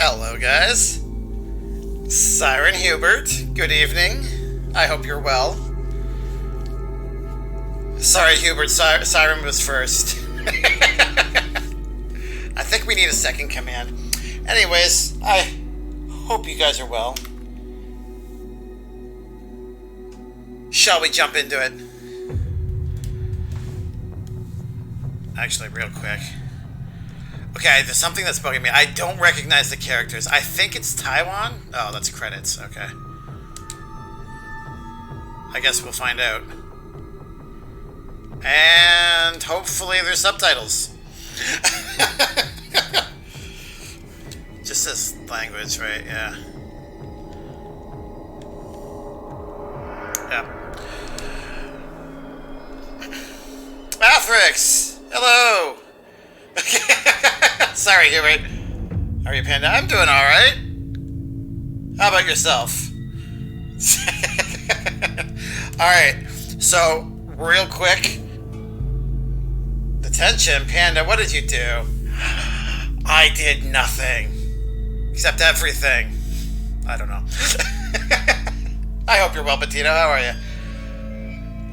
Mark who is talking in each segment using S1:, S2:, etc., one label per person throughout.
S1: Hello, guys. Siren Hubert, good evening. I hope you're well. Sorry, Hubert, Siren was first. I think we need a second command. Anyways, I hope you guys are well. Shall we jump into it? Actually, real quick. Okay, there's something that's bugging me. I don't recognize the characters. I think it's Taiwan? Oh, that's credits. Okay. I guess we'll find out. And hopefully there's subtitles. Just this language, right? Yeah. Yep. Athrix! Hello! Sorry, Hubert. How are you, Panda? I'm doing alright. How about yourself? Alright, so, real quick. Detention, Panda, what did you do? I did nothing. Except everything. I don't know. I hope you're well, Petito. How are you?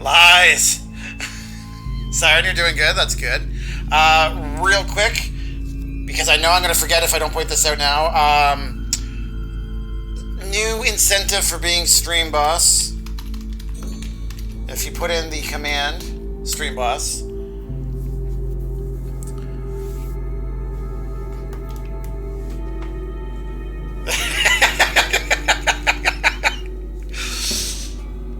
S1: Lies. Siren, you're doing good. That's good. Real quick, because I know I'm going to forget if I don't point this out now. New incentive for being stream boss. If you put in the command, stream boss.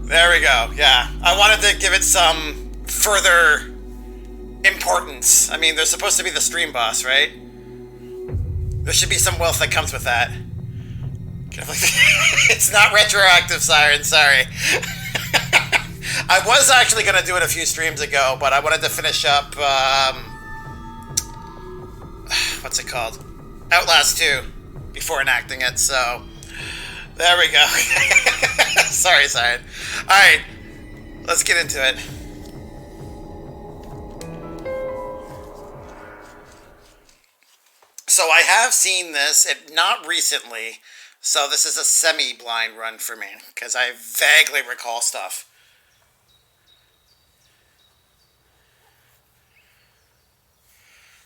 S1: There we go. Yeah. I wanted to give it some further importance. I mean, there's supposed to be the stream boss, right? There should be some wealth that comes with that. It's not retroactive, Siren, sorry. I was actually going to do it a few streams ago, but I wanted to finish up, what's it called? Outlast 2, before enacting it, so there we go. Sorry, Siren. Alright, let's get into it. So I have seen this, not recently, so this is a semi-blind run for me, because I vaguely recall stuff.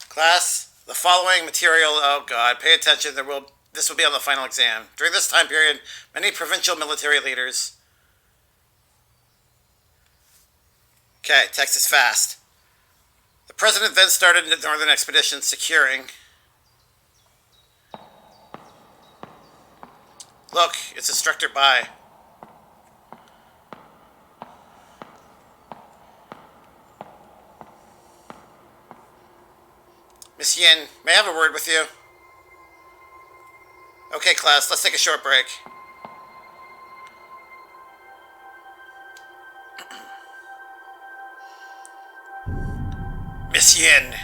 S1: Class, the following material, oh god, pay attention, this will be on the final exam. During this time period, many provincial military leaders... Okay, text is fast. The president then started the northern expedition, securing... Look, it's Instructor Bai. Miss Yin, may I have a word with you? Okay, class, let's take a short break. Miss Yin.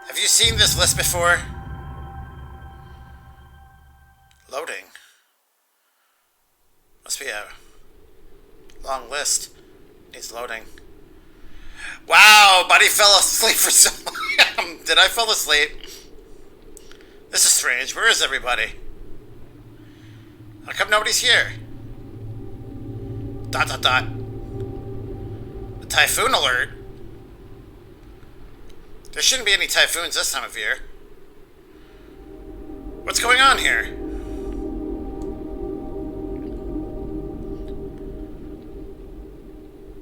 S1: Have you seen this list before? Loading. Must be a long list. Needs loading. Wow, buddy fell asleep for so long. Did I fall asleep? This is strange. Where is everybody? How come nobody's here? ... A typhoon alert? There shouldn't be any typhoons this time of year. What's going on here?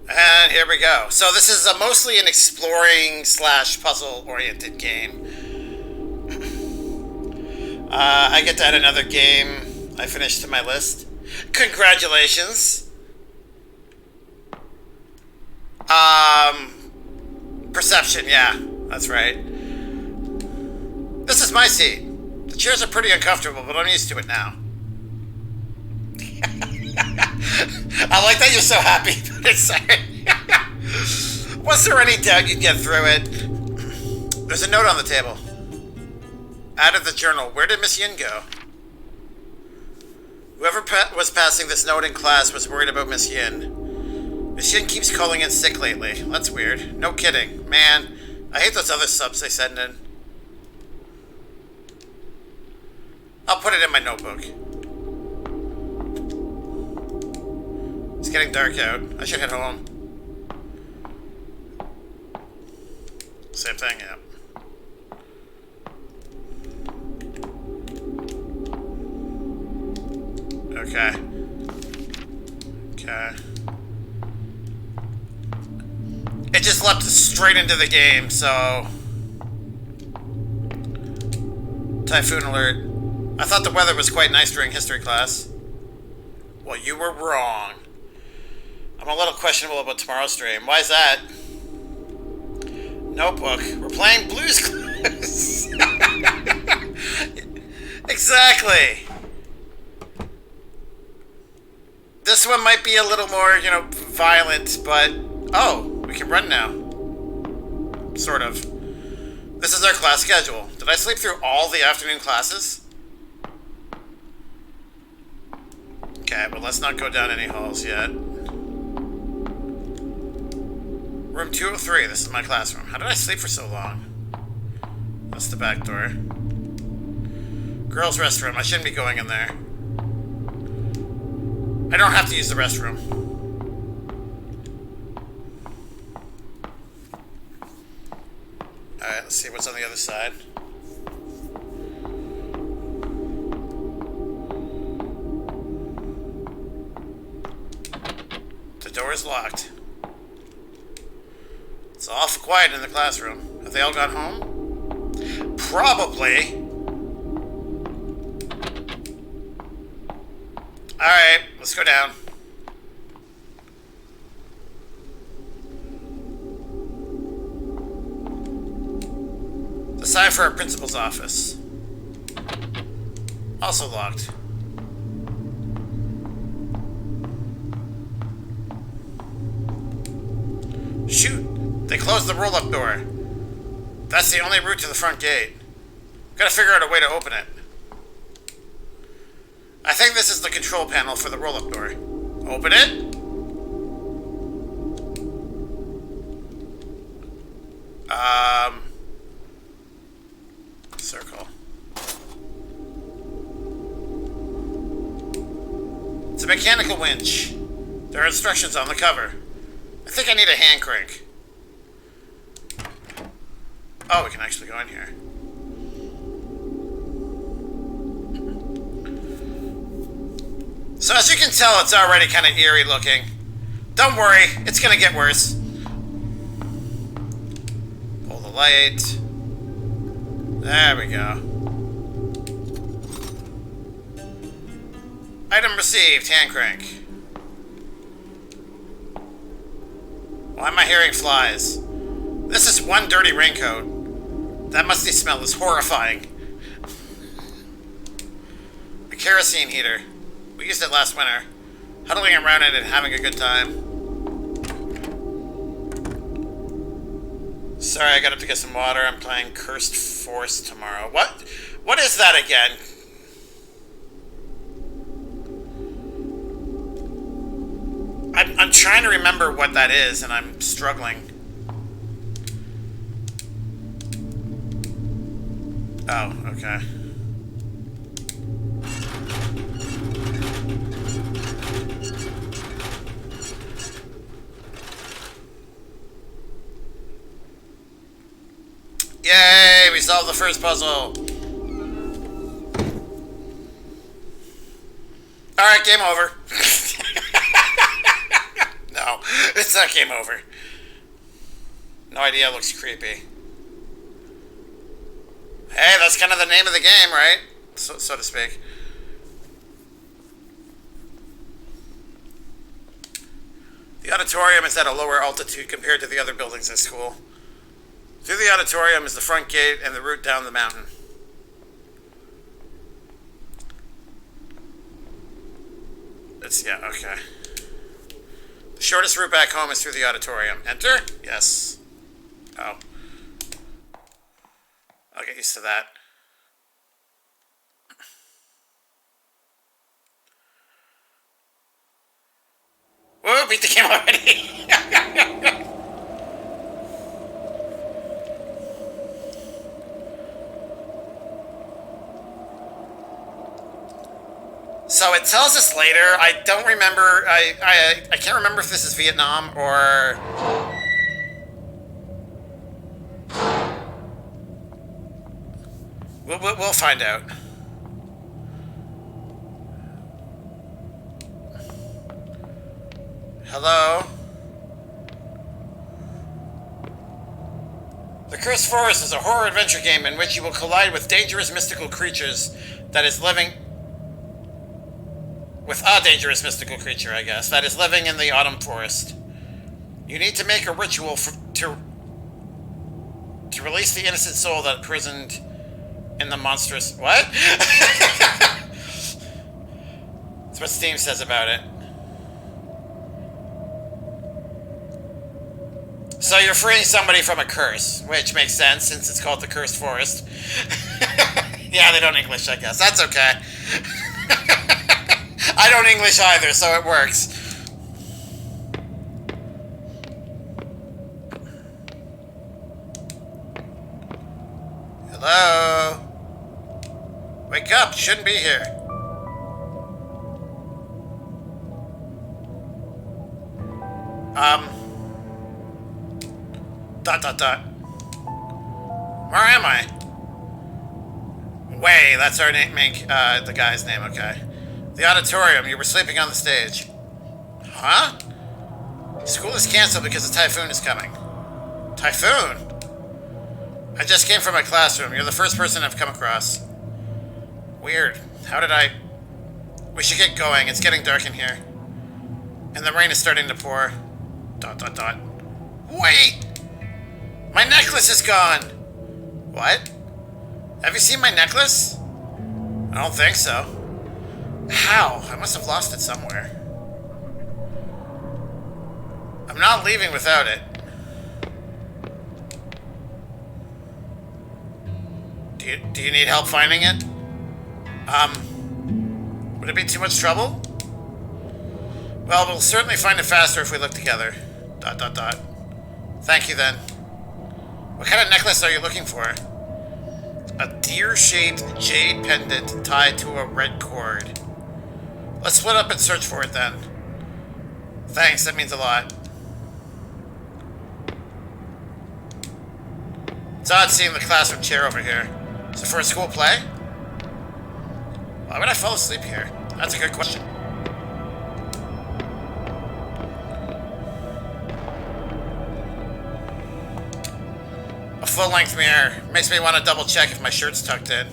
S1: And here we go. So this is mostly an exploring / puzzle-oriented game. I get to add another game I finished to my list. Congratulations! Perception, yeah, that's right. This is my seat. The chairs are pretty uncomfortable, but I'm used to it now. I like that you're so happy. Was there any doubt you'd get through it? There's a note on the table. Out of the journal. Where did Miss Yin go? Whoever was passing this note in class was worried about Miss Yin. Miss Yin keeps calling in sick lately. That's weird. No kidding. Man, I hate those other subs they send in. I'll put it in my notebook. It's getting dark out. I should head home. Same thing, yeah. Okay. Okay. It just leapt straight into the game, so... Typhoon alert. I thought the weather was quite nice during history class. Well, you were wrong. I'm a little questionable about tomorrow's stream. Why is that? Notebook. We're playing Blue's Clues. Exactly. This one might be a little more, you know, violent, but... Oh, we can run now. Sort of. This is our class schedule. Did I sleep through all the afternoon classes? Okay, but let's not go down any halls yet. Room 203, this is my classroom. How did I sleep for so long? That's the back door. Girls' restroom, I shouldn't be going in there. I don't have to use the restroom. Alright, let's see what's on the other side. The door is locked. It's awful quiet in the classroom. Have they all gone home? Probably. Alright, let's go down. The sign for our principal's office. Also locked. Shoot! They closed the roll-up door. That's the only route to the front gate. Gotta figure out a way to open it. I think this is the control panel for the roll-up door. Open it. Circle. It's a mechanical winch. There are instructions on the cover. I think I need a hand crank. Oh, we can actually go in here. So as you can tell, it's already kind of eerie looking. Don't worry, it's gonna get worse. Pull the light. There we go. Item received, hand crank. Why am I hearing flies? This is one dirty raincoat. That musty smell is horrifying. A kerosene heater. We used it last winter. Huddling around it and having a good time. Sorry, I got up to get some water. I'm playing Cursed Force tomorrow. What is that again? I'm trying to remember what that is, and I'm struggling. Oh, okay. Yay! We solved the first puzzle! Alright, game over. No, it's not game over. No idea, looks creepy. Hey, that's kind of the name of the game, right? So to speak. The auditorium is at a lower altitude compared to the other buildings at school. Through the auditorium is the front gate and the route down the mountain. Yeah, okay. The shortest route back home is through the auditorium. Enter? Yes. Oh. I'll get used to that. Whoa, beat the game already! So it tells us later. I don't remember. I can't remember if this is Vietnam or. We'll find out. Hello? The Cursed Forest is a horror adventure game in which you will collide with dangerous mystical creatures that is living... with a dangerous mystical creature, I guess, that is living in the autumn forest. You need to make a ritual to release the innocent soul that imprisoned in the monstrous... What? That's what Steam says about it. So you're freeing somebody from a curse, which makes sense since it's called the Cursed Forest. Yeah, they don't English, I guess. That's okay. I don't English either, so it works. Hello? Wake up, you shouldn't be here. Where am I? Way, that's our name, the guy's name, okay. The auditorium, you were sleeping on the stage. Huh? School is canceled because a typhoon is coming. Typhoon? I just came from my classroom. You're the first person I've come across. Weird. How did I... We should get going. It's getting dark in here. And the rain is starting to pour. ... Wait! My necklace is gone! What? Have you seen my necklace? I don't think so. How? I must have lost it somewhere. I'm not leaving without it. Do you need help finding it? Would it be too much trouble? Well, we'll certainly find it faster if we look together. ... Thank you, then. What kind of necklace are you looking for? A deer-shaped jade pendant tied to a red cord. Let's split up and search for it, then. Thanks, that means a lot. It's odd seeing the classroom chair over here. Is it for a school play? Why would I fall asleep here? That's a good question. A full-length mirror. Makes me want to double-check if my shirt's tucked in.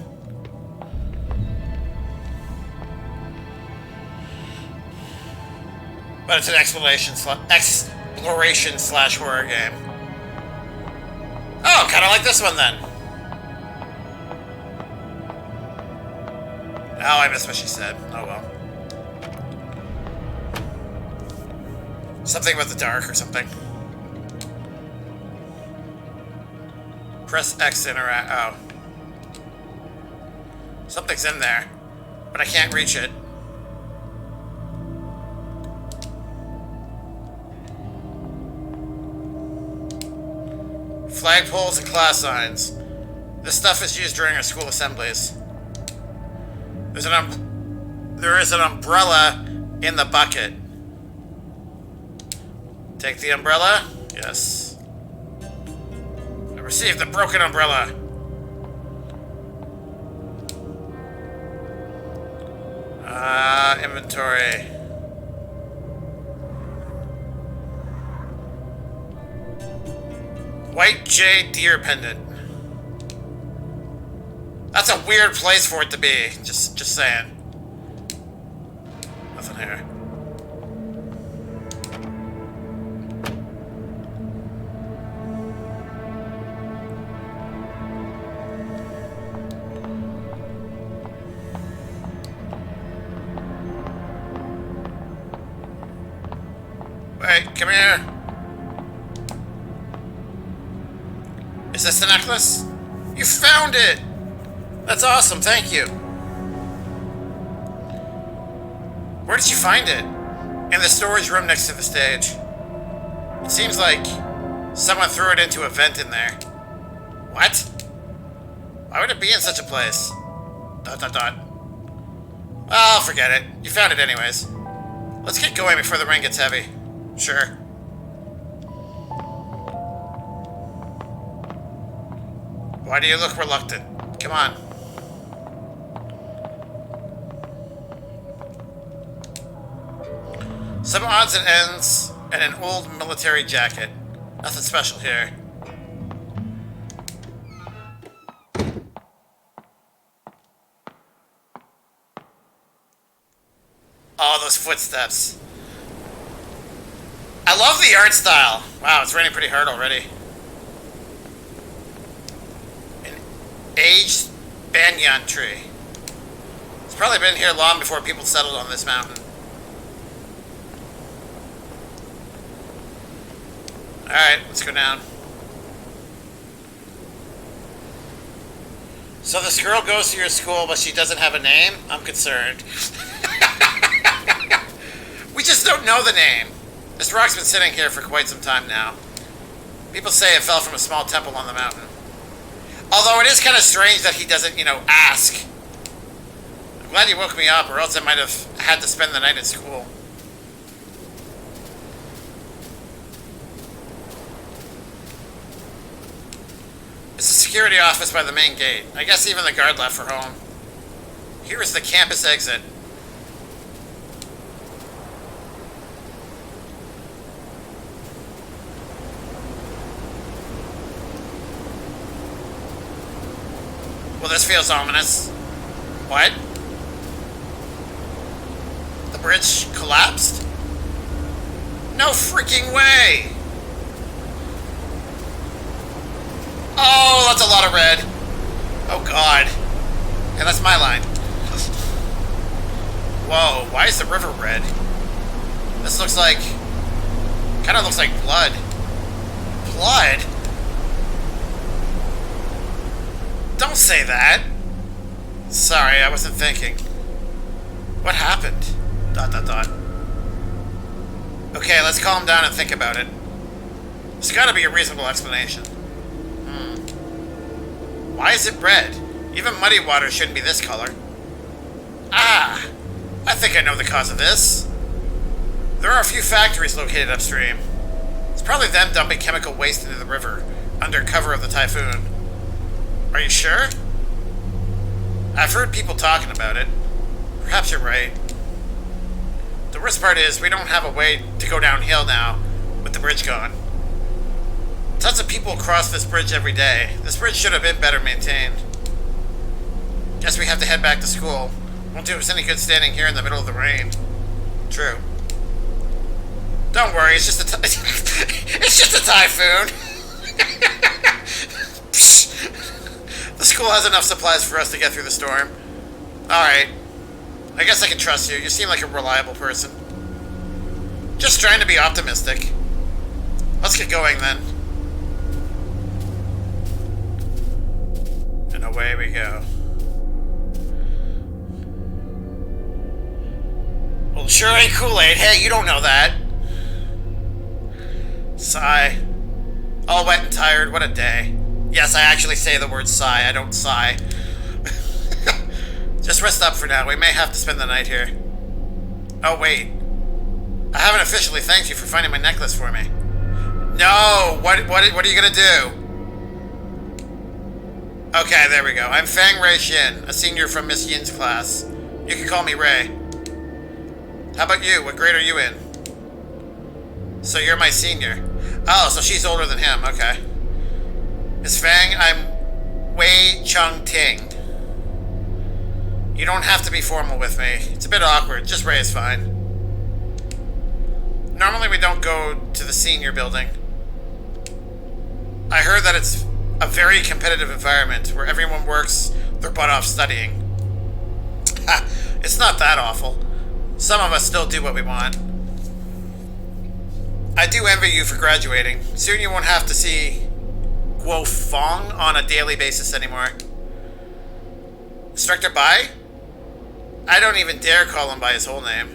S1: But it's an exploration slash horror game. Oh, kind of like this one then. Oh, I missed what she said. Oh well. Something about the dark or something. Press X to interact. Oh. Something's in there, but I can't reach it. Flagpoles and class signs. This stuff is used during our school assemblies. There is an umbrella in the bucket. Take the umbrella? Yes. I received the broken umbrella. Inventory. White jade deer pendant. That's a weird place for it to be. Just saying. Nothing here. Wait, come here. Is this the necklace? You found it! That's awesome, thank you. Where did you find it? In the storage room next to the stage. It seems like someone threw it into a vent in there. What? Why would it be in such a place? ... Well, forget it. You found it anyways. Let's get going before the rain gets heavy. Sure. Why do you look reluctant? Come on. Some odds and ends and an old military jacket. Nothing special here. Oh, those footsteps. I love the art style. Wow, it's raining pretty hard already. An aged banyan tree. It's probably been here long before people settled on this mountain. Alright, let's go down. So this girl goes to your school, but she doesn't have a name? I'm concerned. We just don't know the name. This rock's been sitting here for quite some time now. People say it fell from a small temple on the mountain. Although it is kind of strange that he doesn't, ask. I'm glad you woke me up, or else I might have had to spend the night at school. It's a security office by the main gate. I guess even the guard left for home. Here is the campus exit. Well, this feels ominous. What? The bridge collapsed? No freaking way! Oh, that's a lot of red. Oh, God. Yeah, that's my line. Whoa, why is the river red? This looks like... kind of looks like blood. Blood? Don't say that. Sorry, I wasn't thinking. What happened? ... Okay, let's calm down and think about it. There's gotta be a reasonable explanation. Why is it red? Even muddy water shouldn't be this color. Ah! I think I know the cause of this. There are a few factories located upstream. It's probably them dumping chemical waste into the river, under cover of the typhoon. Are you sure? I've heard people talking about it. Perhaps you're right. The worst part is, we don't have a way to go downhill now, with the bridge gone. Tons of people cross this bridge every day. This bridge should have been better maintained. Guess we have to head back to school. Won't do us any good standing here in the middle of the rain. True. Don't worry, it's just a it's just a typhoon. The school has enough supplies for us to get through the storm. Alright. I guess I can trust you. You seem like a reliable person. Just trying to be optimistic. Let's get going then. And away we go. Well, sure ain't Kool-Aid. Hey, you don't know that. Sigh. All wet and tired. What a day. Yes, I actually say the word sigh. I don't sigh. Just rest up for now. We may have to spend the night here. Oh, wait. I haven't officially thanked you for finding my necklace for me. No! What are you gonna do? Okay, there we go. I'm Fang Ray Shin, a senior from Miss Yin's class. You can call me Ray. How about you? What grade are you in? So you're my senior. Oh, so she's older than him. Okay. Miss Fang, I'm Wei Chung Ting. You don't have to be formal with me. It's a bit awkward. Just Ray is fine. Normally we don't go to the senior building. I heard that it's a very competitive environment where everyone works their butt off studying. Ha! It's not that awful. Some of us still do what we want. I do envy you for graduating. Soon you won't have to see Guo Fong on a daily basis anymore. Instructor Bai? I don't even dare call him by his whole name.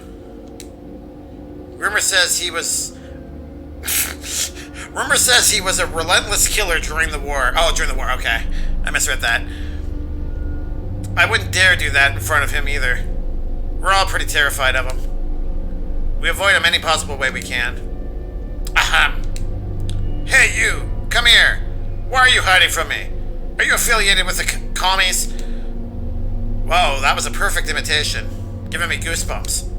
S1: Rumor says he was a relentless killer during the war. Oh, during the war, okay. I misread that. I wouldn't dare do that in front of him either. We're all pretty terrified of him. We avoid him any possible way we can. Ahem. Hey, you! Come here! Why are you hiding from me? Are you affiliated with the commies? Whoa, that was a perfect imitation. Giving me goosebumps.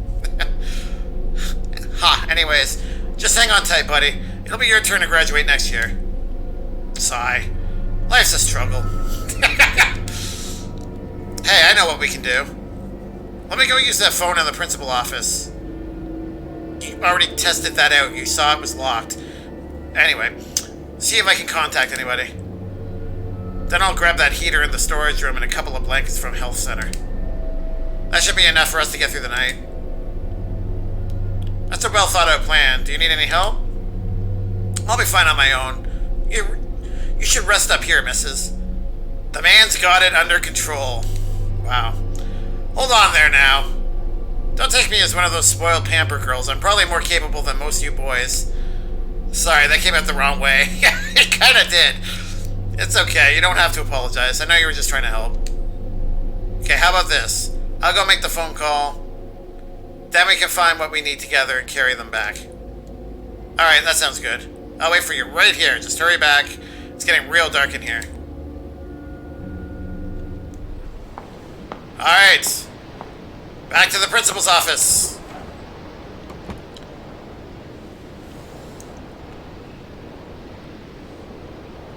S1: Ha, anyways, just hang on tight, buddy. It'll be your turn to graduate next year. Sigh. Life's a struggle. Hey, I know what we can do. Let me go use that phone in the principal office. You already tested that out. You saw it was locked. Anyway, see if I can contact anybody. Then I'll grab that heater in the storage room and a couple of blankets from Health Center. That should be enough for us to get through the night. That's a well thought out plan. Do you need any help? I'll be fine on my own. You should rest up here, missus. The man's got it under control. Wow. Hold on there now. Don't take me as one of those spoiled pamper girls. I'm probably more capable than most of you boys. Sorry, that came out the wrong way. It kinda did. It's okay, you don't have to apologize. I know you were just trying to help. Okay, how about this? I'll go make the phone call. Then we can find what we need together and carry them back. Alright, that sounds good. I'll wait for you right here. Just hurry back. It's getting real dark in here. Alright. Back to the principal's office.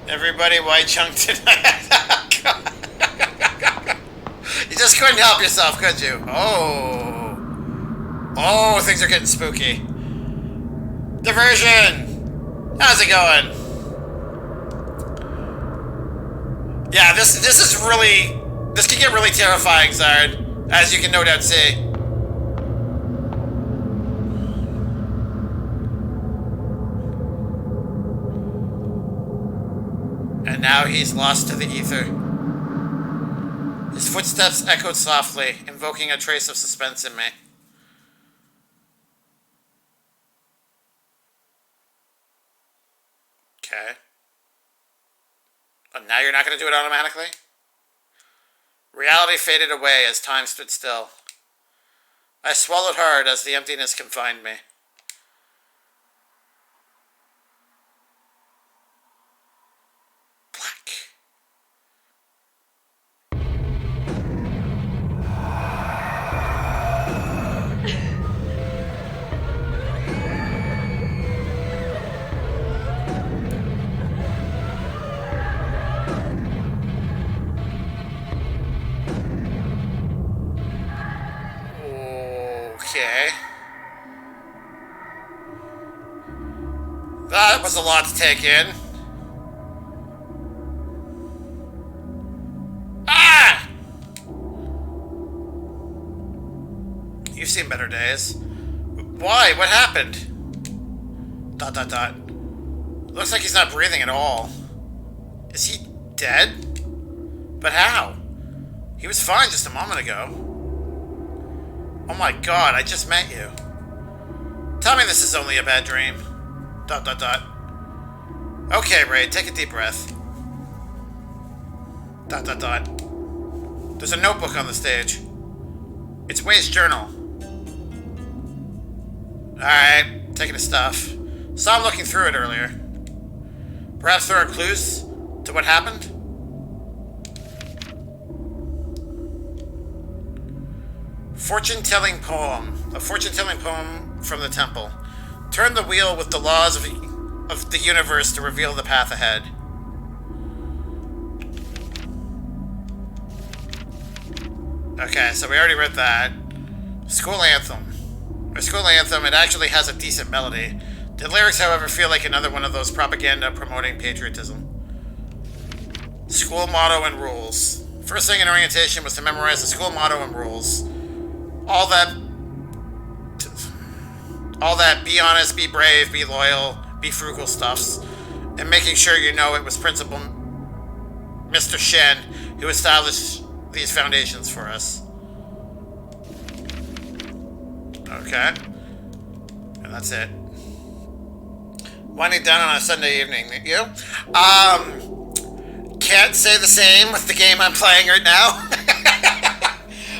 S1: Everybody white chunk tonight. You just couldn't help yourself, could you? Oh. Oh, things are getting spooky. Diversion! How's it going? Yeah, this is really... This can get really terrifying, Zard, as you can no doubt see. And now he's lost to the ether. His footsteps echoed softly, invoking a trace of suspense in me. Okay. Oh, now you're not going to do it automatically? Reality faded away as time stood still. I swallowed hard as the emptiness confined me. Black. Okay. That was a lot to take in. Ah! You've seen better days. Why? What happened? ... Looks like he's not breathing at all. Is he dead? But how? He was fine just a moment ago. Oh my god, I just met you. Tell me this is only a bad dream. ... Okay, Ray, take a deep breath. ... There's a notebook on the stage. It's Way's journal. Alright, taking his stuff. Saw him looking through it earlier. Perhaps there are clues to what happened? Fortune-telling poem. A fortune-telling poem from the temple. Turn the wheel with the laws of the universe to reveal the path ahead. Okay, so we already read that. School anthem. Our school anthem, it actually has a decent melody. The lyrics, however, feel like another one of those propaganda promoting patriotism. School motto and rules. First thing in orientation was to memorize the school motto and rules. All that be honest, be brave, be loyal, be frugal stuffs. And making sure you know it was Principal Mr. Shen who established these foundations for us. Okay. And that's it. Winding down on a Sunday evening. You? Can't say the same with the game I'm playing right now.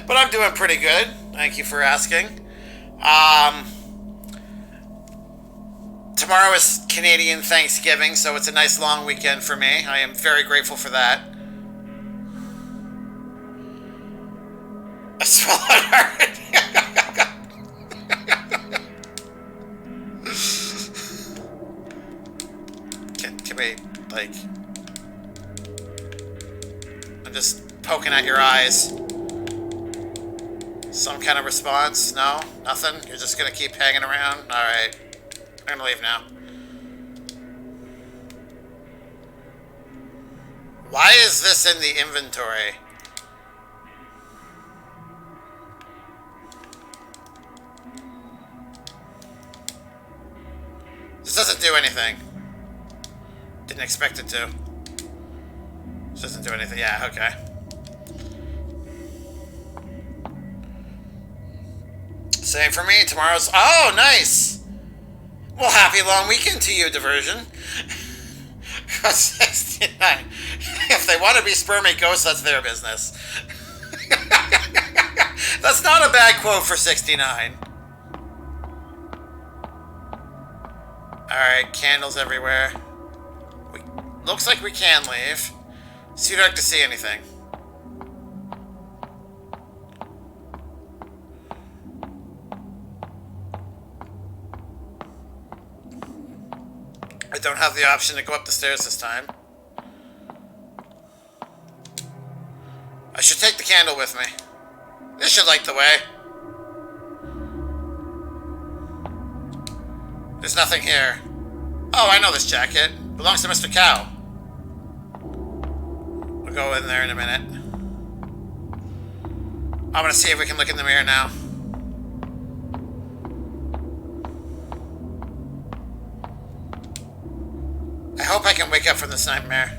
S1: But I'm doing pretty good. Thank you for asking. Tomorrow is Canadian Thanksgiving, so it's a nice long weekend for me. I am very grateful for that. A swallowed heart. Can we, like... I'm just poking at your eyes. Some kind of response? No? Nothing? You're just gonna keep hanging around? Alright. I'm gonna leave now. Why is this in the inventory? This doesn't do anything. Didn't expect it to. This doesn't do anything. Yeah, okay. Same for me. Tomorrow's... Oh, nice! Well, happy long weekend to you, Diversion. 69. If they want to be spermy ghosts, that's their business. That's not a bad quote for 69. Alright, candles everywhere. Looks like we can leave. It's too dark to see anything. I don't have the option to go up the stairs this time. I should take the candle with me. This should light the way. There's nothing here. Oh, I know this jacket. Belongs to Mr. Cow. We'll go in there in a minute. I'm gonna see if we can look in the mirror now. I hope I can wake up from this nightmare.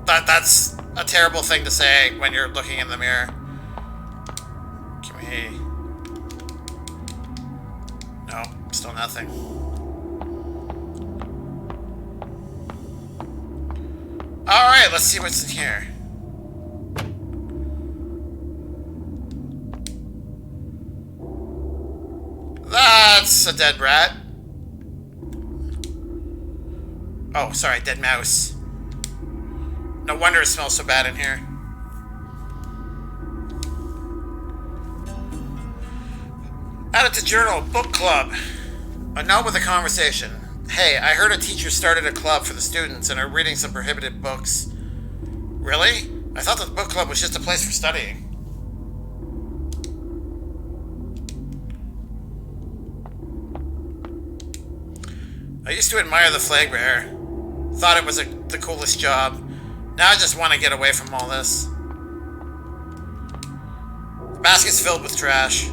S1: That's a terrible thing to say when you're looking in the mirror. Can we... No, still nothing. Alright, let's see what's in here. That's a dead rat. Oh, sorry, dead mouse. No wonder it smells so bad in here. Added to journal, book club. A note with a conversation. Hey, I heard a teacher started a club for the students and are reading some prohibited books. Really? I thought the book club was just a place for studying. I used to admire the flag bearer. Thought it was the coolest job. Now I just want to get away from all this. The basket's filled with trash.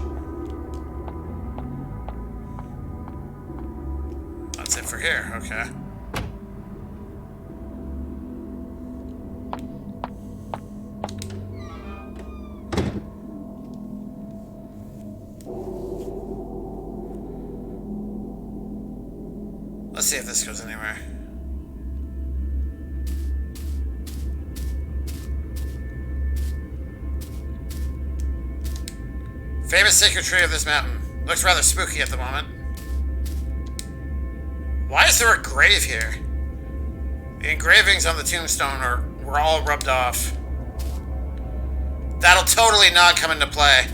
S1: That's it for here, okay. Let's see if this goes anywhere. Famous sacred tree of this mountain. Looks rather spooky at the moment. Why is there a grave here? The engravings on the tombstone were all rubbed off. That'll totally not come into play.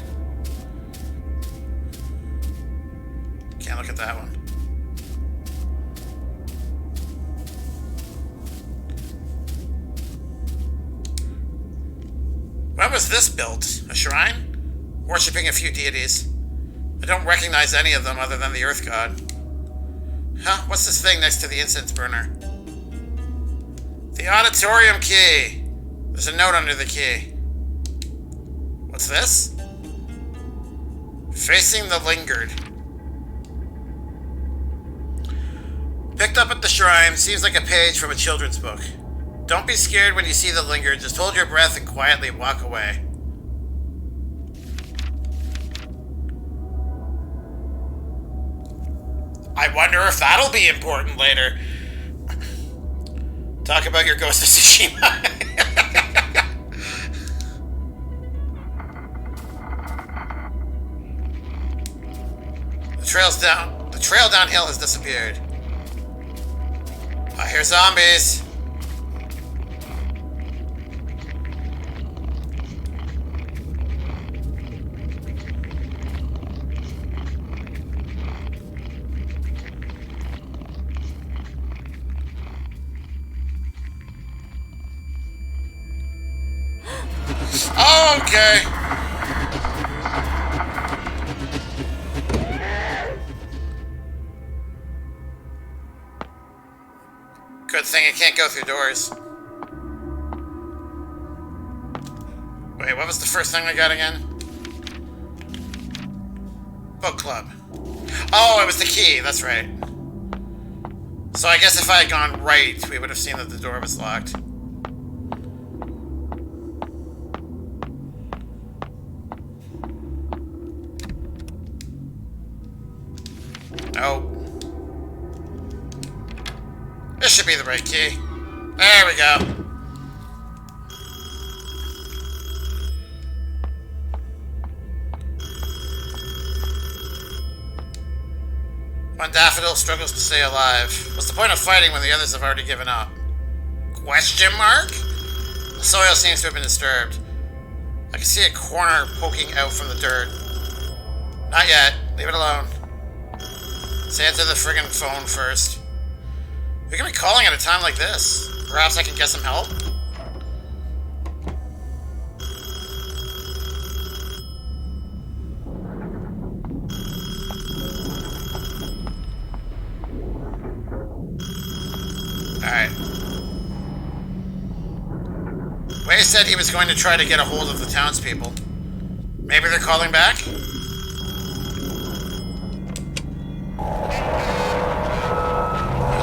S1: Can't look at that one. When was this built? A shrine? Worshipping a few deities. I don't recognize any of them other than the Earth God. Huh? What's this thing next to the incense burner? The auditorium key! There's a note under the key. What's this? Facing the Lingered. Picked up at the shrine. Seems like a page from a children's book. Don't be scared when you see the Lingered. Just hold your breath and quietly walk away. I wonder if that'll be important later. Talk about your Ghost of Tsushima. The trail downhill has disappeared. I hear zombies. Oh, okay. Good thing it can't go through doors. Wait, what was the first thing I got again? Book club. Oh, it was the key, that's right. So I guess if I had gone right, we would have seen that the door was locked. Oh. This should be the right key. There we go. One daffodil struggles to stay alive. What's the point of fighting when the others have already given up? Question mark? The soil seems to have been disturbed. I can see a corner poking out from the dirt. Not yet. Leave it alone. Let's answer the friggin' phone first. Who can be calling at a time like this? Perhaps I can get some help? Alright. Way said he was going to try to get a hold of the townspeople. Maybe they're calling back?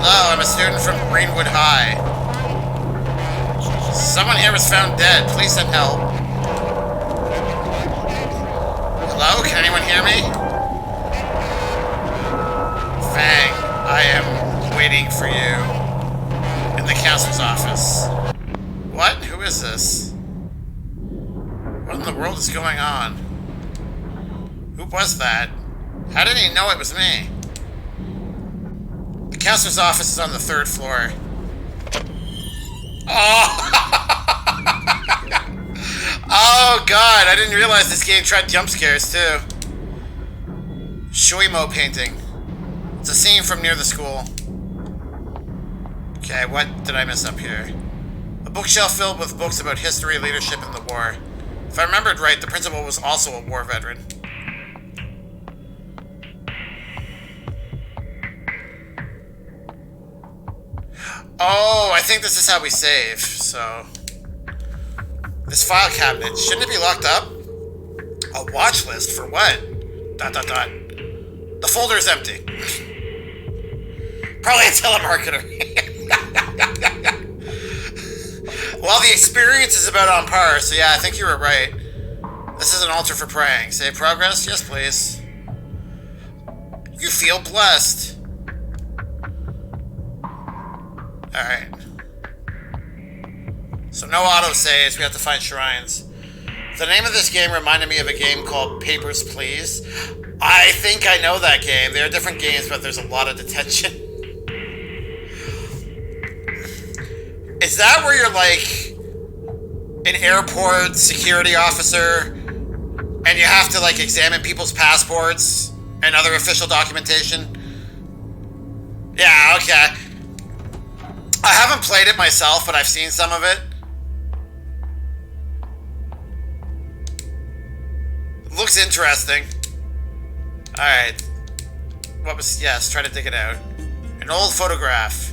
S1: Hello, I'm a student from Greenwood High. Someone here was found dead. Please send help. Hello? Can anyone hear me? Fang, I am waiting for you in the counselor's office. What? Who is this? What in the world is going on? Who was that? How did he know it was me? The counselor's office is on the 3rd floor. Oh! Oh god, I didn't realize this game tried jump scares too. Shuimo painting. It's a scene from near the school. Okay, what did I miss up here? A bookshelf filled with books about history, leadership, and the war. If I remembered right, the principal was also a war veteran. Oh, I think this is how we save, so... This file cabinet, shouldn't it be locked up? A watch list for what? ... The folder is empty. Probably a telemarketer. Well, the experience is about on par, so yeah, I think you were right. This is an altar for praying. Save progress? Yes, please. You feel blessed. Alright. So no autosaves, we have to find shrines. The name of this game reminded me of a game called Papers, Please. I think I know that game. There are different games, but there's a lot of detention. Is that where you're like an airport security officer and you have to like examine people's passports and other official documentation? Yeah, okay. I haven't played it myself, but I've seen some of it. Looks interesting. Alright. What was... Yes, try to dig it out. An old photograph.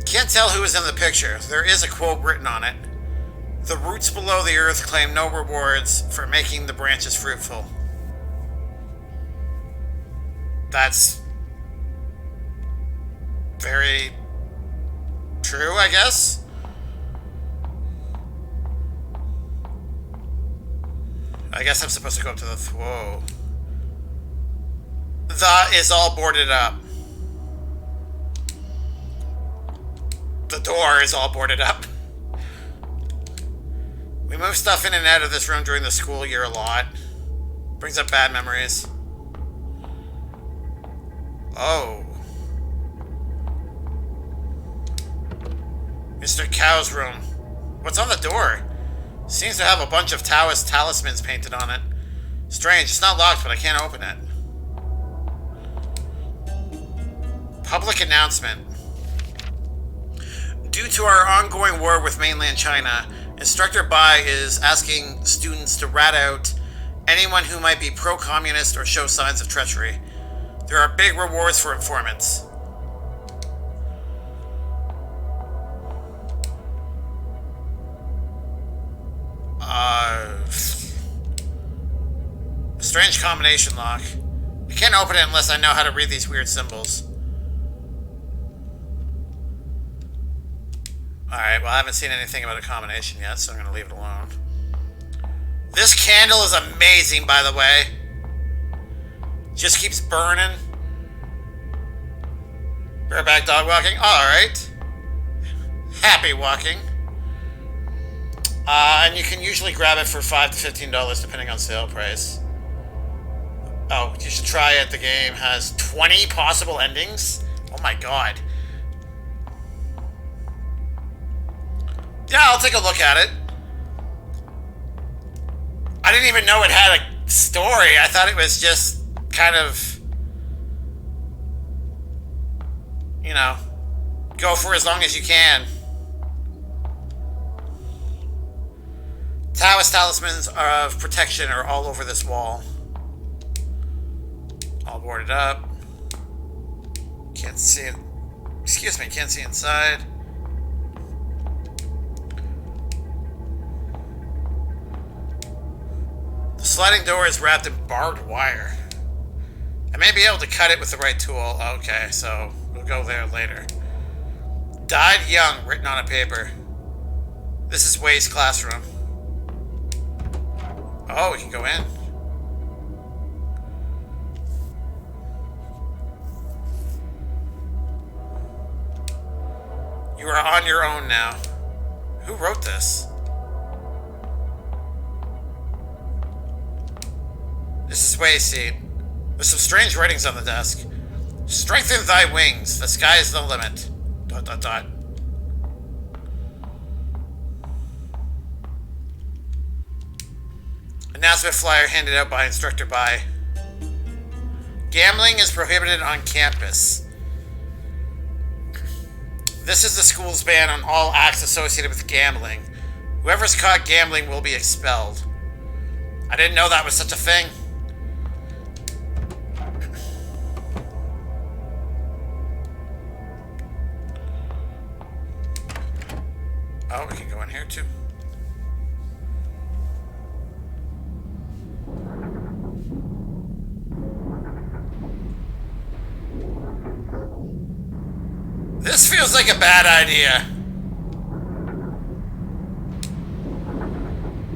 S1: Can't tell who is in the picture. There is a quote written on it. The roots below the earth claim no rewards for making the branches fruitful. That's... very... true, I guess? I guess I'm supposed to go up to the... Whoa. The is all boarded up. The door is all boarded up. We move stuff in and out of this room during the school year a lot. Brings up bad memories. Oh. Mr. Cow's room. What's on the door? Seems to have a bunch of Taoist talismans painted on it. Strange, it's not locked, but I can't open it. Public announcement. Due to our ongoing war with mainland China, Instructor Bai is asking students to rat out anyone who might be pro-communist or show signs of treachery. There are big rewards for informants. Strange combination lock. I can't open it unless I know how to read these weird symbols. Alright, well I haven't seen anything about a combination yet, so I'm going to leave it alone. This candle is amazing, by the way. Just keeps burning. Bareback dog walking. Alright. Happy walking. And you can usually grab it for $5 to $15 depending on sale price. Oh, you should try it. The game has 20 possible endings. Oh my god. Yeah, I'll take a look at it. I didn't even know it had a story. I thought it was just kind of, you know, go for as long as you can. Taoist talismans of protection are all over this wall. All boarded up. Can't see it. Excuse me, can't see inside. The sliding door is wrapped in barbed wire. I may be able to cut it with the right tool. Okay, so we'll go there later. Died young, written on a paper. This is Wei's classroom. Oh, we can go in. You are on your own now. Who wrote this? This is Wei's seat. There's some strange writings on the desk. Strengthen thy wings. The sky is the limit. ... Announcement flyer handed out by Instructor Bai. Gambling is prohibited on campus. This is the school's ban on all acts associated with gambling. Whoever's caught gambling will be expelled. I didn't know that was such a thing. Oh, we can go in here too. This feels like a bad idea.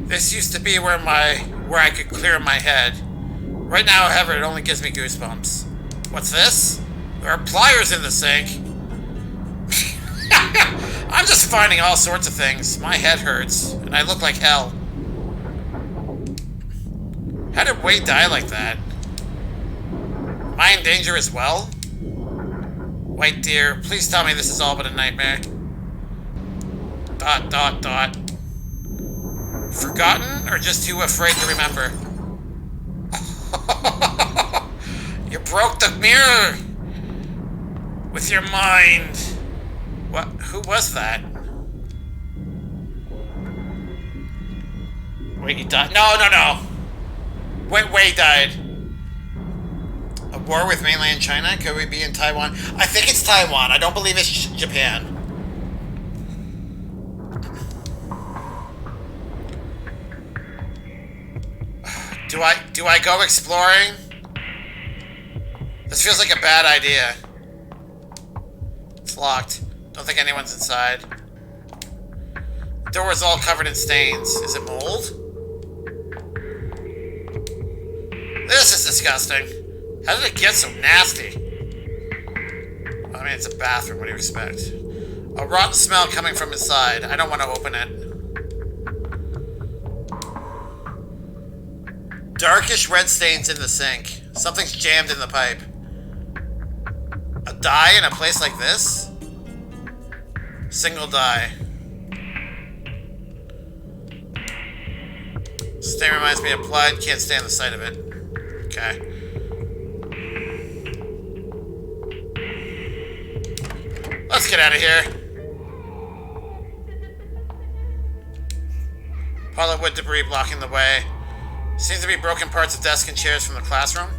S1: This used to be where I could clear my head. Right now, however, it only gives me goosebumps. What's this? There are pliers in the sink. I'm just finding all sorts of things. My head hurts, and I look like hell. How did Wei die like that? Am I in danger as well? White dear, please tell me this is all but a nightmare. ... Forgotten, or just too afraid to remember? You broke the mirror with your mind. What? Who was that? Wait, he died? No. Wei died. A war with mainland China? Could we be in Taiwan? I think it's Taiwan. I don't believe it's Japan. Do I go exploring? This feels like a bad idea. It's locked. Don't think anyone's inside. The door is all covered in stains. Is it mold? This is disgusting. How did it get so nasty? I mean, it's a bathroom. What do you expect? A rotten smell coming from inside. I don't want to open it. Darkish red stains in the sink. Something's jammed in the pipe. A die in a place like this? Single die. Stain reminds me of blood. Can't stand the sight of it. Okay. Let's get out of here. Pile of wood debris blocking the way. Seems to be broken parts of desks and chairs from the classroom.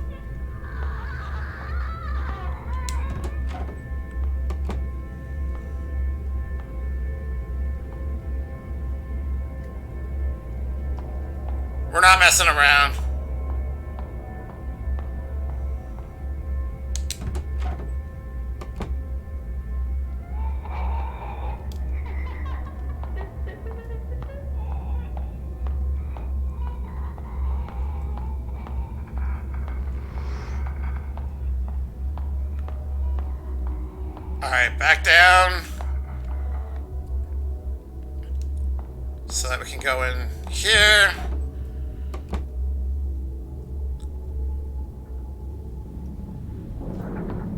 S1: We're not messing around. Alright, back down. So that we can go in here.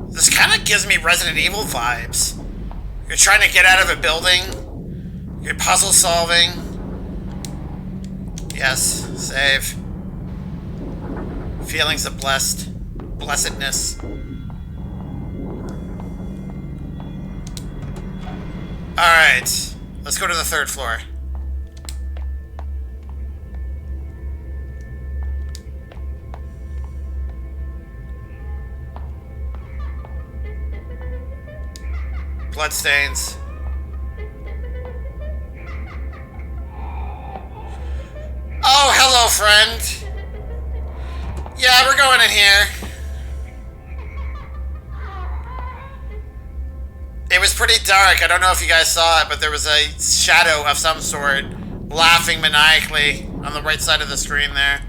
S1: This kind of gives me Resident Evil vibes. You're trying to get out of a building. You're puzzle solving. Yes, save. Feelings of blessedness. Alright, let's go to the 3rd floor. Bloodstains. Oh, hello, friend. Yeah, we're going in here. It was pretty dark. I don't know if you guys saw it, but there was a shadow of some sort laughing maniacally on the right side of the screen there.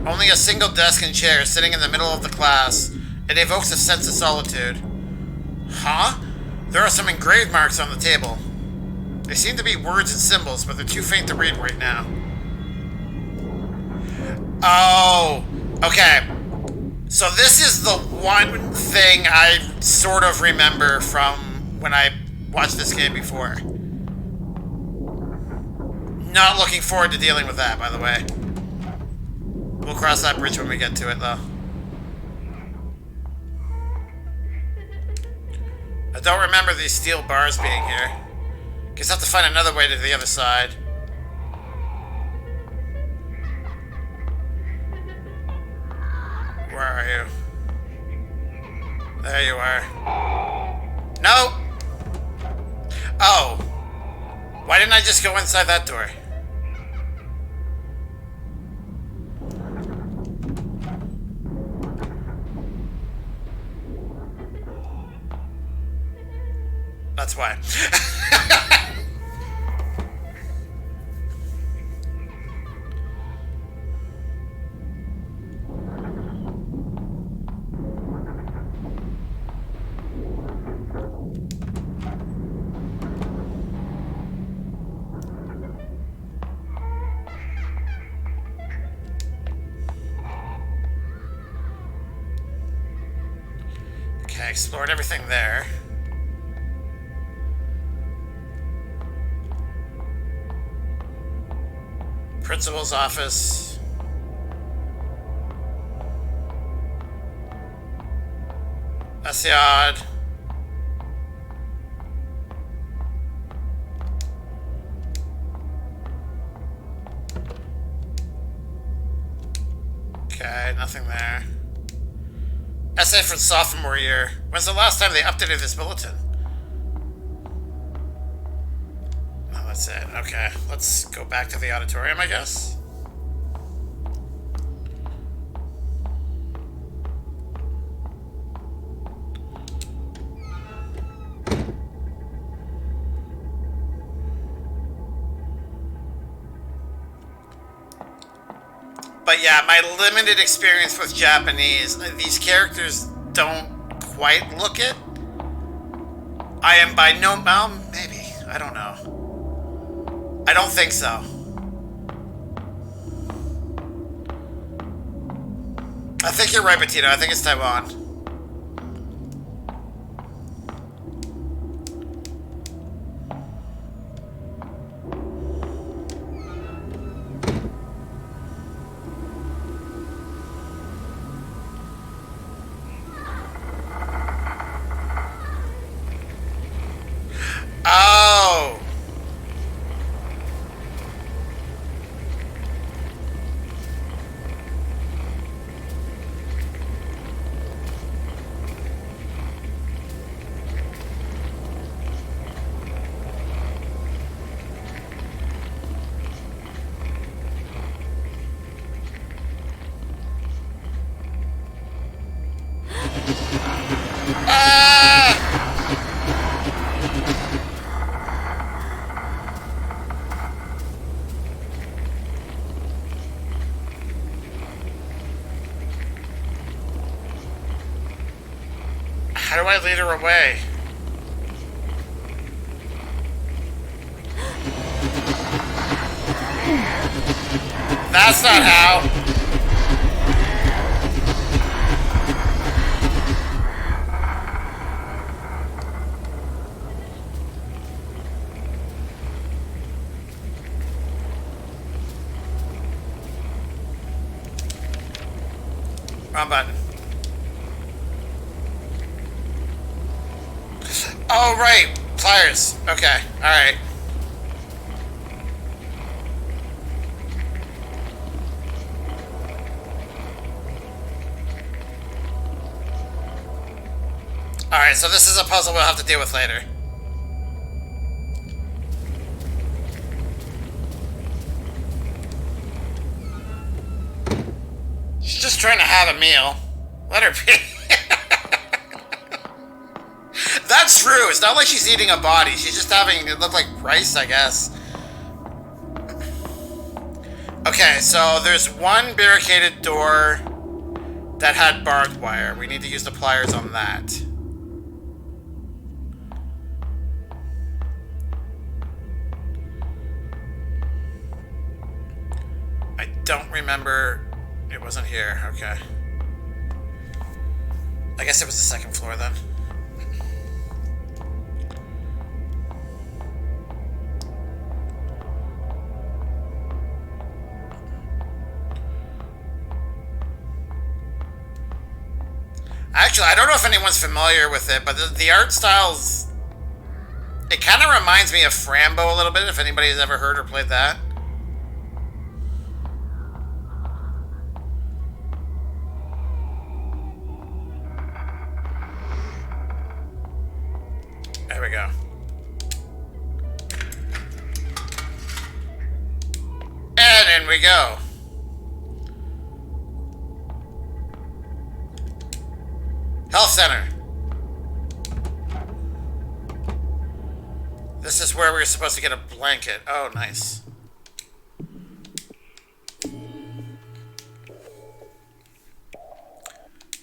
S1: Only a single desk and chair sitting in the middle of the class. It evokes a sense of solitude. Huh? There are some engraved marks on the table. They seem to be words and symbols, but they're too faint to read right now. Oh, okay. So this is the one thing I sort of remember from when I watched this game before. Not looking forward to dealing with that, by the way. We'll cross that bridge when we get to it, though. I don't remember these steel bars being here. Guess I'll have to find another way to the other side. Where are you? There you are. No! Oh! Why didn't I just go inside that door? That's why. Okay, explored everything there. Principal's office. That's the odd. Okay, nothing there. Essay for sophomore year. When's the last time they updated this bulletin? Oh, that's it. Okay, let's go back to the auditorium, I guess. But yeah, my limited experience with Japanese, these characters don't quite look it. I am by no... well, maybe. I don't know. I don't think so. I think you're right, Betito. I think it's Taiwan. Oh! Ah! How do I lead her away? That's not how. Wrong button. Oh, right. Pliers. Okay. Alright. Alright, so this is a puzzle we'll have to deal with later. She's just trying to have a meal. Let her be. That's true. It's not like she's eating a body. She's just having, it look like rice, I guess. Okay, so there's one barricaded door that had barbed wire. We need to use the pliers on that. I don't remember. It wasn't here. Okay. I guess it was the second floor then. Actually, I don't know if anyone's familiar with it, but the art styles... It kind of reminds me of Frambo a little bit, if anybody's ever heard or played that. There we go. And in we go. Health Center. This is where we were supposed to get a blanket. Oh, nice.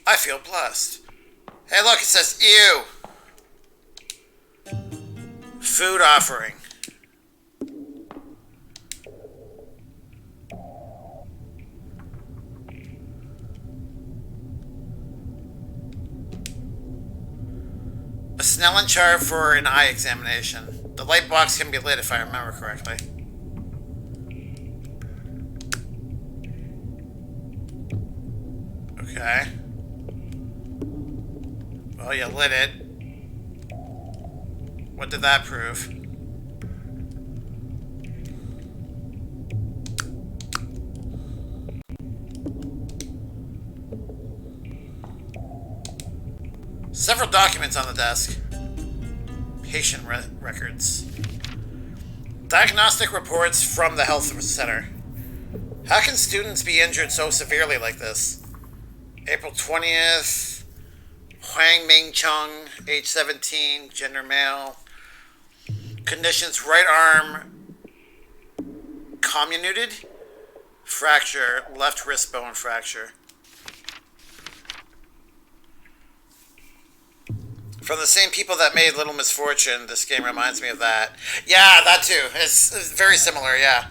S1: I feel blessed. Hey, look, it says ew. Food offering. A Snellen chart for an eye examination. The light box can be lit if I remember correctly. Okay. Well, you lit it. What did that prove? Several documents on the desk. Patient records. Diagnostic reports from the health center. How can students be injured so severely like this? April 20th. Huang Ming Chung, age 17, gender male. Conditions: right arm comminuted, fracture, left wrist bone fracture. From the same people that made Little Misfortune, this game reminds me of that. Yeah, that too. It's very similar, yeah.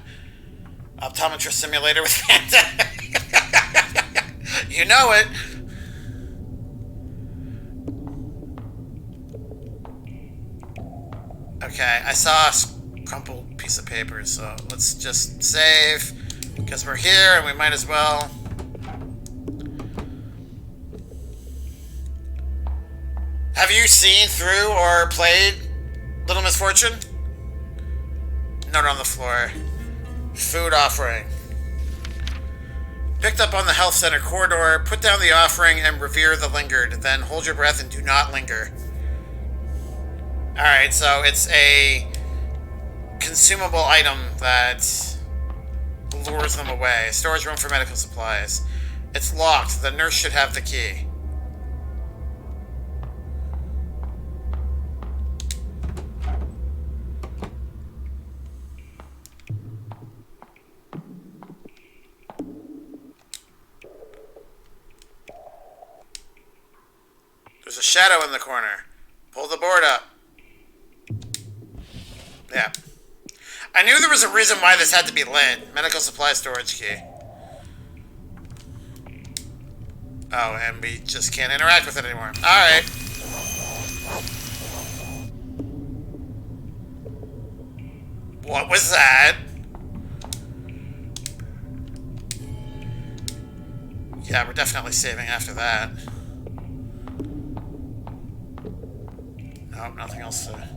S1: Optometrist simulator with Panda. You know it. Okay, I saw a crumpled piece of paper, so let's just save, because we're here and we might as well. Have you seen through or played Little Misfortune? Note on the floor. Food offering. Picked up on the health center corridor. Put down the offering and revere the lingered. Then hold your breath and do not linger. Alright, so it's a consumable item that lures them away. Storage room for medical supplies. It's locked. The nurse should have the key. There's a shadow in the corner. Pull the board up. Yeah. I knew there was a reason why this had to be lit. Medical supply storage key. Oh, and we just can't interact with it anymore. Alright. What was that? Yeah, we're definitely saving after that. Nope, nothing else to...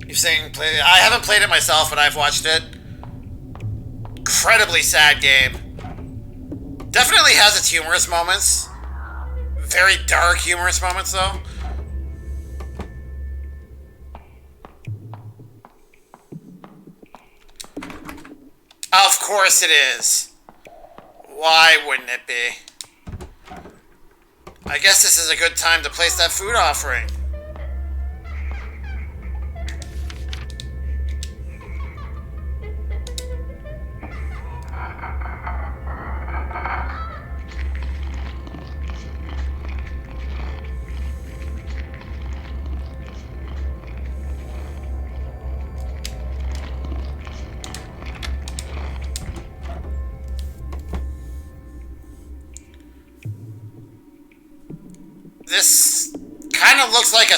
S1: You're saying play... I haven't played it myself, but I've watched it. Incredibly sad game. Definitely has its humorous moments. Very dark humorous moments, though. Of course it is. Why wouldn't it be? I guess this is a good time to place that food offering. This kind of looks like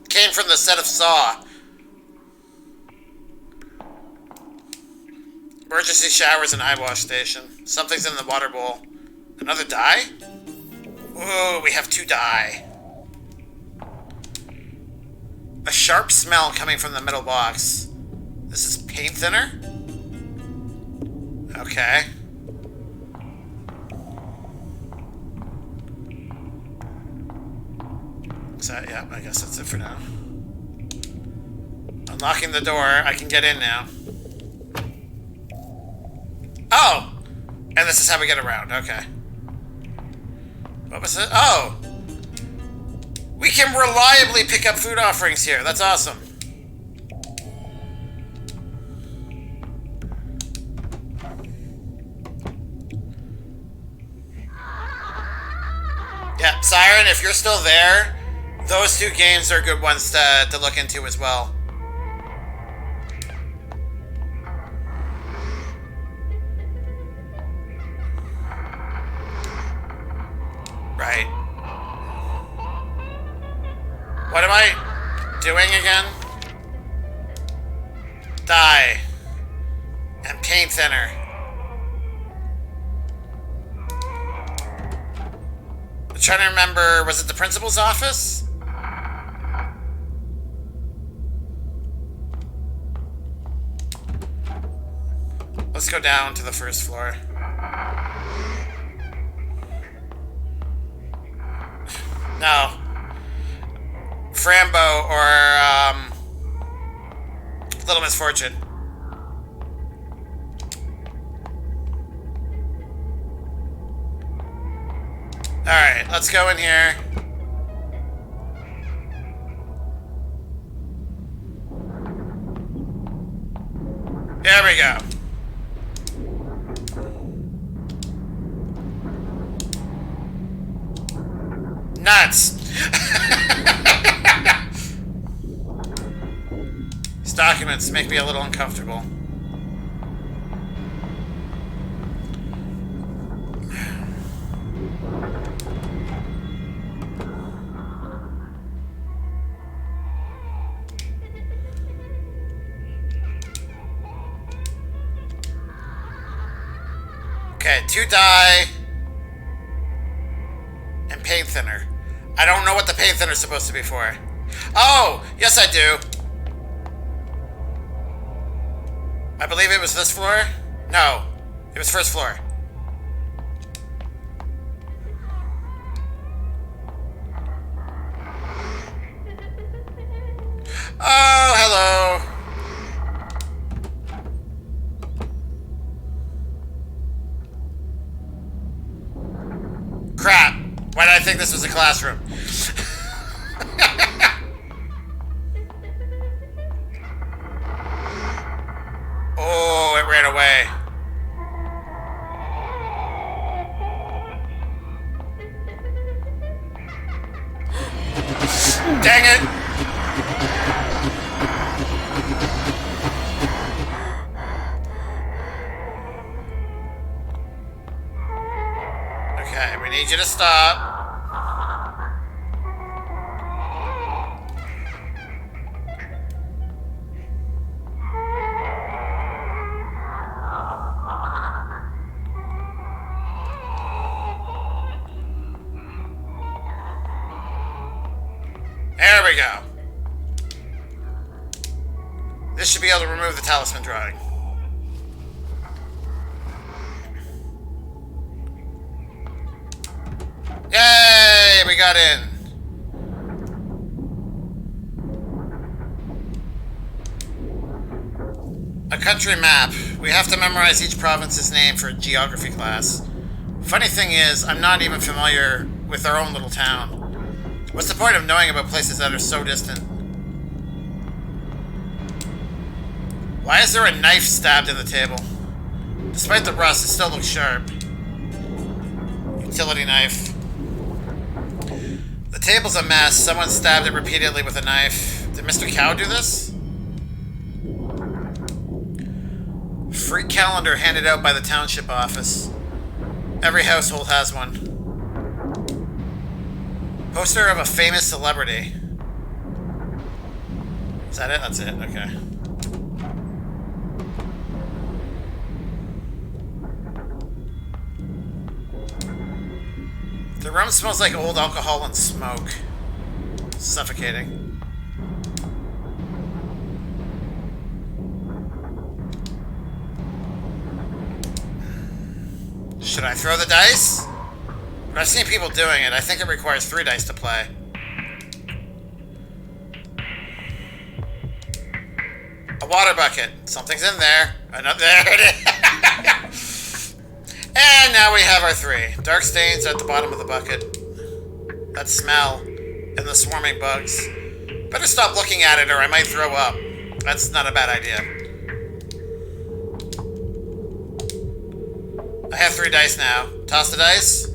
S1: came from the set of Saw. Emergency showers and eye wash station. Something's in the water bowl. Another dye? Ooh, we have 2 dye. A sharp smell coming from the middle box. This is paint thinner? Okay. So, yeah, I guess that's it for now. Unlocking the door. I can get in now. Oh! And this is how we get around. Okay. What was it? Oh! We can reliably pick up food offerings here. That's awesome. Yeah, Siren, if you're still there, those 2 games are good ones to look into as well. Right. What am I doing again? Dye. And paint thinner. I'm trying to remember, was it the principal's office? Let's go down to the first floor. No. Frambo or, Little Misfortune. Alright, let's go in here. There we go. Nuts! These documents make me a little uncomfortable. Okay, 2 dye and paint thinner. I don't know what the paint thinner is supposed to be for. Oh, yes I do. I believe it was this floor. No, it was first floor. Oh, hello. Crap. Why did I think this was a classroom? Oh, it ran away. Dang it. Okay, we need you to stop. There we go. This should be able to remove the talisman drawing. Yay! We got in. A country map. We have to memorize each province's name for a geography class. Funny thing is, I'm not even familiar with our own little town. What's the point of knowing about places that are so distant? Why is there a knife stabbed in the table? Despite the rust, it still looks sharp. Utility knife. The table's a mess. Someone stabbed it repeatedly with a knife. Did Mr. Cow do this? Free calendar handed out by the township office. Every household has one. Poster of a famous celebrity. Is that it? That's it. Okay. The room smells like old alcohol and smoke. Suffocating. Should I throw the dice? But I've seen people doing it. I think it requires 3 dice to play. A water bucket. Something's in there. Another. There it is. And now we have our 3. Dark stains at the bottom of the bucket. That smell. And the swarming bugs. Better stop looking at it or I might throw up. That's not a bad idea. I have 3 dice now. Toss the dice.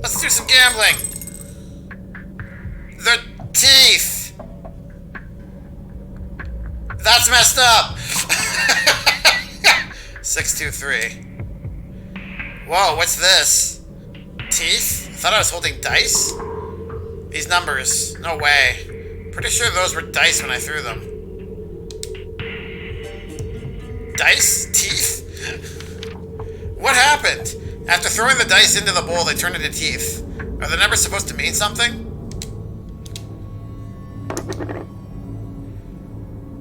S1: Let's do some gambling. The teeth. That's messed up. 6, 2, 3. Whoa, what's this? Teeth? I thought I was holding dice? These numbers. No way. Pretty sure those were dice when I threw them. Dice? Teeth? What happened? After throwing the dice into the bowl, they turned into teeth. Are the numbers supposed to mean something?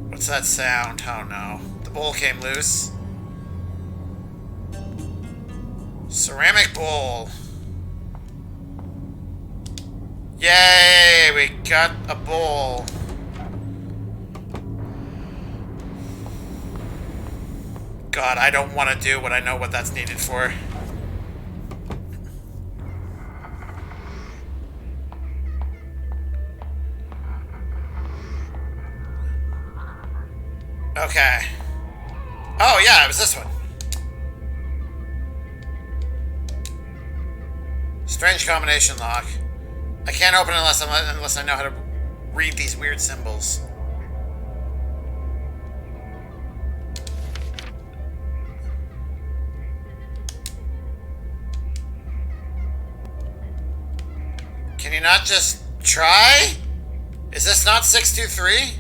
S1: What's that sound? Oh no. The bowl came loose. Ceramic bowl. Yay! We got a bowl. God, I don't want to do what I know what that's needed for. Okay. Oh yeah, it was this one. Strange combination lock. I can't open it unless I know how to read these weird symbols. Can you not just try? Is this not 623?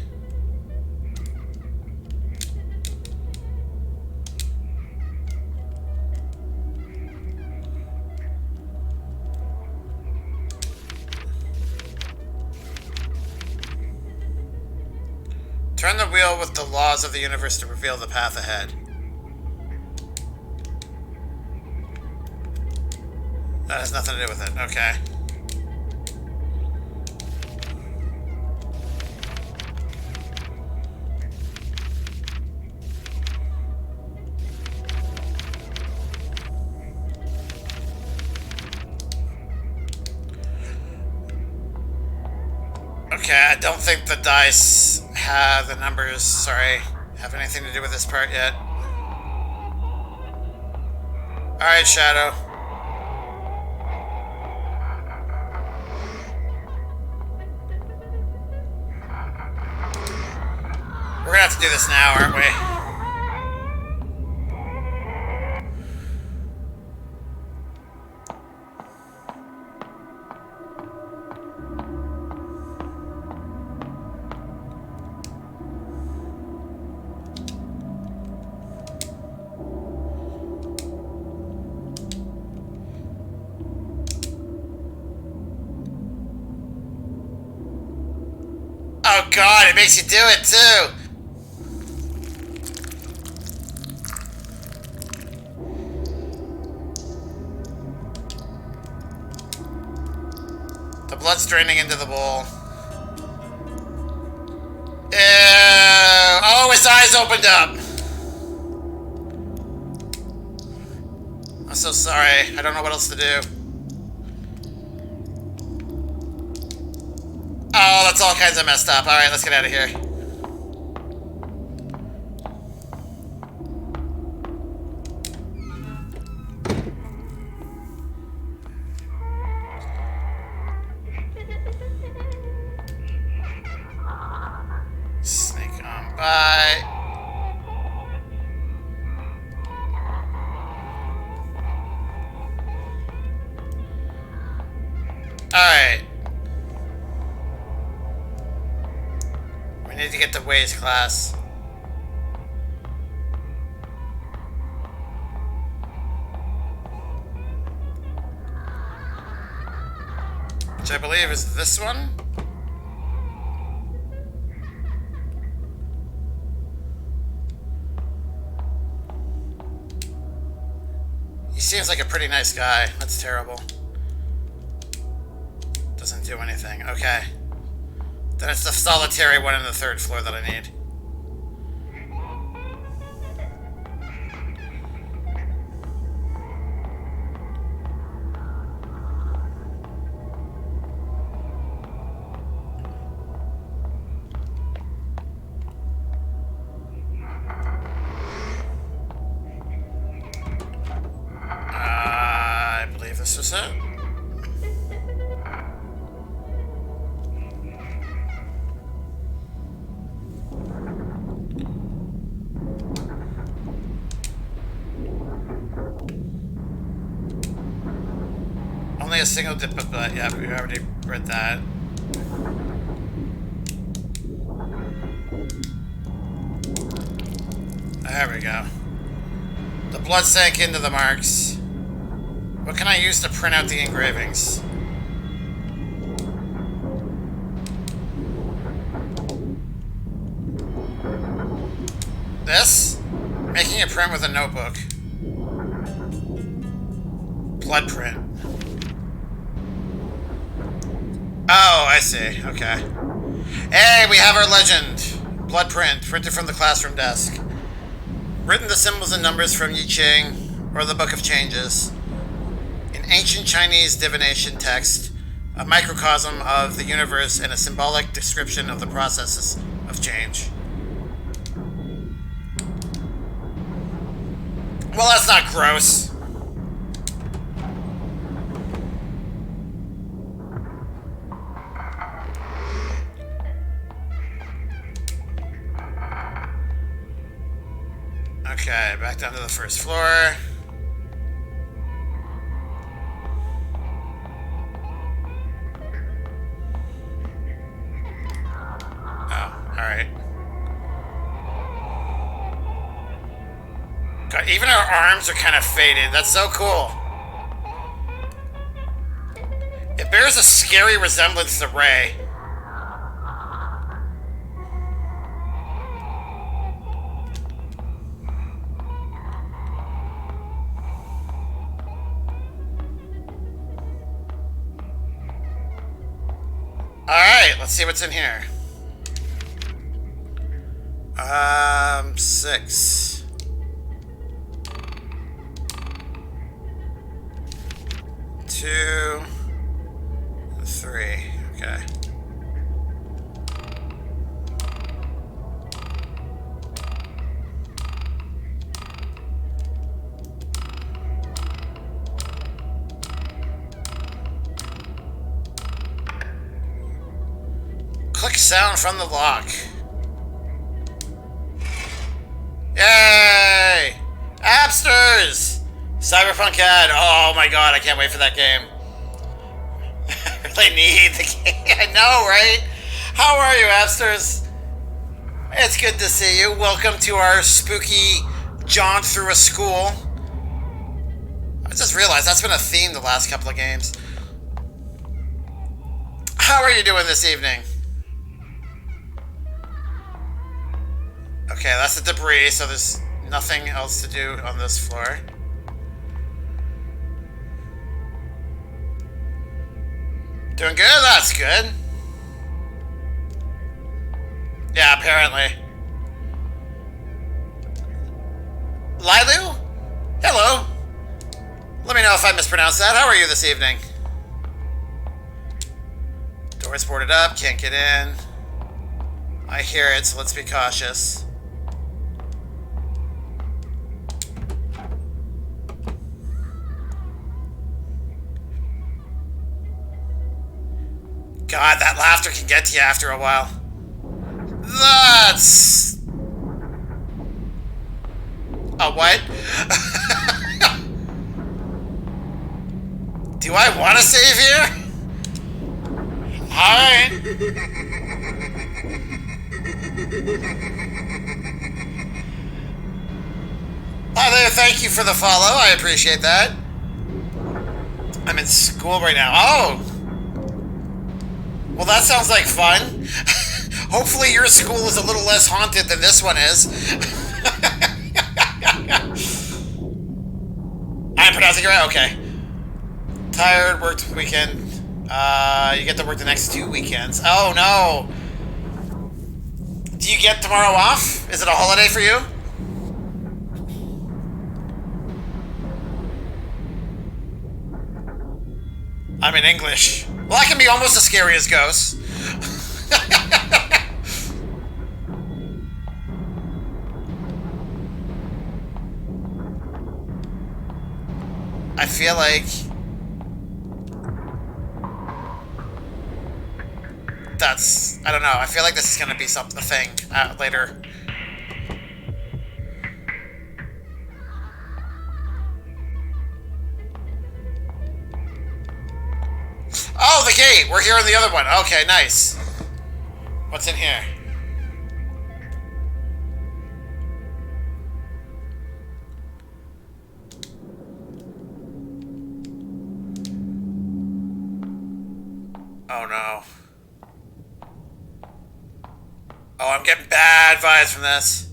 S1: Turn the wheel with the laws of the universe to reveal the path ahead. That has nothing to do with it. Okay. Okay, I don't think the dice have the numbers, sorry, have anything to do with this part yet. Alright, Shadow. We're gonna have to do this now, aren't we? Oh god, it makes you do it too! The blood's draining into the bowl. Ew! Oh, his eyes opened up! I'm so sorry. I don't know what else to do. Oh, that's all kinds of messed up. Alright, let's get out of here. Sneak on by. Alright. We need to get to Way's class. Which I believe is this one? He seems like a pretty nice guy. That's terrible. Doesn't do anything. Okay. Then it's the solitary one on the 3rd floor that I need. I believe this is it. Only a single dip of blood. Yeah, we already read that. There we go. The blood sank into the marks. What can I use to print out the engravings? This? Making a print with a notebook. Blood print. Oh, I see. Okay. Hey, we have our legend. Blood print, printed from the classroom desk. Written the symbols and numbers from I Ching, or the Book of Changes. In ancient Chinese divination text, a microcosm of the universe and a symbolic description of the processes of change. Well, that's not gross. Okay, back down to the 1st floor. Oh, alright. God, even our arms are kind of faded. That's so cool. It bears a scary resemblance to Ray. let's see what's in here. 6. 2, 3. Okay. Click sound from the lock. Yay! Appsters! Cyberpunk ad. Oh my god, I can't wait for that game. I really need the game. I know, right? How are you, Appsters? It's good to see you. Welcome to our spooky jaunt through a school. I just realized that's been a theme the last couple of games. How are you doing this evening? Okay, that's the debris, so there's nothing else to do on this floor. Doing good? That's good. Yeah, apparently. Lilu? Hello. Let me know if I mispronounced that. How are you this evening? Door's boarded up, can't get in. I hear it, so let's be cautious. God, that laughter can get to you after a while. That's... A what? Do I want to save here? Alright. Hi there, thank you for the follow. I appreciate that. I'm in school right now. Oh! Well, that sounds like fun. Hopefully your school is a little less haunted than this one is. I'm pronouncing it right? Okay. Tired, worked weekend. You get to work the next 2 weekends. Oh, no. Do you get tomorrow off? Is it a holiday for you? I'm in English. Well, that can be almost as scary as ghosts. I feel like that's... I don't know. I feel like this is going to be something later. Oh, the gate! We're here on the other one. Okay, nice. What's in here? Oh, no. Oh, I'm getting bad vibes from this.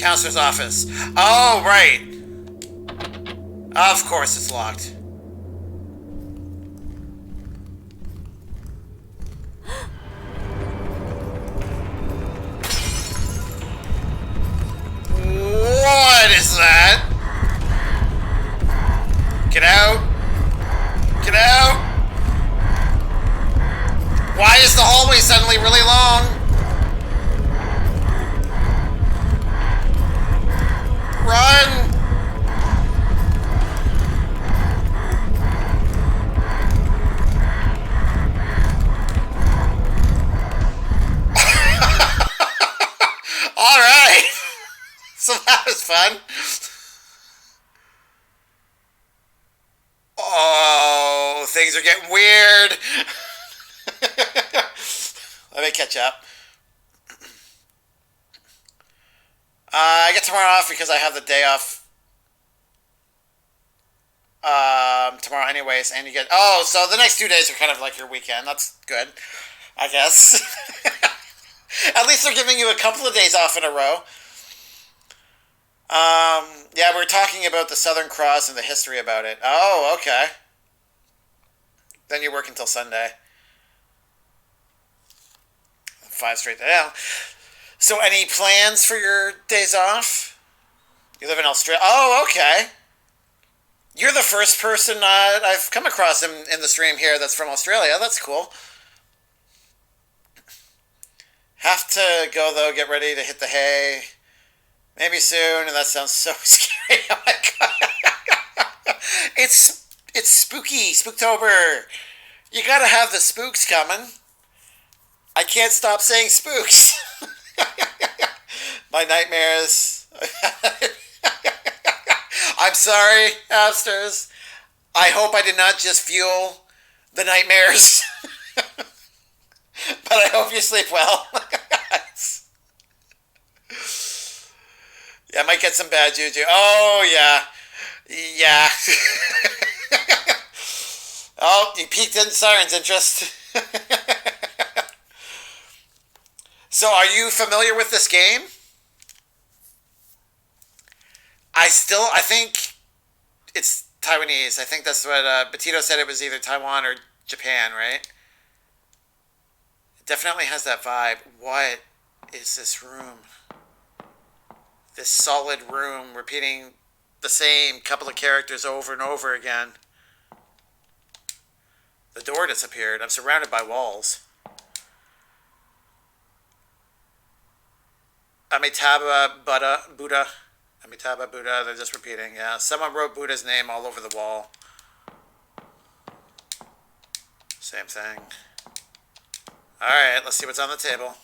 S1: Counselor's office. Oh, right. Of course it's locked. What is that? Get out. Get out. Why is the hallway suddenly really long? Run. All right. So that was fun. Oh, things are getting weird. Let me catch up. I get tomorrow off because I have the day off tomorrow anyways, and you get... Oh, so the next 2 days are kind of like your weekend. That's good, I guess. At least they're giving you a couple of days off in a row. Yeah, we're talking about the Southern Cross and the history about it. Oh, okay. Then you work until Sunday. 5 straight days. Yeah. So any plans for your days off? You live in Australia. Oh, okay. You're the first person I've come across in the stream here that's from Australia. That's cool. Have to go, though, get ready to hit the hay. Maybe soon, and that sounds so scary. Oh my god. It's spooky, Spooktober. You gotta have the spooks coming. I can't stop saying spooks. My nightmares. I'm sorry, Absters. I hope I did not just fuel the nightmares. But I hope you sleep well. Yeah, I might get some bad juju. Oh, yeah. Yeah. Oh, you piqued in Siren's interest. So, are you familiar with this game? I think it's Taiwanese. I think that's what Betito said. It was either Taiwan or Japan, right? It definitely has that vibe. What is this room? This solid room repeating the same couple of characters over and over again. The door disappeared. I'm surrounded by walls. Amitabha Buddha. Amitabha Buddha. They're just repeating. Yeah, someone wrote Buddha's name all over the wall. Same thing. Alright, let's see what's on the table.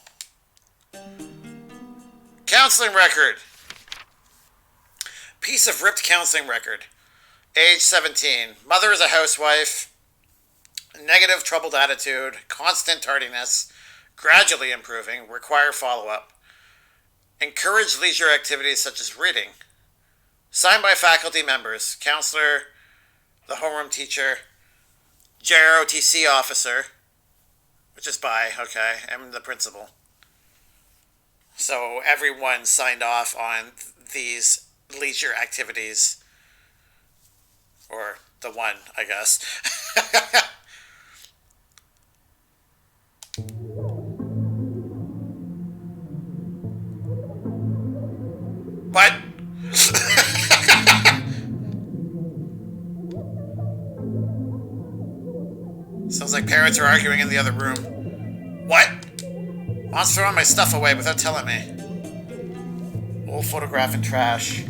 S1: Counseling record. Piece of ripped counseling record. Age 17. Mother is a housewife. Negative, troubled attitude. Constant tardiness. Gradually improving. Require follow-up. Encourage leisure activities such as reading. Signed by faculty members. Counselor. The homeroom teacher. JROTC officer. Which is by, okay. And the principal. So everyone signed off on these leisure activities, or the one, I guess. What? Sounds like parents are arguing in the other room. What? Mom's throwing my stuff away without telling me. Old photograph in trash.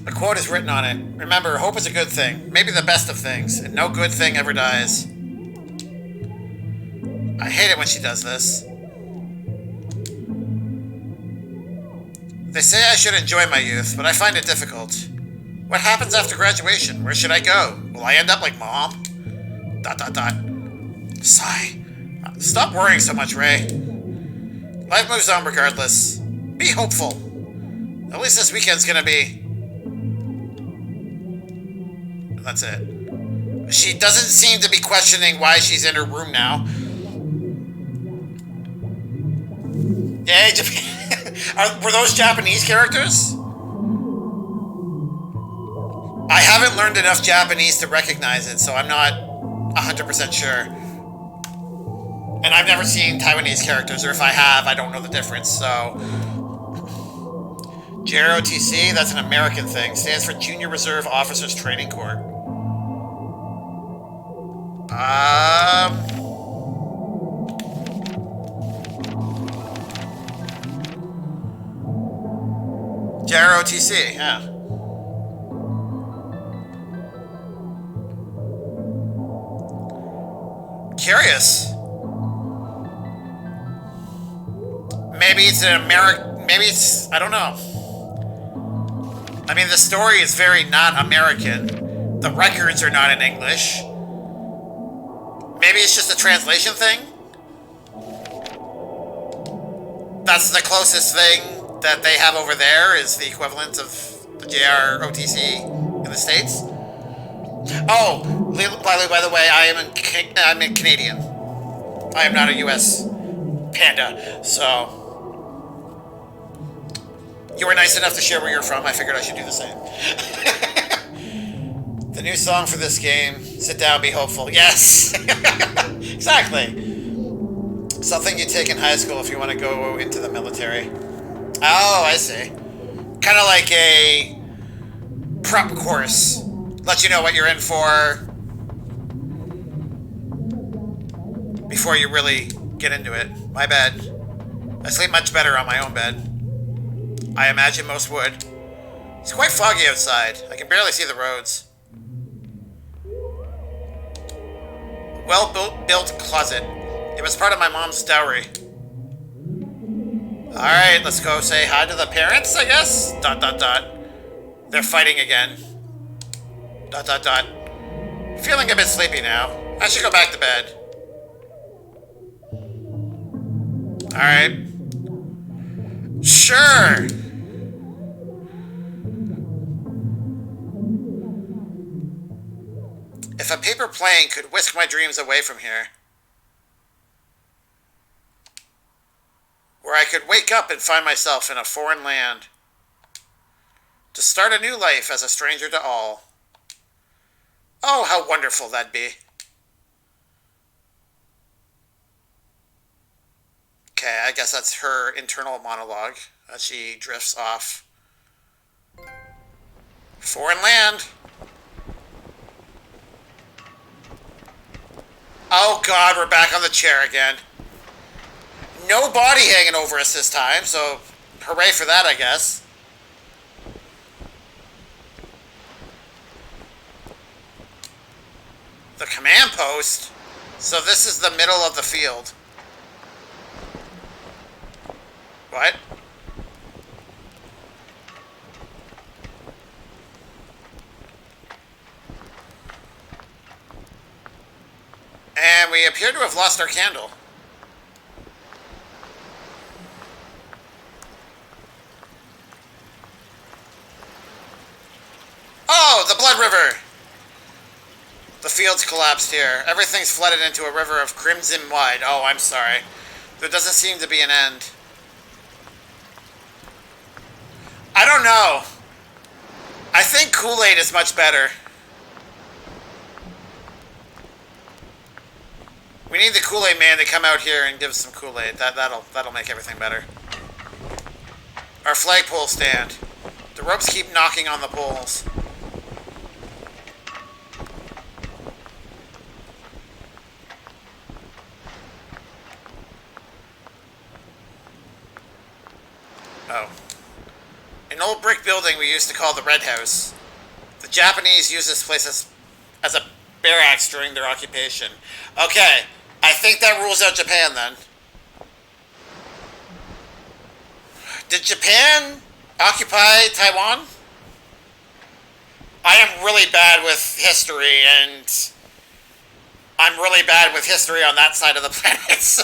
S1: A quote is written on it. Remember, hope is a good thing. Maybe the best of things. And no good thing ever dies. I hate it when she does this. They say I should enjoy my youth, but I find it difficult. What happens after graduation? Where should I go? Will I end up like Mom? ... Sigh. Stop worrying so much, Ray. Life moves on regardless. Be hopeful. At least this weekend's gonna be... That's it. She doesn't seem to be questioning why she's in her room now. Yay, Japan. Were those Japanese characters? I haven't learned enough Japanese to recognize it, so I'm not 100% sure. And I've never seen Taiwanese characters, or if I have, I don't know the difference, so... JROTC, that's an American thing. Stands for Junior Reserve Officers Training Corps. JROTC, yeah. Curious. Maybe it's an maybe it's, I don't know. I mean, the story is very not American. The records are not in English. Maybe it's just a translation thing? That's the closest thing that they have over there is the equivalent of the JROTC in the States. Oh, by the way, I'm a Canadian. I am not a US panda, so... You were nice enough to share where you're from. I figured I should do the same. The new song for this game, sit down, be hopeful. Yes! Exactly. Something you take in high school if you want to go into the military. Oh, I see. Kind of like a prep course. Let you know what you're in for before you really get into it. My bad. I sleep much better on my own bed. I imagine most would. It's quite foggy outside. I can barely see the roads. Well-built closet. It was part of my mom's dowry. Alright, let's go say hi to the parents, I guess? ... They're fighting again. ... Feeling a bit sleepy now. I should go back to bed. Alright. Sure! If a paper plane could whisk my dreams away from here, where I could wake up and find myself in a foreign land, to start a new life as a stranger to all. Oh, how wonderful that'd be. Okay, I guess that's her internal monologue as she drifts off. Foreign land. Oh God, we're back on the chair again. No body hanging over us this time, so hooray for that, I guess. The command post? So this is the middle of the field. What? And we appear to have lost our candle. Oh, the blood river! The field's collapsed here. Everything's flooded into a river of crimson wide. Oh, I'm sorry. There doesn't seem to be an end. I don't know. I think Kool-Aid is much better. We need the Kool-Aid man to come out here and give us some Kool-Aid. That'll make everything better. Our flagpole stand. The ropes keep knocking on the poles. Oh. An old brick building we used to call the Red House. The Japanese used this place as a barracks during their occupation. Okay, I think that rules out Japan then. Did Japan occupy Taiwan? I am really bad with history, and I'm really bad with history on that side of the planet, so...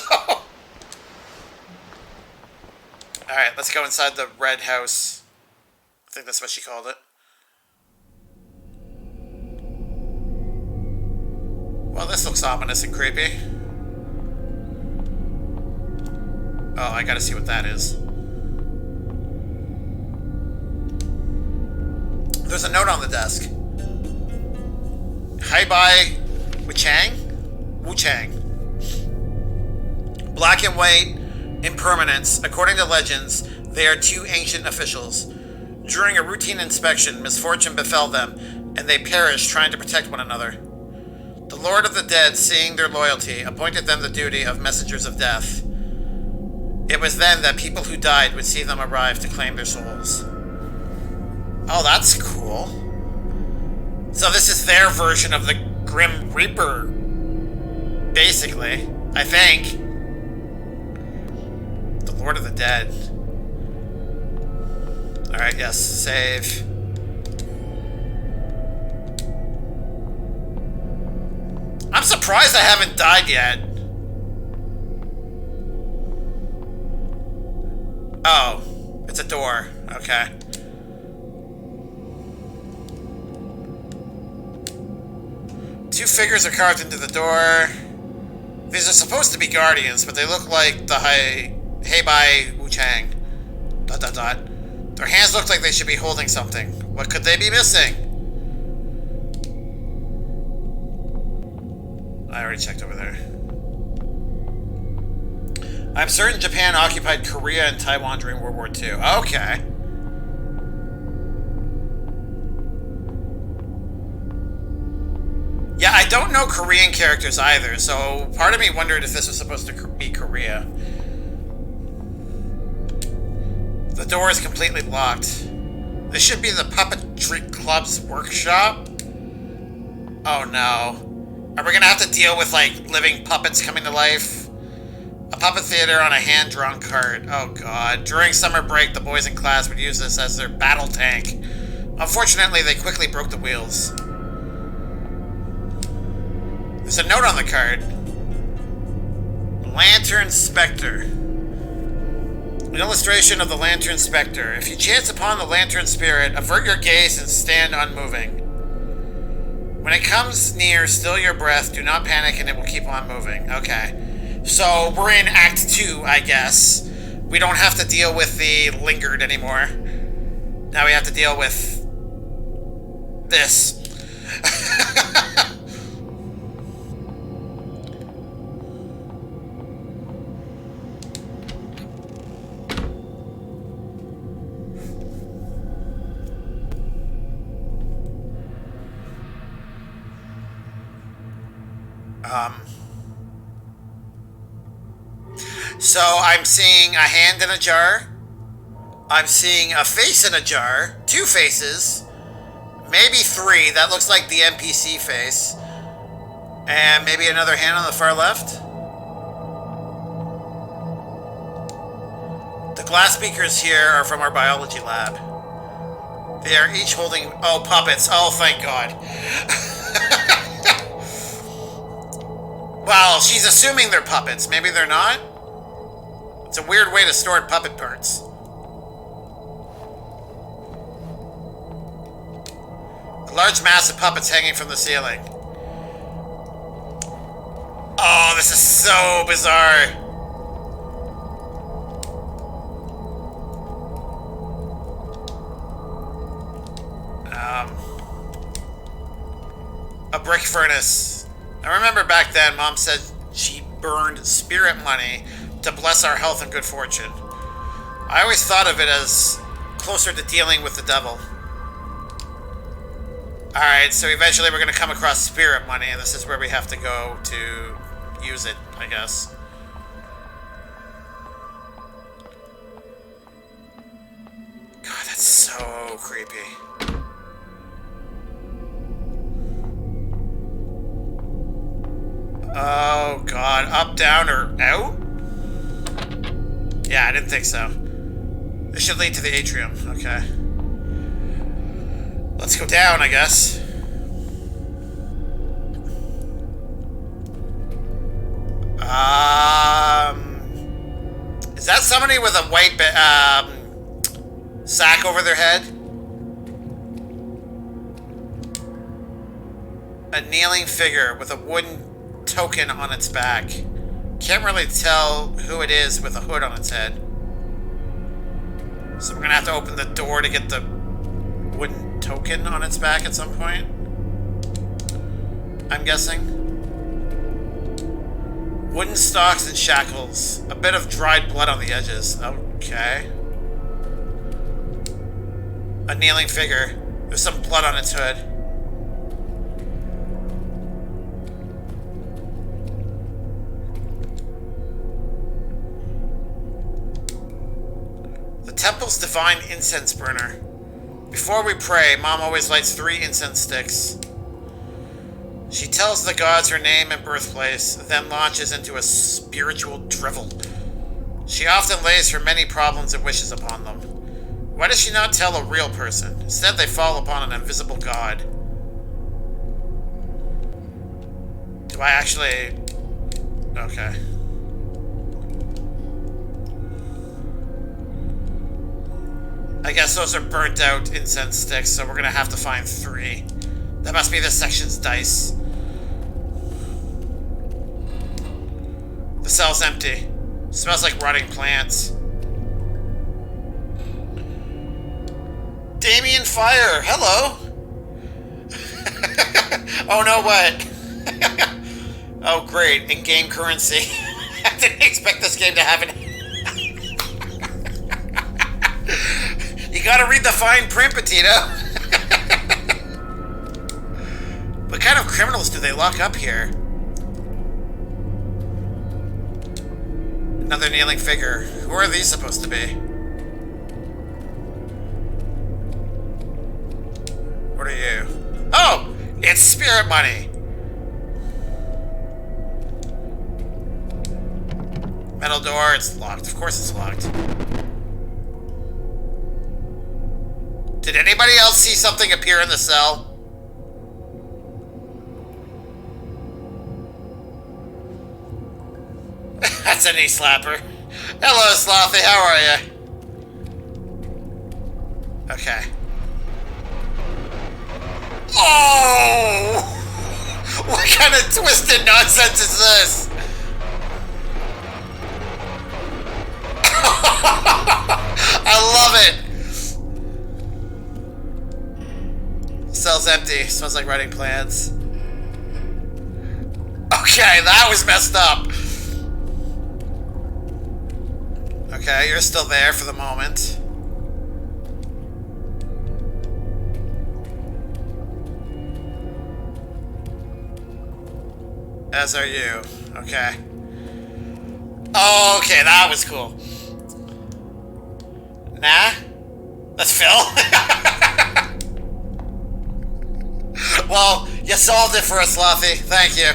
S1: Alright, let's go inside the Red House. I think that's what she called it. Well, this looks ominous and creepy. Oh, I gotta see what that is. There's a note on the desk. Hi bye, Wu Chang. Black and white impermanence. According to legends, they are two ancient officials. During a routine inspection, misfortune befell them, and they perished trying to protect one another. The Lord of the Dead, seeing their loyalty, appointed them the duty of messengers of death. It was then that people who died would see them arrive to claim their souls. Oh, that's cool. So this is their version of the Grim Reaper, basically, I think. The Lord of the Dead. Alright, yes, save. I'm surprised I haven't died yet. Oh, it's a door. Okay. Two figures are carved into the door. These are supposed to be guardians, but they look like the Heibai Wu Chang. ... Their hands look like they should be holding something. What could they be missing? I already checked over there. I'm certain Japan occupied Korea and Taiwan during World War II. Okay. Yeah, I don't know Korean characters either, so part of me wondered if this was supposed to be Korea. The door is completely locked. This should be the Puppetry Club's workshop. Oh no. Are we gonna have to deal with, like, living puppets coming to life? A puppet theater on a hand-drawn cart. Oh god. During summer break, the boys in class would use this as their battle tank. Unfortunately, they quickly broke the wheels. There's a note on the card. Lantern Spectre. An illustration of the Lantern Spectre. If you chance upon the Lantern Spirit, avert your gaze and stand unmoving. When it comes near, still your breath. Do not panic and it will keep on moving. Okay. So we're in Act 2, I guess. We don't have to deal with the lingered anymore. Now we have to deal with this. So I'm seeing a hand in a jar. I'm seeing a face in a jar. 2 faces. Maybe 3. That looks like the NPC face. And maybe another hand on the far left. The glass beakers here are from our biology lab. They are each holding... Oh, puppets. Oh, thank God. Well, she's assuming they're puppets. Maybe they're not? It's a weird way to store puppet parts. A large mass of puppets hanging from the ceiling. Oh, this is so bizarre. A brick furnace. I remember back then, Mom said she burned spirit money to bless our health and good fortune. I always thought of it as closer to dealing with the devil. Alright, so eventually we're going to come across spirit money, and this is where we have to go to use it, I guess. God, that's so creepy. Oh god, up, down, or out? Yeah, I didn't think so. This should lead to the atrium, okay. Let's go down, I guess. Is that somebody with a white sack over their head? A kneeling figure with a wooden token on its back. Can't really tell who it is with a hood on its head. So we're gonna have to open the door to get the wooden token on its back at some point. I'm guessing. Wooden stalks and shackles. A bit of dried blood on the edges. Okay. A kneeling figure. There's some blood on its hood. The temple's divine incense burner. Before we pray, Mom always lights 3 incense sticks. She tells the gods her name and birthplace, then launches into a spiritual drivel. She often lays her many problems and wishes upon them. Why does she not tell a real person? Instead, they fall upon an invisible god. Do I actually... Okay. I guess those are burnt out incense sticks, so we're gonna have to find 3. That must be this section's dice. The cell's empty. Smells like rotting plants. Damien Fire, hello! Oh no, what? Oh, great. In-game currency. I didn't expect this game to have an... You gotta read the fine print, Petito. What kind of criminals do they lock up here? Another kneeling figure. Who are these supposed to be? What are you? Oh! It's spirit money! Metal door, it's locked. Of course it's locked. Did anybody else see something appear in the cell? That's a knee slapper. Hello, Slothy, how are you? Okay. Oh! What kind of twisted nonsense is this? I love it! Cell's empty. Smells like writing plans. Okay, that was messed up. Okay, you're still there for the moment. As are you. Okay. Oh, okay, that was cool. Nah? That's Phil? Well, you solved it for us, Slothy. Thank you.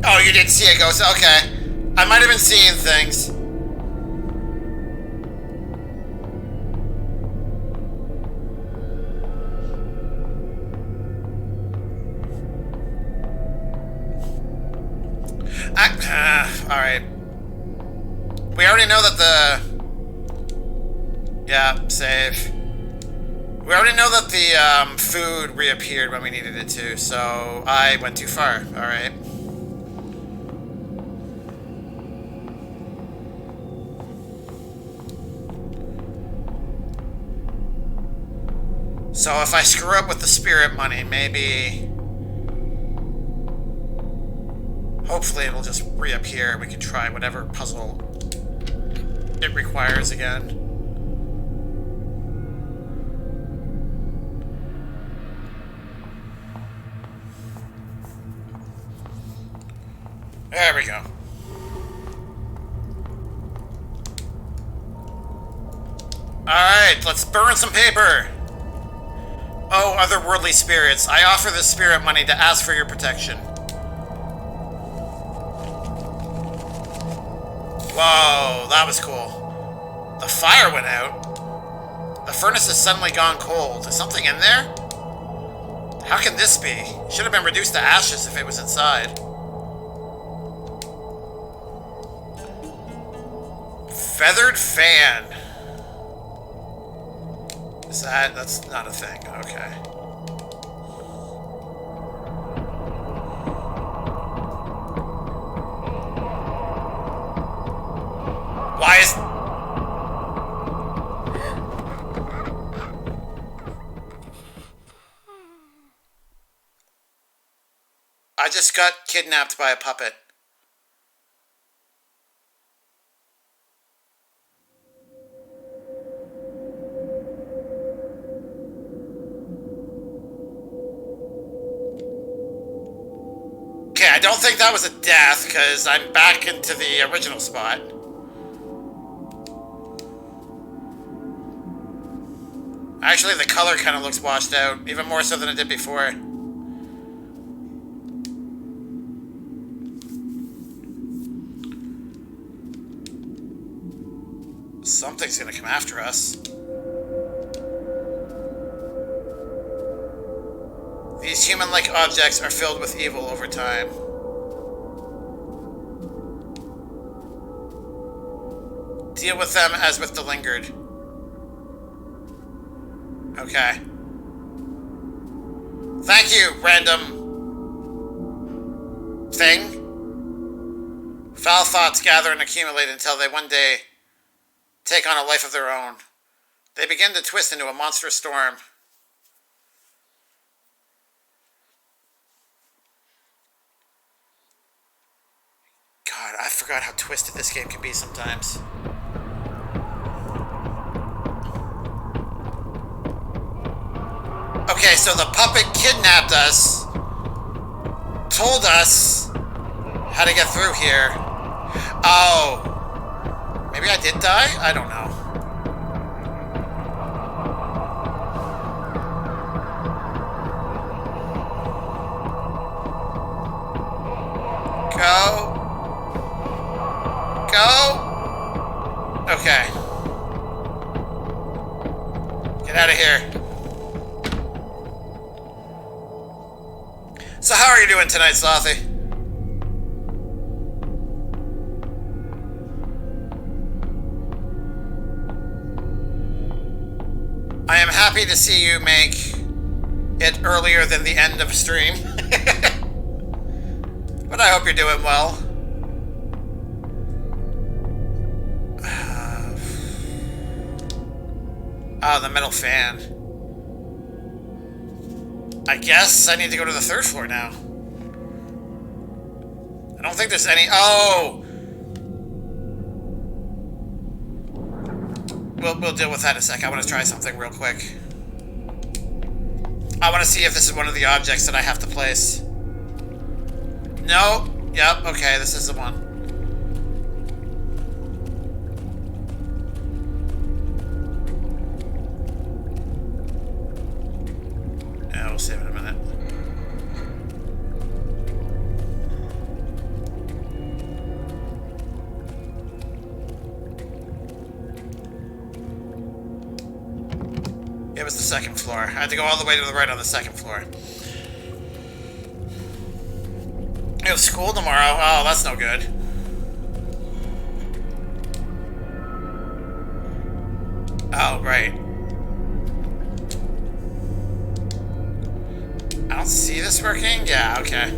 S1: Oh, you didn't see a ghost? Okay. I might have been seeing things. Alright. We already know that the... Yeah, save. We already know that the food reappeared when we needed it to, so I went too far. Alright. So if I screw up with the spirit money, maybe... Hopefully it'll just reappear. We can try whatever puzzle it requires again. There we go. Alright, let's burn some paper. Oh, otherworldly spirits, I offer this spirit money to ask for your protection. Whoa, that was cool. The fire went out. The furnace has suddenly gone cold. Is something in there? How can this be? Should have been reduced to ashes if it was inside. Feathered fan. Is that... That's not a thing. Okay. Why is... I just got kidnapped by a puppet. Okay, I don't think that was a death, because I'm back into the original spot. Actually, the color kind of looks washed out, even more so than it did before. Something's gonna come after us. These human-like objects are filled with evil over time. Deal with them as with the lingered. Okay. Thank you, random... thing. Foul thoughts gather and accumulate until they one day take on a life of their own. They begin to twist into a monstrous storm. I forgot how twisted this game can be sometimes. Okay, so the puppet kidnapped us, told us how to get through here. Oh. Maybe I did die? I don't know. Go. Go. Okay. Get out of here. So how are you doing tonight, Slothy? I am happy to see you make it earlier than the end of stream. But I hope you're doing well. Oh, the metal fan. I guess I need to go to the 3rd floor now. I don't think there's any... Oh! We'll deal with that in a sec. I want to try something real quick. I want to see if this is one of the objects that I have to place. No. Yep. Okay, this is the one. Yeah, we'll save it in a minute. It was the 2nd floor. I had to go all the way to the right on the 2nd floor. You have school tomorrow? Oh, that's no good. Oh, right. I don't see this working? Yeah, okay.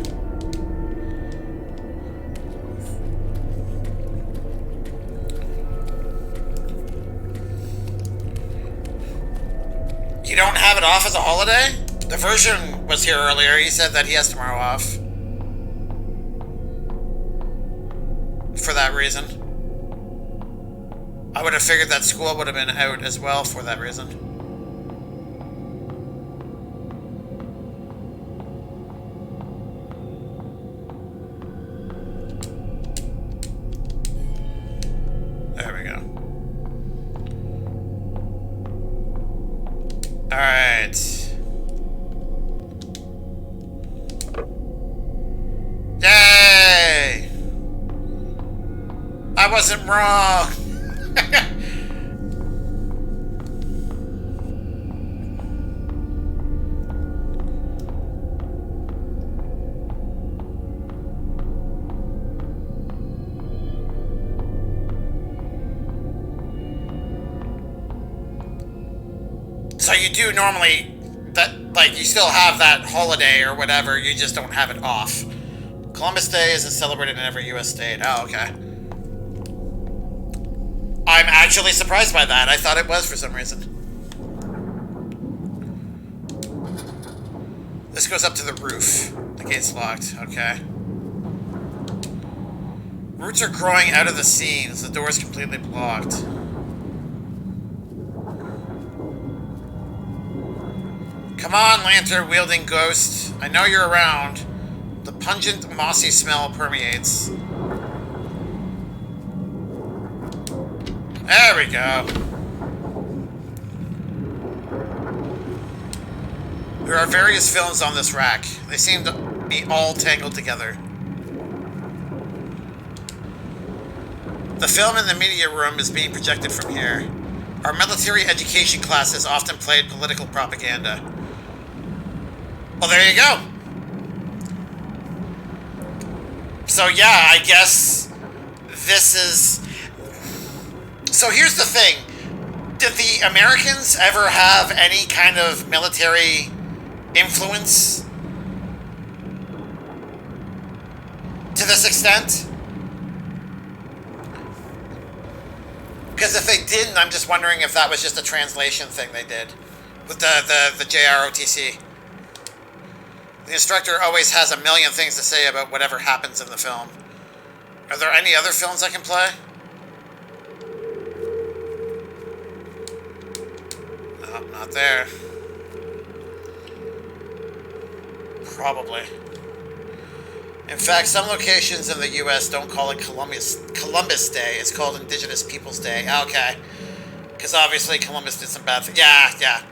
S1: You don't have it off as a holiday? The version was here earlier. He said that he has tomorrow off. For that reason. I would have figured that school would have been out as well for that reason. There we go. Alright. Yay! I wasn't wrong! So you do normally, that, like, you still have that holiday or whatever, you just don't have it off. Columbus Day isn't celebrated in every U.S. state. Oh, okay. I'm actually surprised by that. I thought it was for some reason. This goes up to the roof. The gate's locked. Okay. Roots are growing out of the seams. The door is completely blocked. Come on, lantern-wielding ghost. I know you're around. The pungent, mossy smell permeates. There we go. There are various films on this rack. They seem to be all tangled together. The film in the media room is being projected from here. Our military education classes often played political propaganda. Well, there you go. So yeah, I guess this is... So here's the thing. Did the Americans ever have any kind of military influence to this extent? Because if they didn't, I'm just wondering if that was just a translation thing they did with the JROTC. The instructor always has a million things to say about whatever happens in the film. Are there any other films I can play? No, not there. Probably. In fact, some locations in the U.S. don't call it Columbus Day. It's called Indigenous Peoples Day. Okay. Because obviously Columbus did some bad things. Yeah.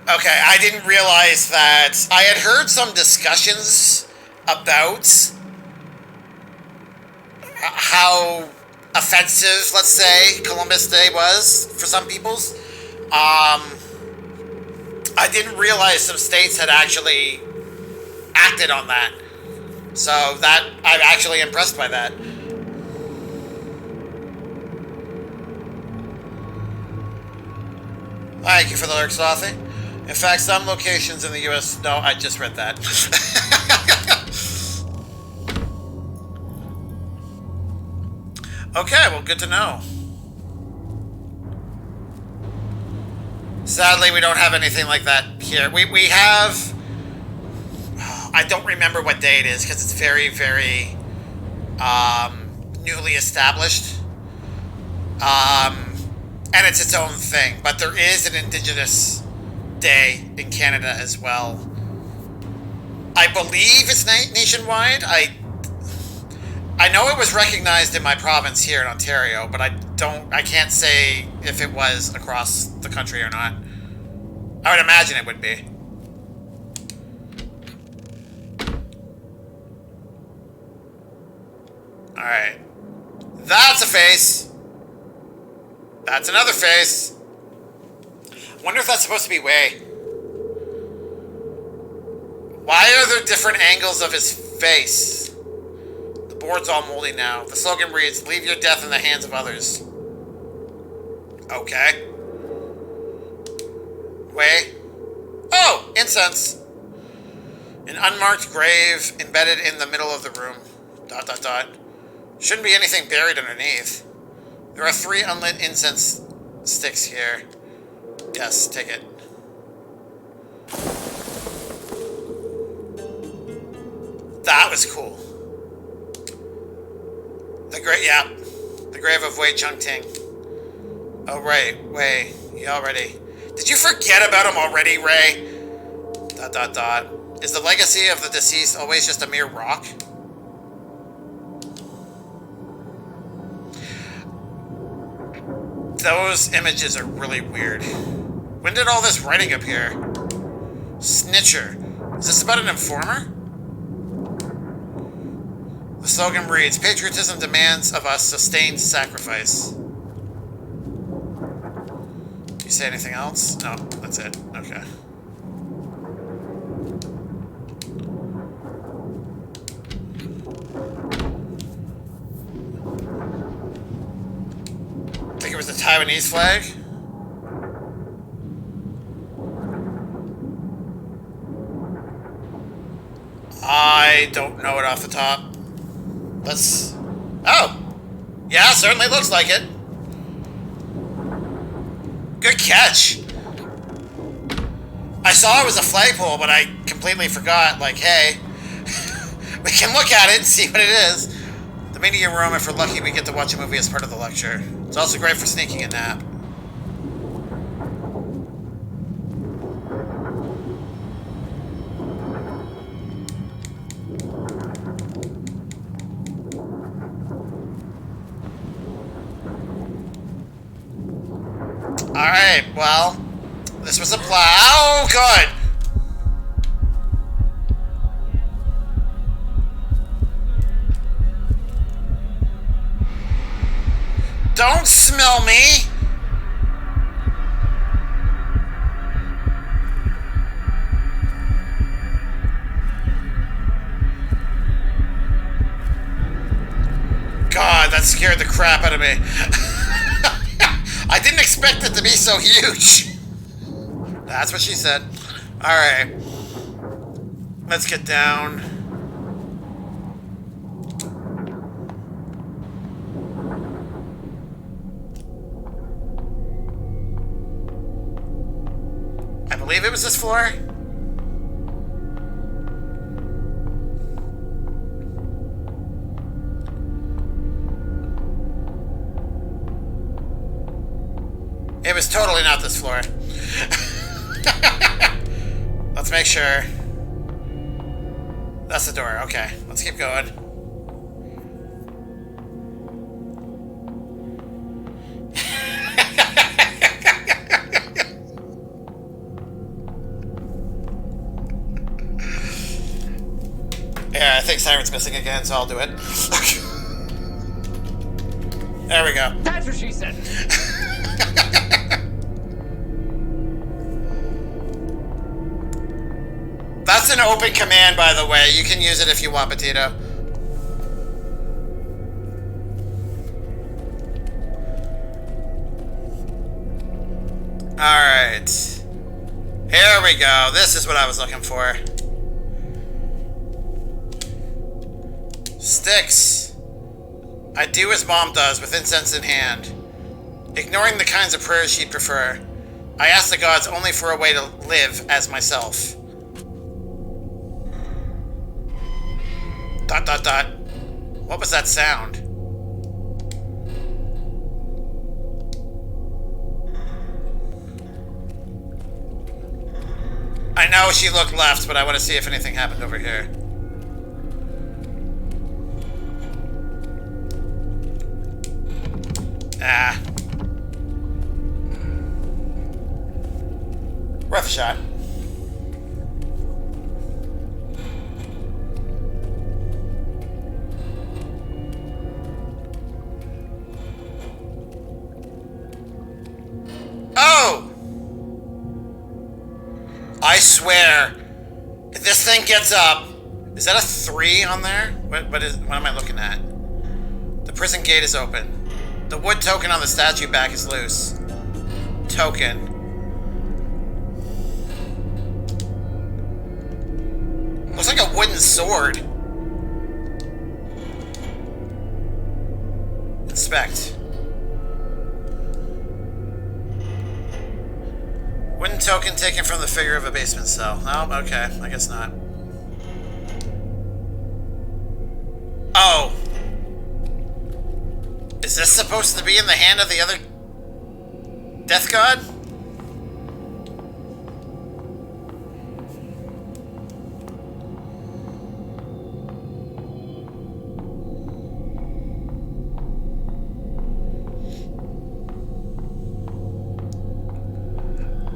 S1: Okay, I didn't realize that. I had heard some discussions about how offensive, let's say, Columbus Day was for some peoples. I didn't realize some states had actually acted on that. So that, I'm actually impressed by that. Thank you for the lurk, Slothy. In fact, some locations in the U.S. No, I just read that. Okay, well, good to know. Sadly, we don't have anything like that here. We have... I don't remember what day it is, because it's very, very newly established. And it's its own thing. But there is an Indigenous Day in Canada as well. I believe it's nationwide. I know it was recognized in my province here in Ontario, but I can't say if it was across the country or not. I would imagine it would be. Alright. That's a face. That's another face. Wonder if that's supposed to be Wei. Why are there different angles of his face? The board's all moldy now. The slogan reads, "Leave your death in the hands of others." Okay. Wei. Oh! Incense. An unmarked grave embedded in the middle of the room. ... Shouldn't be anything buried underneath. There are 3 unlit incense sticks here. Yes, take it. That was cool. The grave of Wei Chungting. Oh, right, Wei. You already... Did you forget about him already, Ray? ... Is the legacy of the deceased always just a mere rock? Those images are really weird. When did all this writing appear? Snitcher. Is this about an informer? The slogan reads, "Patriotism demands of us sustained sacrifice." You say anything else? No, that's it. Okay. I think it was the Taiwanese flag. I don't know it off the top. Let's... Oh! Yeah, certainly looks like it. Good catch. I saw it was a flagpole, but I completely forgot, like, hey, we can look at it and see what it is. The media room, if we're lucky, we get to watch a movie as part of the lecture. It's also great for sneaking a nap. Alright, well, this was a plow. Oh, good! Don't smell me! God, that scared the crap out of me. I didn't expect it to be so huge. That's what she said. Alright. Let's get down. I believe it was this floor. was totally not this floor. Let's make sure. That's the door. Okay, let's keep going. Yeah, I think Siren's missing again, so I'll do it. There we go.
S2: That's what she said.
S1: That's an open command, by the way. You can use it if you want, Potato. Alright. Here we go. This is what I was looking for. Sticks. I do as Mom does, with incense in hand. Ignoring the kinds of prayers she'd prefer. I ask the gods only for a way to live as myself. ... What was that sound? I know she looked left, but I want to see if anything happened over here. Ah. Rough shot. Oh! I swear, if this thing gets up, is that a 3 on there? What am I looking at? The prison gate is open. The wood token on the statue back is loose. Token. Looks like a wooden sword. Inspect. Wooden token taken from the figure of a basement cell. Oh, okay. I guess not. Oh. Is this supposed to be in the hand of the other death god?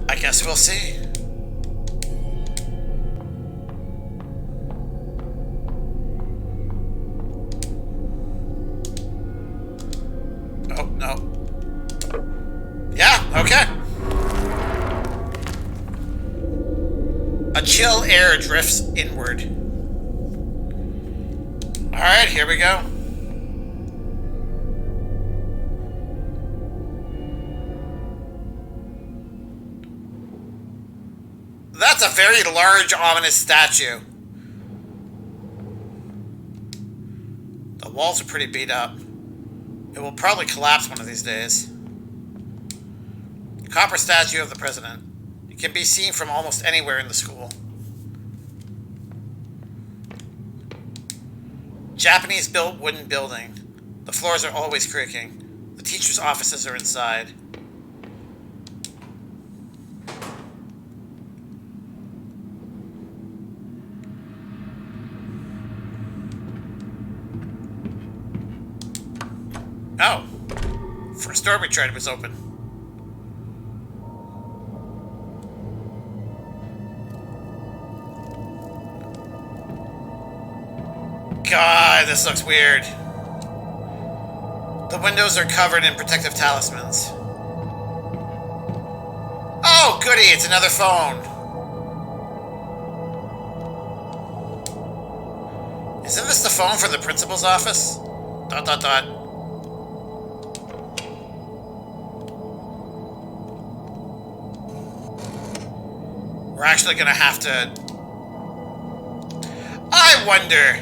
S1: I guess we'll see. Oh, no. Yeah, okay. A chill air drifts inward. Alright, here we go. That's a very large, ominous statue. The walls are pretty beat up. It will probably collapse one of these days. Copper statue of the president. It can be seen from almost anywhere in the school. Japanese-built wooden building. The floors are always creaking. The teachers' offices are inside. Oh. First door we tried was open. God, this looks weird. The windows are covered in protective talismans. Oh, goody, it's another phone. Isn't this the phone for the principal's office? ... We're actually gonna have to... I wonder...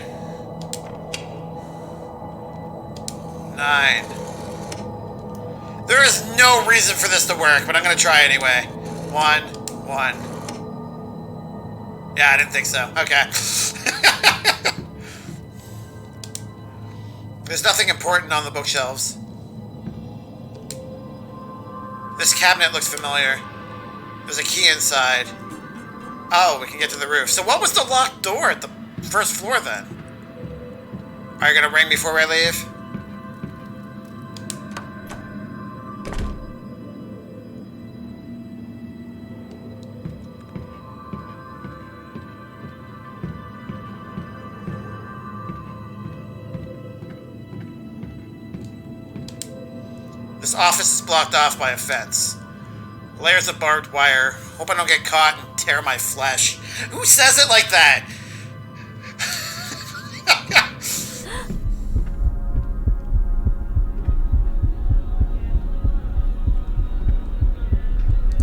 S1: 9. There is no reason for this to work, but I'm gonna try anyway. 1. Yeah, I didn't think so. Okay. There's nothing important on the bookshelves. This cabinet looks familiar. There's a key inside. Oh, we can get to the roof. So what was the locked door at the first floor then? Are you gonna ring before I leave? This office is blocked off by a fence. Layers of barbed wire. Hope I don't get caught and tear my flesh. Who says it like that?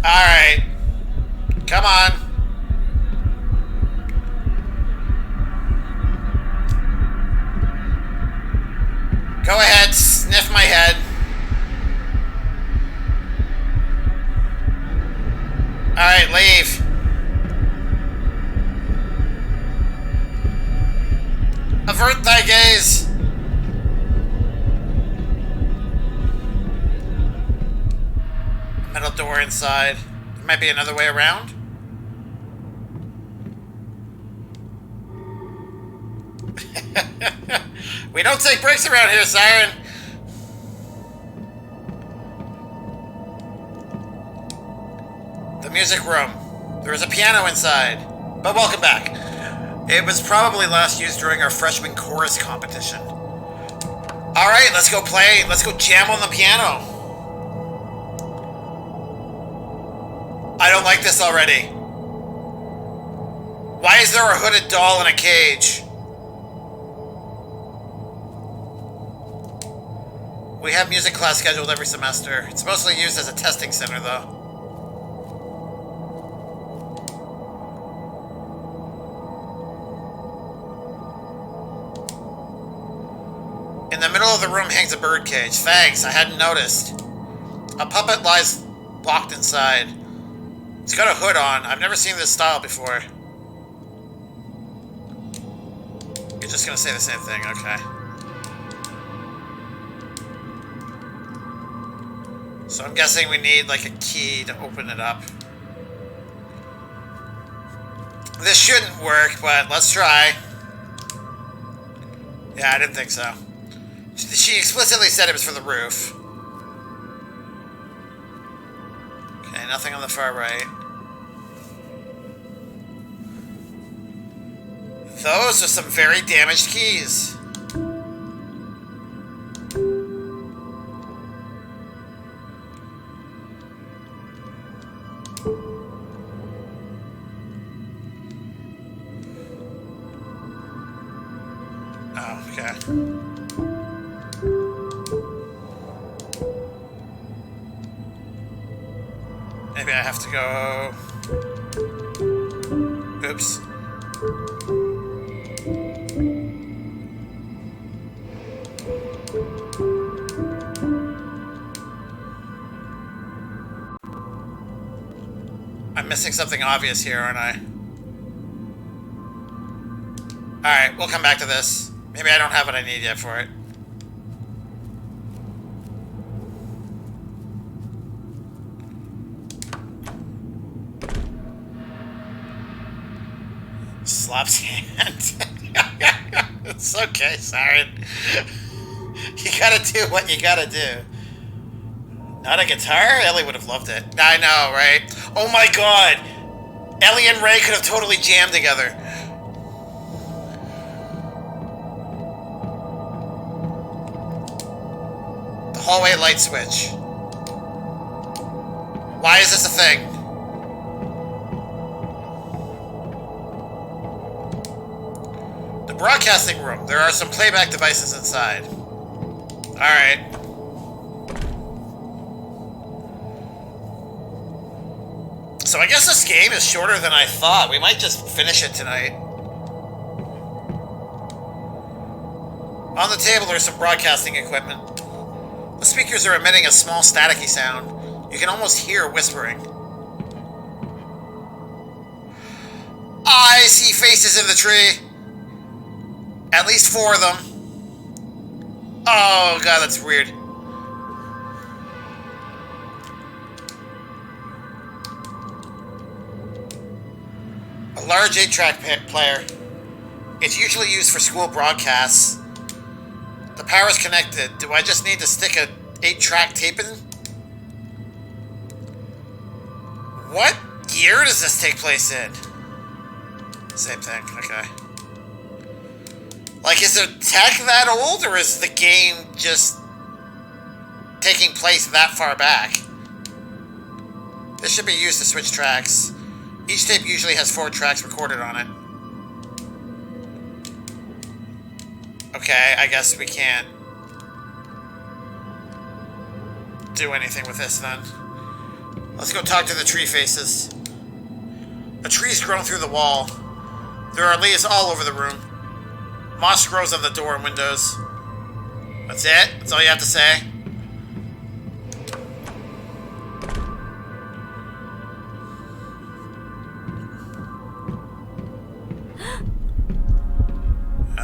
S1: Alright. Come on. Go ahead, sniff my head. Alright, leave. Avert thy gaze. Metal door inside. There might be another way around. We don't take breaks around here, Siren. The music room. There is a piano inside. But welcome back. It was probably last used during our freshman chorus competition. Alright, let's go play. Let's go jam on the piano. I don't like this already. Why is there a hooded doll in a cage? We have music class scheduled every semester. It's mostly used as a testing center, though. In the middle of the room hangs a birdcage. Thanks, I hadn't noticed. A puppet lies locked inside. It's got a hood on. I've never seen this style before. You're just gonna say the same thing, okay. So I'm guessing we need like a key to open it up. This shouldn't work, but let's try. Yeah, I didn't think so. She explicitly said it was for the roof. Okay, nothing on the far right. Those are some very damaged keys. Oh, okay. Maybe I have to go... Oops. I'm missing something obvious here, aren't I? Alright, we'll come back to this. Maybe I don't have what I need yet for it. Slaps hand. It's okay, Siren. You gotta do what you gotta do. Not a guitar? Ellie would have loved it. I know, right? Oh my god! Ellie and Ray could have totally jammed together. The hallway light switch. Why is this a thing? The broadcasting room. There are some playback devices inside. Alright. So I guess this game is shorter than I thought. We might just finish it tonight. On the table there's some broadcasting equipment. The speakers are emitting a small staticky sound. You can almost hear whispering. I see faces in the tree. At least 4 of them. Oh god, that's weird. Large 8-track player. It's usually used for school broadcasts. The power is connected. Do I just need to stick a 8-track tape in? What year does this take place in? Same thing, okay. Like, is the tech that old, or is the game just taking place that far back? This should be used to switch tracks. Each tape usually has 4 tracks recorded on it. Okay, I guess we can't do anything with this then. Let's go talk to the tree faces. A tree's grown through the wall. There are leaves all over the room. Moss grows on the door and windows. That's it? That's all you have to say?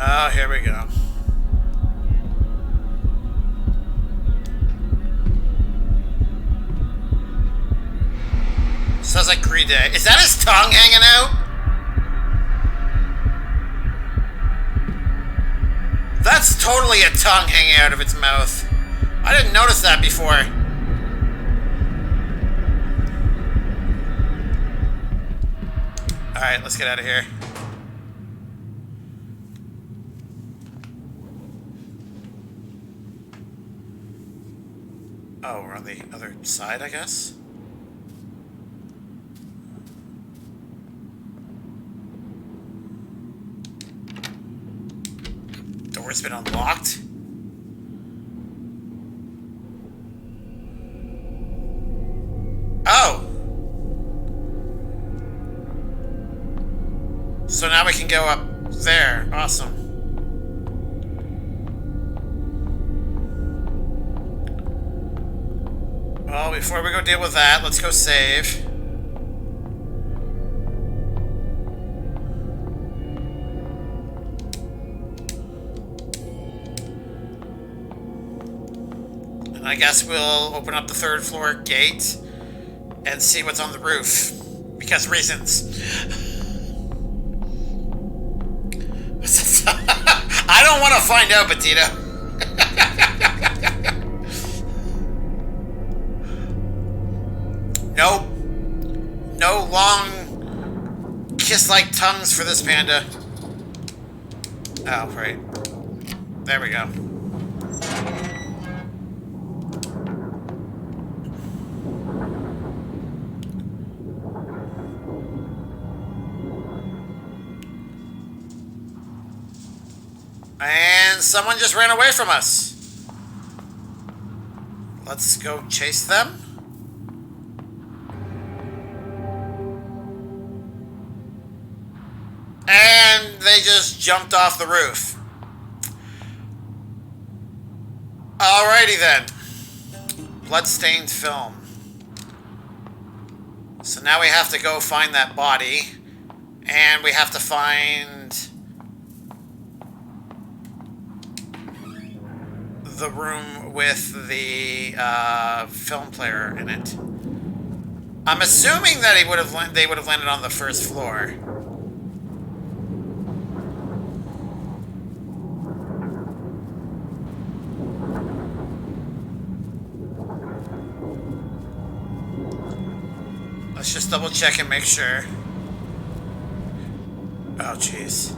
S1: Oh, here we go. Sounds like Green Day. Is that his tongue hanging out? That's totally a tongue hanging out of its mouth. I didn't notice that before. Alright, let's get out of here. Oh, we're on the other side, I guess? Door's been unlocked. Oh! So now we can go up there. Awesome. Well, before we go deal with that, let's go save. And I guess we'll open up the 3rd floor gate and see what's on the roof. Because reasons. I don't want to find out, Petito. Nope. No long kiss-like tongues for this panda. Oh, right. There we go. And someone just ran away from us. Let's go chase them. And they just jumped off the roof. Alrighty then. Bloodstained film. So now we have to go find that body. And we have to find the room with the film player in it. I'm assuming that they would have landed on the 1st floor. Let's just double check and make sure. Oh, jeez.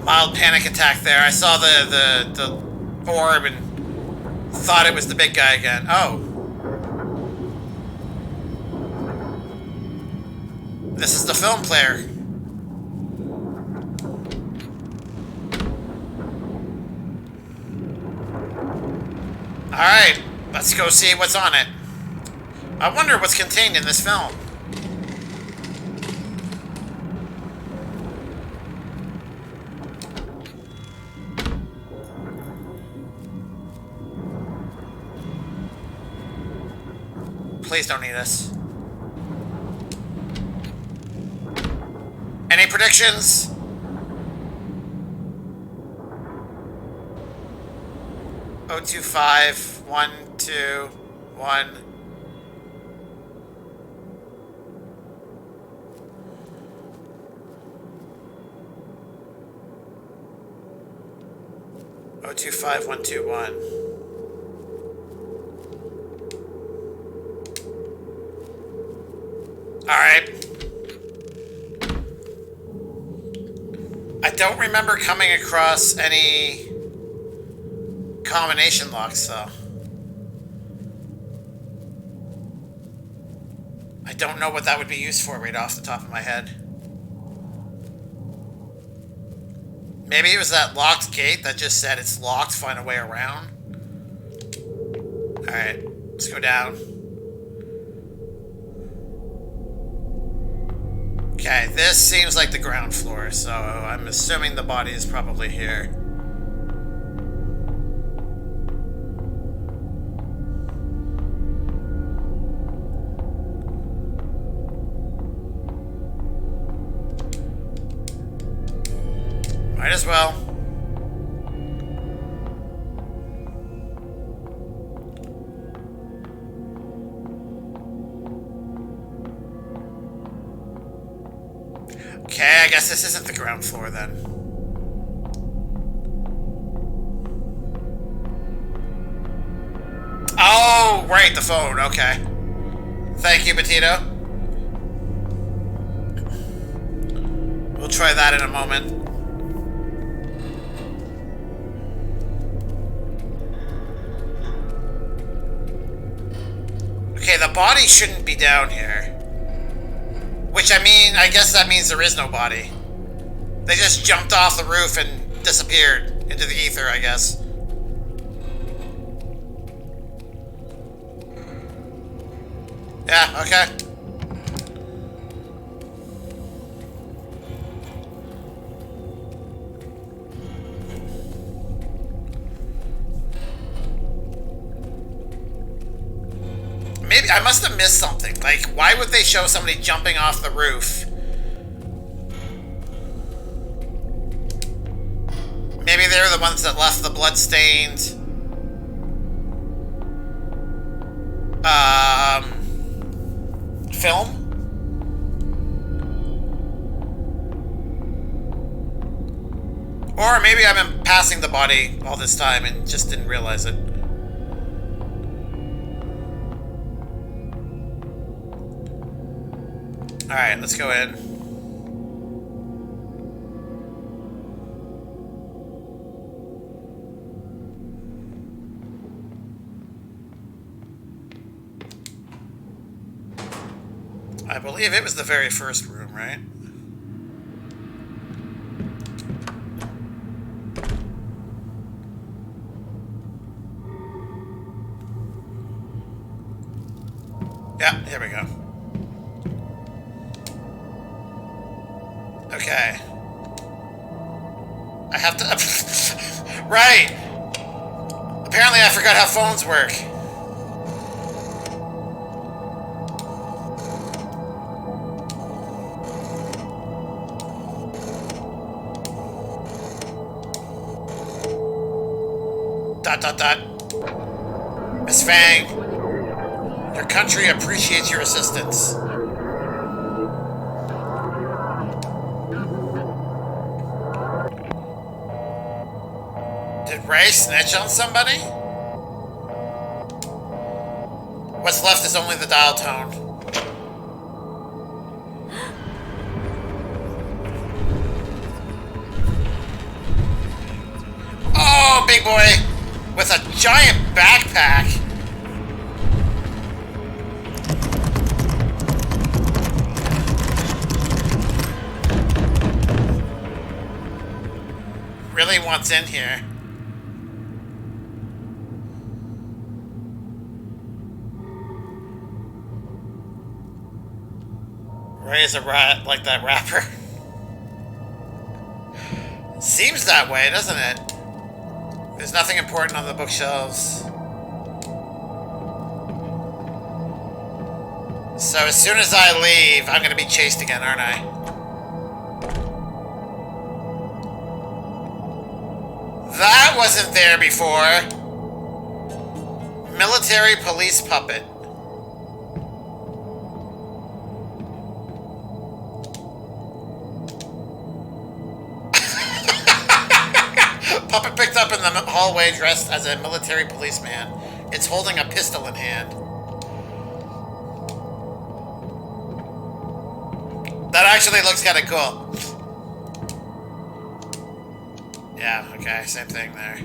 S1: Mild panic attack there. I saw the orb and thought it was the big guy again. Oh. This is the film player. Alright, let's go see what's on it. I wonder what's contained in this film. Please don't eat us. Any predictions? Oh, 2-5, 1, 2, 1. 025121. Alright. I don't remember coming across any combination locks, though. I don't know what that would be used for right off the top of my head. Maybe it was that locked gate that just said it's locked, find a way around. Alright, let's go down. Okay, this seems like the ground floor, so I'm assuming the body is probably here. Might as well. Okay, I guess this isn't the ground floor then. Oh, right, the phone, okay. Thank you, Petito. We'll try that in a moment. Okay, the body shouldn't be down here. Which, I mean, I guess that means there is no body. They just jumped off the roof and disappeared into the ether, I guess. Yeah, okay. Maybe I must have missed something. Like, why would they show somebody jumping off the roof? Maybe they're the ones that left the bloodstained film? Or maybe I've been passing the body all this time and just didn't realize it. Alright, let's go in. I believe it was the very first room, right? Yeah, here we go. Okay. I have to... Right! Apparently I forgot how phones work. ... Miss Fang, your country appreciates your assistance. Did Ray snitch on somebody? What's left is only the dial tone. Oh, big boy! With a giant backpack! Really wants in here. Ray's a rat like that rapper. Seems that way, doesn't it? There's nothing important on the bookshelves. So as soon as I leave, I'm gonna be chased again, aren't I? That wasn't there before. Military police puppet. Puppet picked up in the hallway dressed as a military policeman. It's holding a pistol in hand. That actually looks kind of cool. Yeah, okay, same thing there.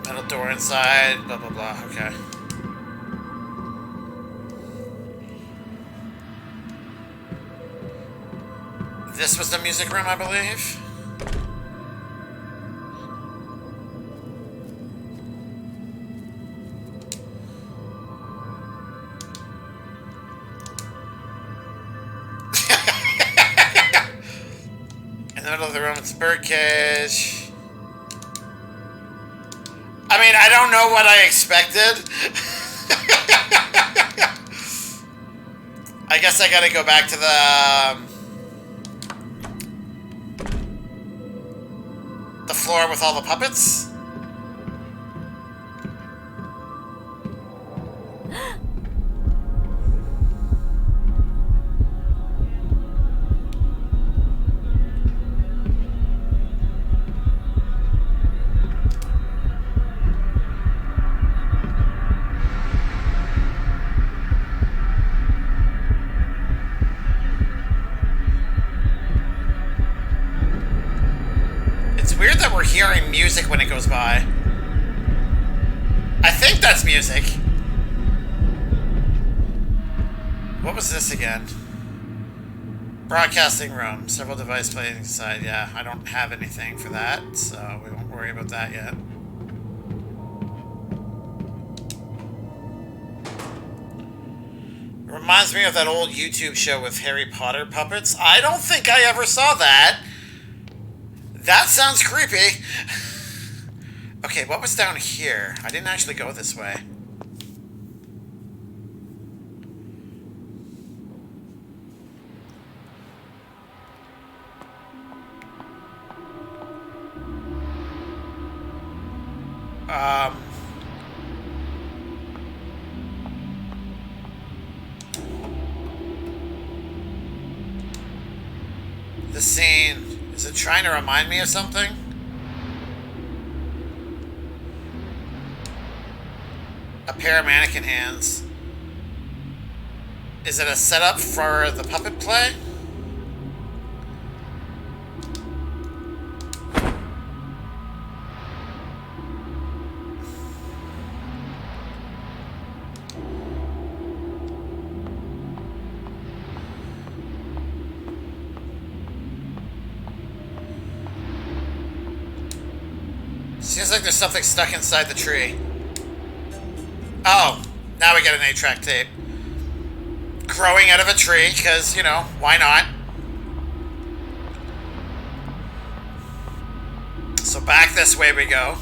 S1: Metal door inside, blah, blah, blah, okay. This was the music room, I believe. In the middle of the room, it's a birdcage. I mean, I don't know what I expected. I guess I gotta go back to the floor with all the puppets. Weird that we're hearing music when it goes by. I think that's music. What was this again? Broadcasting room. Several devices playing inside. Yeah, I don't have anything for that, so we won't worry about that yet. It reminds me of that old YouTube show with Harry Potter puppets. I don't think I ever saw that. That sounds creepy. Okay, what was down here? I didn't actually go this way. The scene. Is it trying to remind me of something? A pair of mannequin hands. Is it a setup for the puppet play? Seems like there's something stuck inside the tree. Oh, now we get an 8-track tape. Growing out of a tree, because, you know, why not? So back this way we go.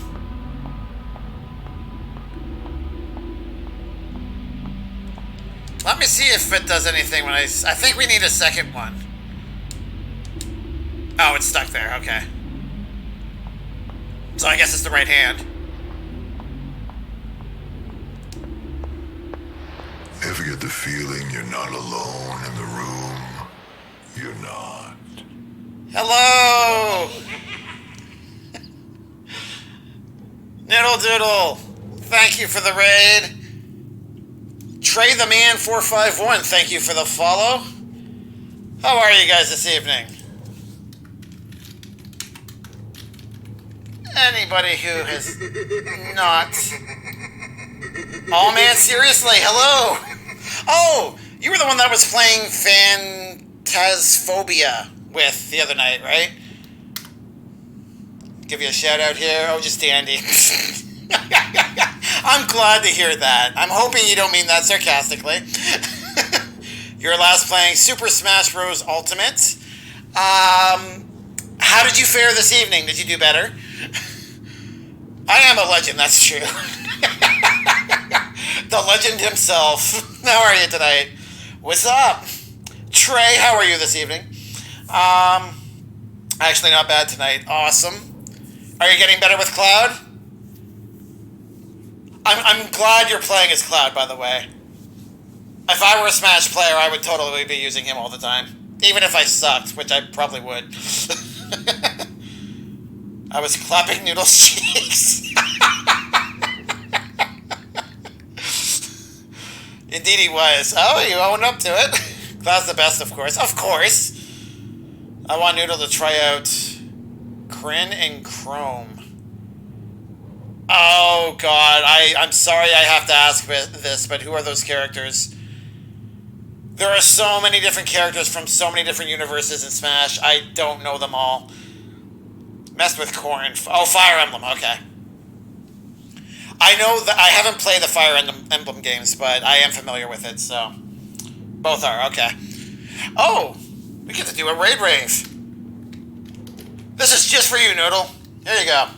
S1: Let me see if it does anything when I think we need a second one. Oh, it's stuck there, okay. So I guess it's the right hand.
S2: Ever get the feeling you're not alone in the room? You're not.
S1: Hello! Niddle Doodle, thank you for the raid. Trey the Man 451, thank you for the follow. How are you guys this evening? Anybody who has not... Oh man, seriously, hello! Oh, you were the one that was playing Phantasphobia with the other night, right? Give you a shout out here. Oh, just Andy. I'm glad to hear that. I'm hoping you don't mean that sarcastically. You're last playing Super Smash Bros. Ultimate. How did you fare this evening? Did you do better? I am a legend, that's true. The legend himself. How are you tonight? What's up? Trey, how are you this evening? Actually not bad tonight. Awesome. Are you getting better with Cloud? I'm glad you're playing as Cloud, by the way. If I were a Smash player, I would totally be using him all the time. Even if I sucked, which I probably would. I was clapping Noodle's cheeks. Indeed he was. Oh, you owned up to it. That's the best, of course. Of course. I want Noodle to try out Kryn and Chrome. Oh, God. I'm sorry I have to ask this, but who are those characters? There are so many different characters from so many different universes in Smash. I don't know them all. Messed with Corn. Oh, Fire Emblem. Okay. I know that I haven't played the Fire Emblem games, but I am familiar with it, so... Both are. Okay. Oh! We get to do a raid rave. This is just for you, Noodle. Here you go.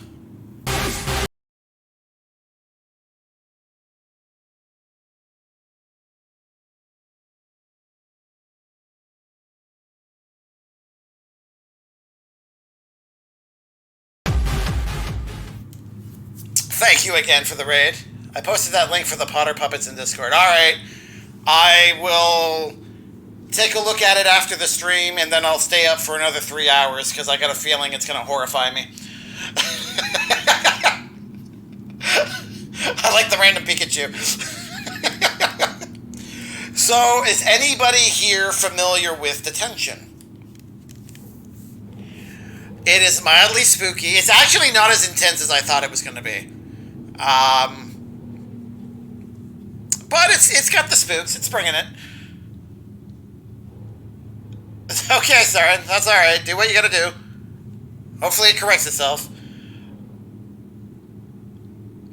S1: Thank you again for the raid. I posted that link for the Potter Puppets in Discord. Alright. I will take a look at it after the stream, and then I'll stay up for another 3 hours, because I got a feeling it's going to horrify me. I like the random Pikachu. So, is anybody here familiar with Detention? It is mildly spooky. It's actually not as intense as I thought it was going to be. But it's got the spooks. It's bringing it. Okay, Saren. That's alright. Do what you gotta do. Hopefully it corrects itself.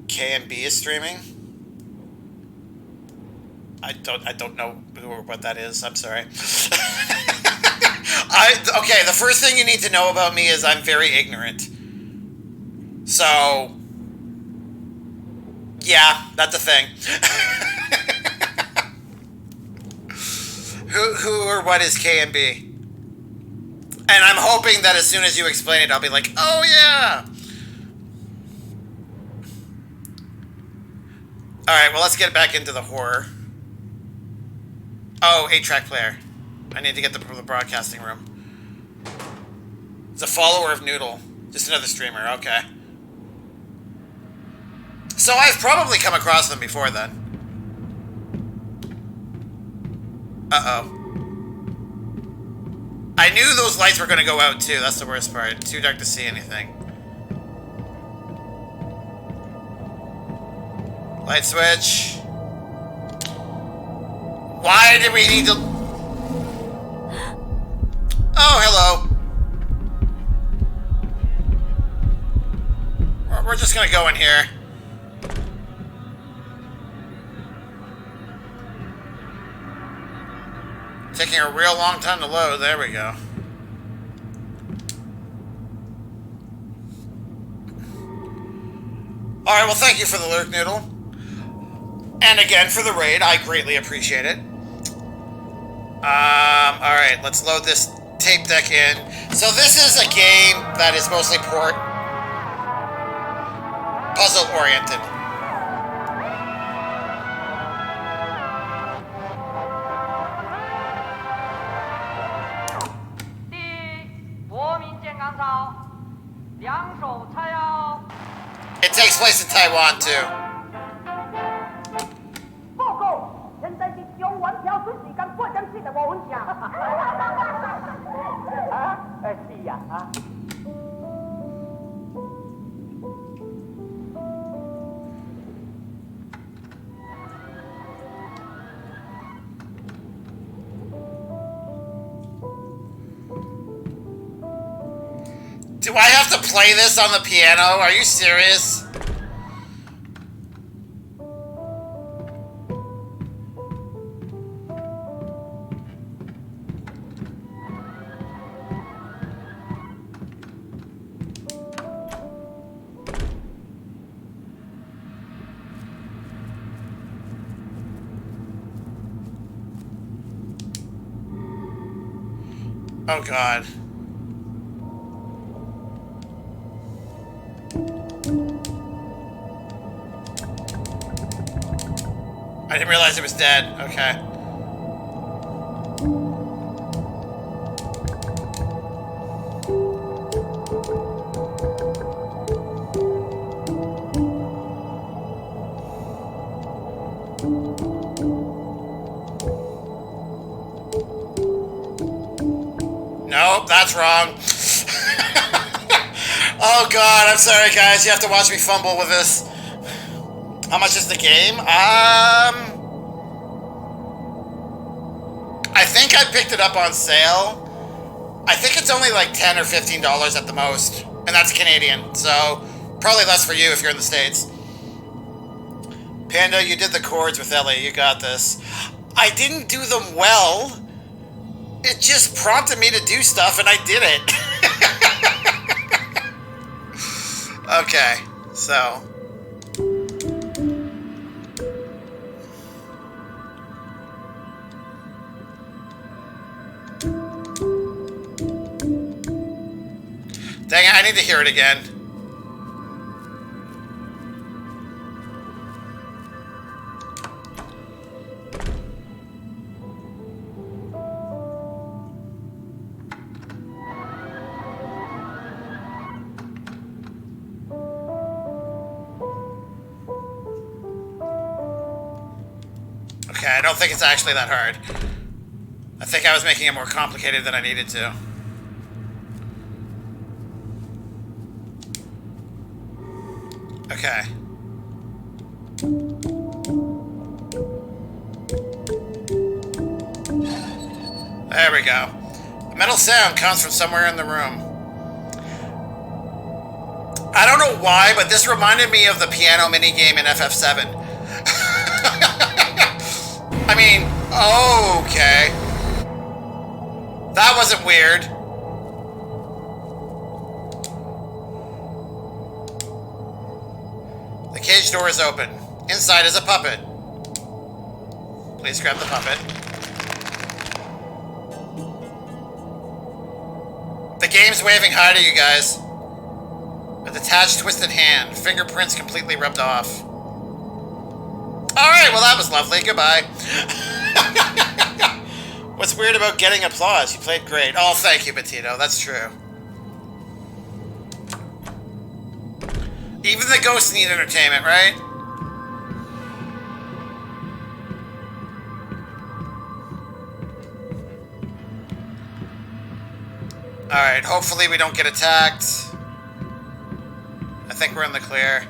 S1: KMB is streaming? I don't know who or what that is. I'm sorry. Okay, the first thing you need to know about me is I'm very ignorant. So... yeah, that's a thing. Who or what is KMB? And I'm hoping that as soon as you explain it, I'll be like, oh yeah! Alright, well let's get back into the horror. Oh, 8-track player. I need to get the broadcasting room. It's a follower of Noodle. Just another streamer, okay. So I've probably come across them before then. Uh-oh. I knew those lights were going to go out too. That's the worst part. Too dark to see anything. Light switch. Why did we need to... oh, hello. We're just going to go in here. Taking a real long time to load. There we go. Alright, well thank you for the lurk, Noodle. And again for the raid. I greatly appreciate it. Alright, let's load this tape deck in. So this is a game that is mostly puzzle oriented. It takes place in Taiwan too. Do I have to play this on the piano? Are you serious? Oh, God. I didn't realize it was dead. Okay. Nope, that's wrong. Oh god, I'm sorry guys, you have to watch me fumble with this. How much is the game? I think I picked it up on sale. I think it's only like $10 or $15 at the most. And that's Canadian, so probably less for you if you're in the States. Panda, you did the chords with Ellie, you got this. I didn't do them well. It just prompted me to do stuff and I did it. Okay, so... Dang it, I need to hear it again. Okay, I don't think it's actually that hard. I think I was making it more complicated than I needed to. Okay. There we go. A metal sound comes from somewhere in the room. I don't know why, but this reminded me of the piano minigame in FF7. I mean, okay. That wasn't weird. The cage door is open. Inside is a puppet. Please grab the puppet. The game's waving hi to you guys. A detached, twisted hand. Fingerprints completely rubbed off. Alright, well that was lovely. Goodbye. What's weird about getting applause? You played great. Oh, thank you, Petito. That's true. Even the ghosts need entertainment, right? Alright, hopefully we don't get attacked. I think we're in the clear.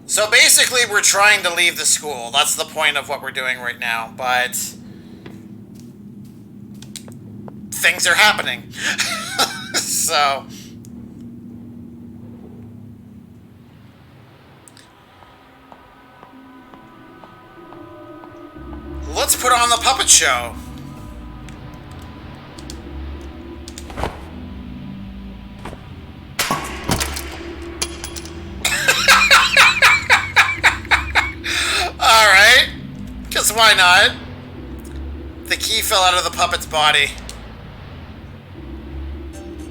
S1: So basically we're trying to leave the school. That's the point of what we're doing right now, but... things are happening. So... let's put on the puppet show. Alright. Guess why not? The key fell out of the puppet's body.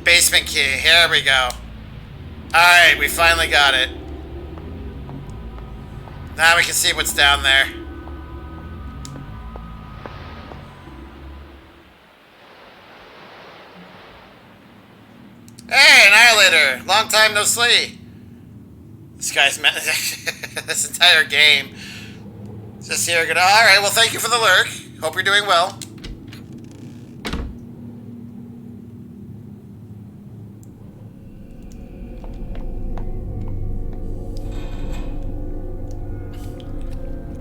S1: Basement key. Here we go. Alright, we finally got it. Now we can see what's down there. Hey, Annihilator! Long time no see. This guy's meant this entire game. Just here, gonna. Alright, well, thank you for the lurk. Hope you're doing well.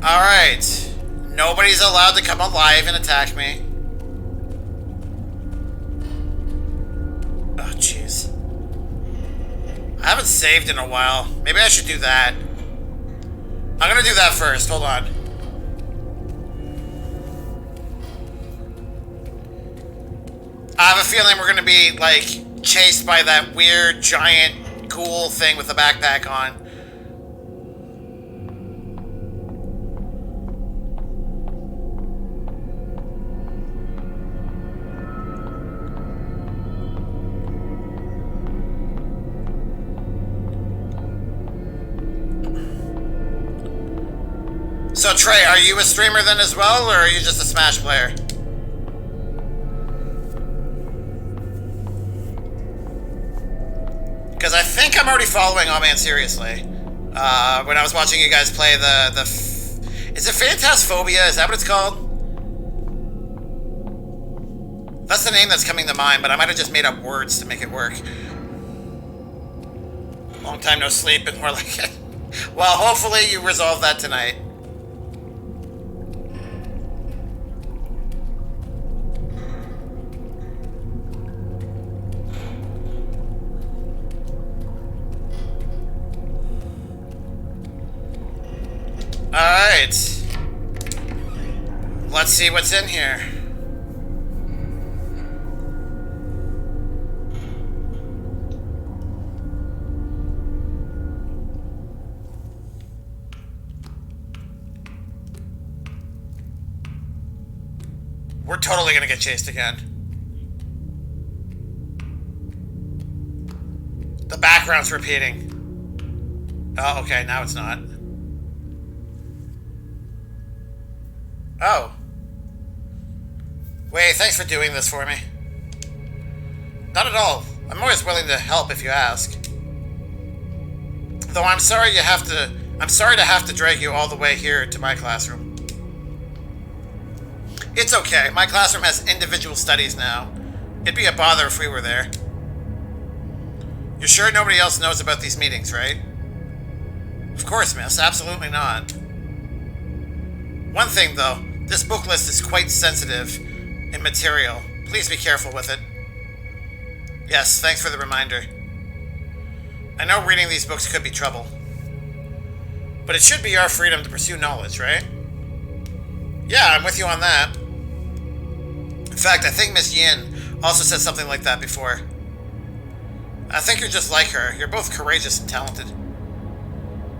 S1: Alright. Nobody's allowed to come alive and attack me. Oh, jeez. I haven't saved in a while. Maybe I should do that. I'm gonna do that first. Hold on. I have a feeling we're gonna be, like, chased by that weird, giant, ghoul thing with a backpack on. So Trey, are you a streamer then as well, or are you just a Smash player? Because I think I'm already following Oh Man seriously. When I was watching you guys play is it Phantasphobia? Is that what it's called? That's the name that's coming to mind, but I might have just made up words to make it work. Long time no sleep and more like it. Well, hopefully you resolve that tonight. Alright. Let's see what's in here. We're totally gonna get chased again. The background's repeating. Oh, okay, now it's not. Oh. Wait, thanks for doing this for me. Not at all. I'm always willing to help if you ask. Though I'm sorry to have to drag you all the way here to my classroom. It's okay. My classroom has individual studies now. It'd be a bother if we were there. You're sure nobody else knows about these meetings, right? Of course, miss. Absolutely not. One thing, though. This book list is quite sensitive in material. Please be careful with it. Yes, thanks for the reminder. I know reading these books could be trouble. But it should be our freedom to pursue knowledge, right? Yeah, I'm with you on that. In fact, I think Miss Yin also said something like that before. I think you're just like her. You're both courageous and talented.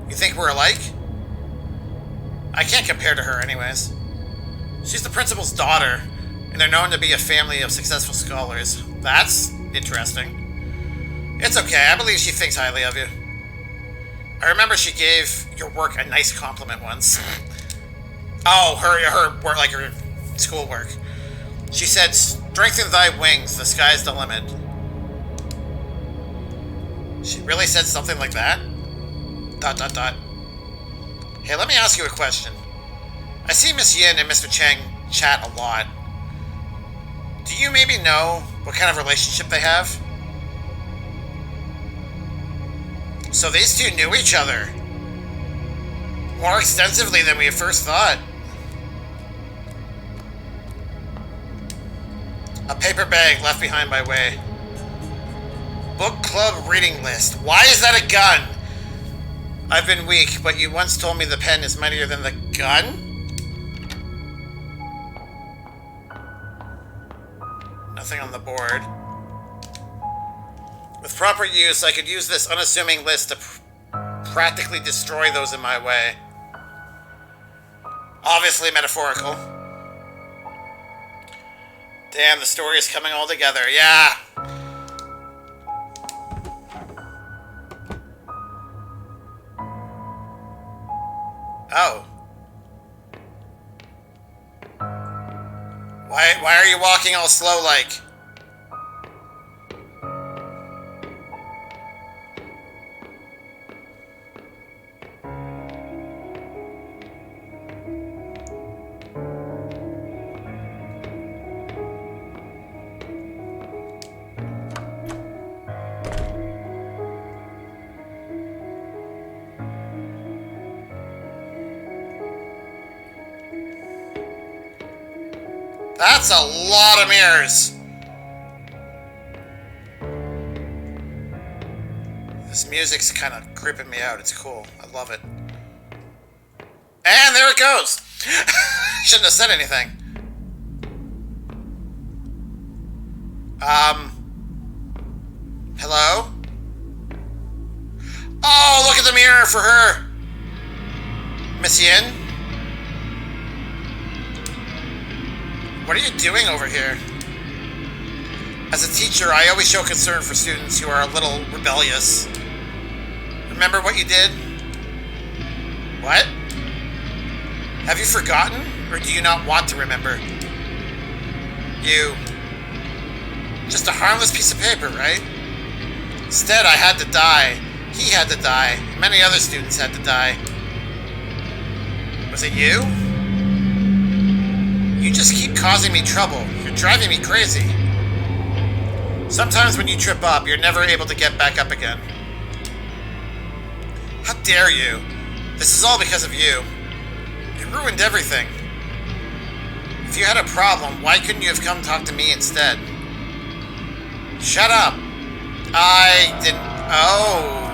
S1: You think we're alike? I can't compare to her anyways. She's the principal's daughter, and they're known to be a family of successful scholars. That's interesting. It's okay, I believe she thinks highly of you. I remember she gave your work a nice compliment once. Oh, her work, like her schoolwork. She said, "Strengthen thy wings, the sky's the limit." She really said something like that? ... Hey, let me ask you a question. I see Miss Yin and Mr. Chang chat a lot. Do you maybe know what kind of relationship they have? So these two knew each other more extensively than we at first thought. A paper bag left behind by way. Book club reading list. Why is that a gun? I've been weak, but you once told me the pen is mightier than the gun? Nothing on the board. With proper use, I could use this unassuming list to practically destroy those in my way. Obviously metaphorical. Damn, the story is coming all together. Yeah. Oh. Why are you walking all slow like? That's a lot of mirrors. This music's kind of creeping me out. It's cool. I love it. And there it goes. Shouldn't have said anything. Hello? Oh, look at the mirror for her. Miss Yin? What are you doing over here? As a teacher, I always show concern for students who are a little rebellious. Remember what you did? What? Have you forgotten, or do you not want to remember? You... just a harmless piece of paper, right? Instead, I had to die. He had to die. Many other students had to die. Was it you? You just keep causing me trouble. You're driving me crazy. Sometimes when you trip up, you're never able to get back up again. How dare you? This is all because of you. You ruined everything. If you had a problem, why couldn't you have come talk to me instead? Shut up. I didn't... Oh.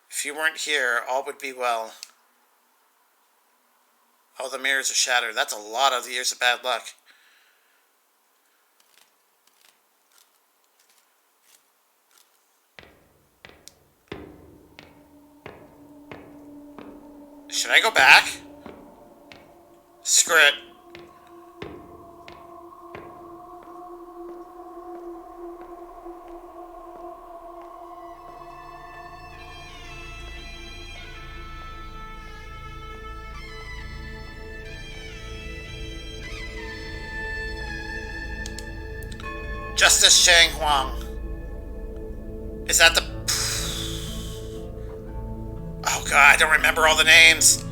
S1: If you weren't here, all would be well. Oh, the mirrors are shattered. That's a lot of years of bad luck. Should I go back? Screw it. Justice Shang Huang. Is that the... Oh god, I don't remember all the names.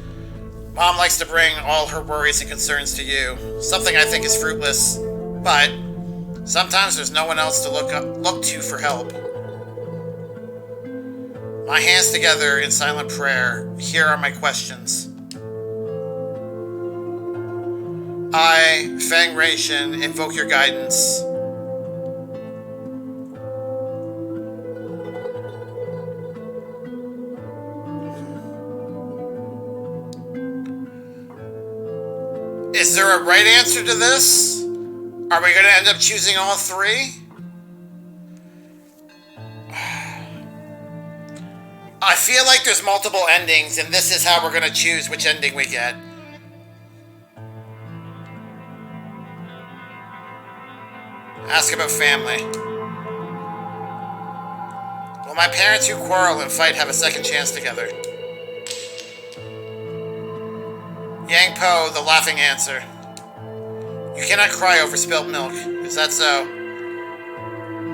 S1: Mom likes to bring all her worries and concerns to you. Something I think is fruitless. But sometimes there's no one else to look to for help. My hands together in silent prayer. Here are my questions. I, Fang Reishin, invoke your guidance. Is there a right answer to this? Are we going to end up choosing all three? I feel like there's multiple endings, and this is how we're going to choose which ending we get. Ask about family. Will my parents who quarrel and fight have a second chance together? Yang Po, the laughing answer. You cannot cry over spilt milk. Is that so?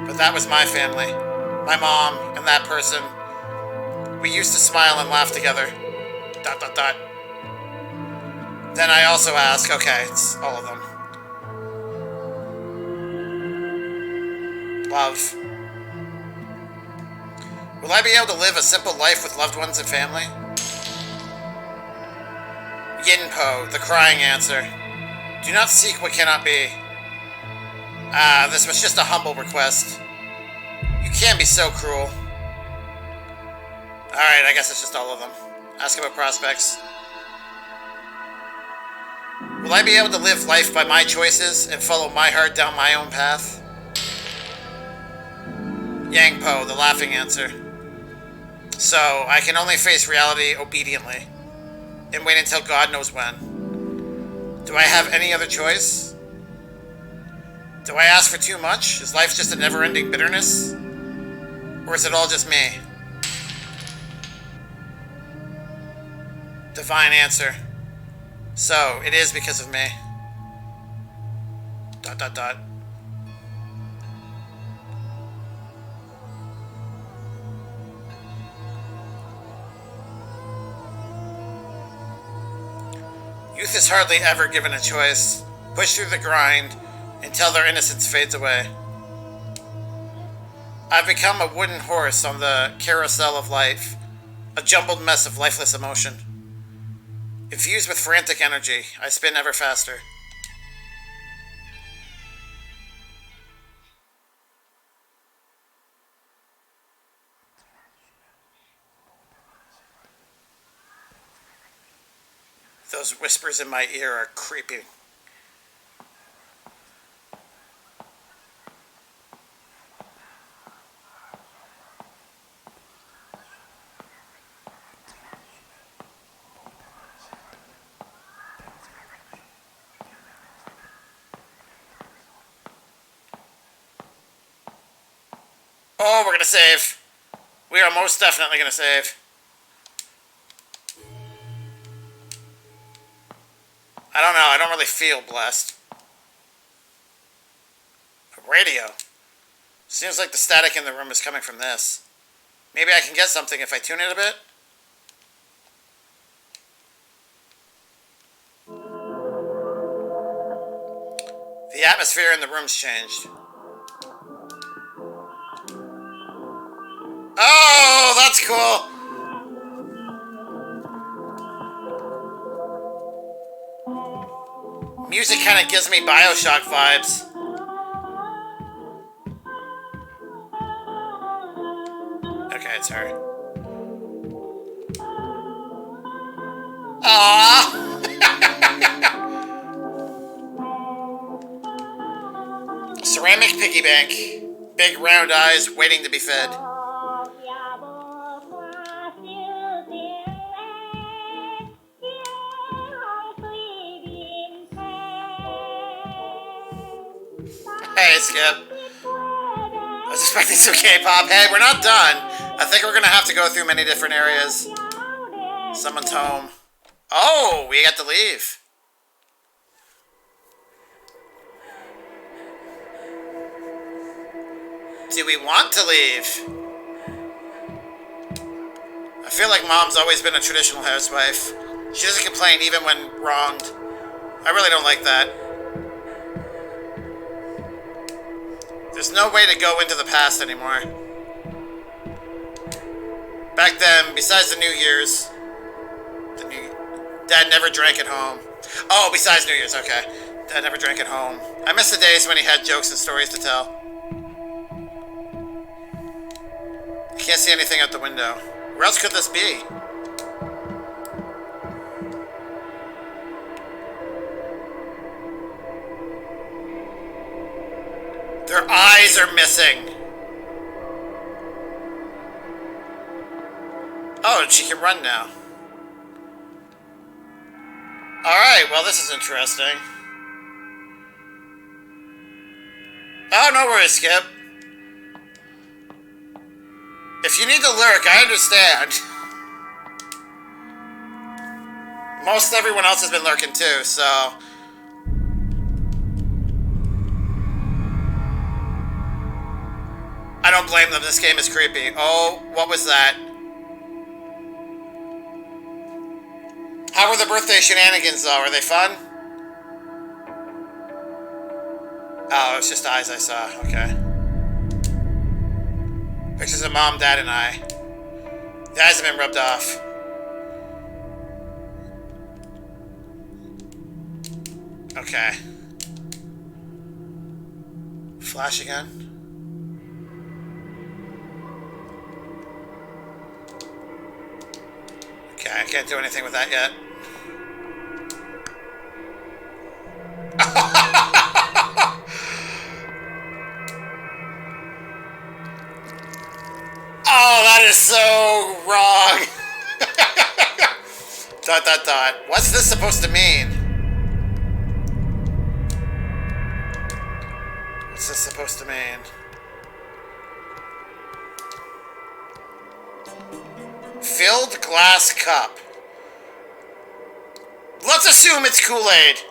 S1: But that was my family. My mom and that person. We used to smile and laugh together. ... Then I also ask, okay, it's all of them. Love. Will I be able to live a simple life with loved ones and family? Yin Po, the crying answer. Do not seek what cannot be. This was just a humble request. You can't be so cruel. Alright, I guess it's just all of them. Ask about prospects. Will I be able to live life by my choices and follow my heart down my own path? Yang Po, the laughing answer. So, I can only face reality obediently. And wait until God knows when. Do I have any other choice? Do I ask for too much? Is life just a never-ending bitterness? Or is it all just me? Divine answer. So, it is because of me. ... Youth is hardly ever given a choice. Push through the grind until their innocence fades away. I've become a wooden horse on the carousel of life, a jumbled mess of lifeless emotion. Infused with frantic energy, I spin ever faster. Those whispers in my ear are creepy. Oh, we're gonna save. We are most definitely gonna save. I don't know. I don't really feel blessed. Radio. Seems like the static in the room is coming from this. Maybe I can get something if I tune it a bit. The atmosphere in the room's changed. Oh, that's cool. Music kind of gives me Bioshock vibes. Okay, it's her. Aww. Ceramic piggy bank. Big round eyes waiting to be fed. Hey, Skip. I was expecting some K-pop. Hey, we're not done. I think we're gonna have to go through many different areas. Someone's home. Oh, we got to leave. Do we want to leave? I feel like Mom's always been a traditional housewife. She doesn't complain even when wronged. I really don't like that. There's no way to go into the past anymore. Back then, besides the New Year's, Dad never drank at home. Oh, besides New Year's, okay. Dad never drank at home. I miss the days when he had jokes and stories to tell. I can't see anything out the window. Where else could this be? Their eyes are missing. Oh, and she can run now. Alright, well this is interesting. Oh, no worries, Skip. If you need to lurk, I understand. Most everyone else has been lurking too, so... I don't blame them, this game is creepy. Oh, what was that? How were the birthday shenanigans, though? Are they fun? Oh, it's just eyes I saw. Okay. Pictures of Mom, Dad, and I. The eyes have been rubbed off. Okay. Flash again. Okay, I can't do anything with that yet. Oh, that is so wrong. Dot, dot, dot. What's this supposed to mean? What's this supposed to mean? Filled glass cup. Let's assume it's Kool-Aid.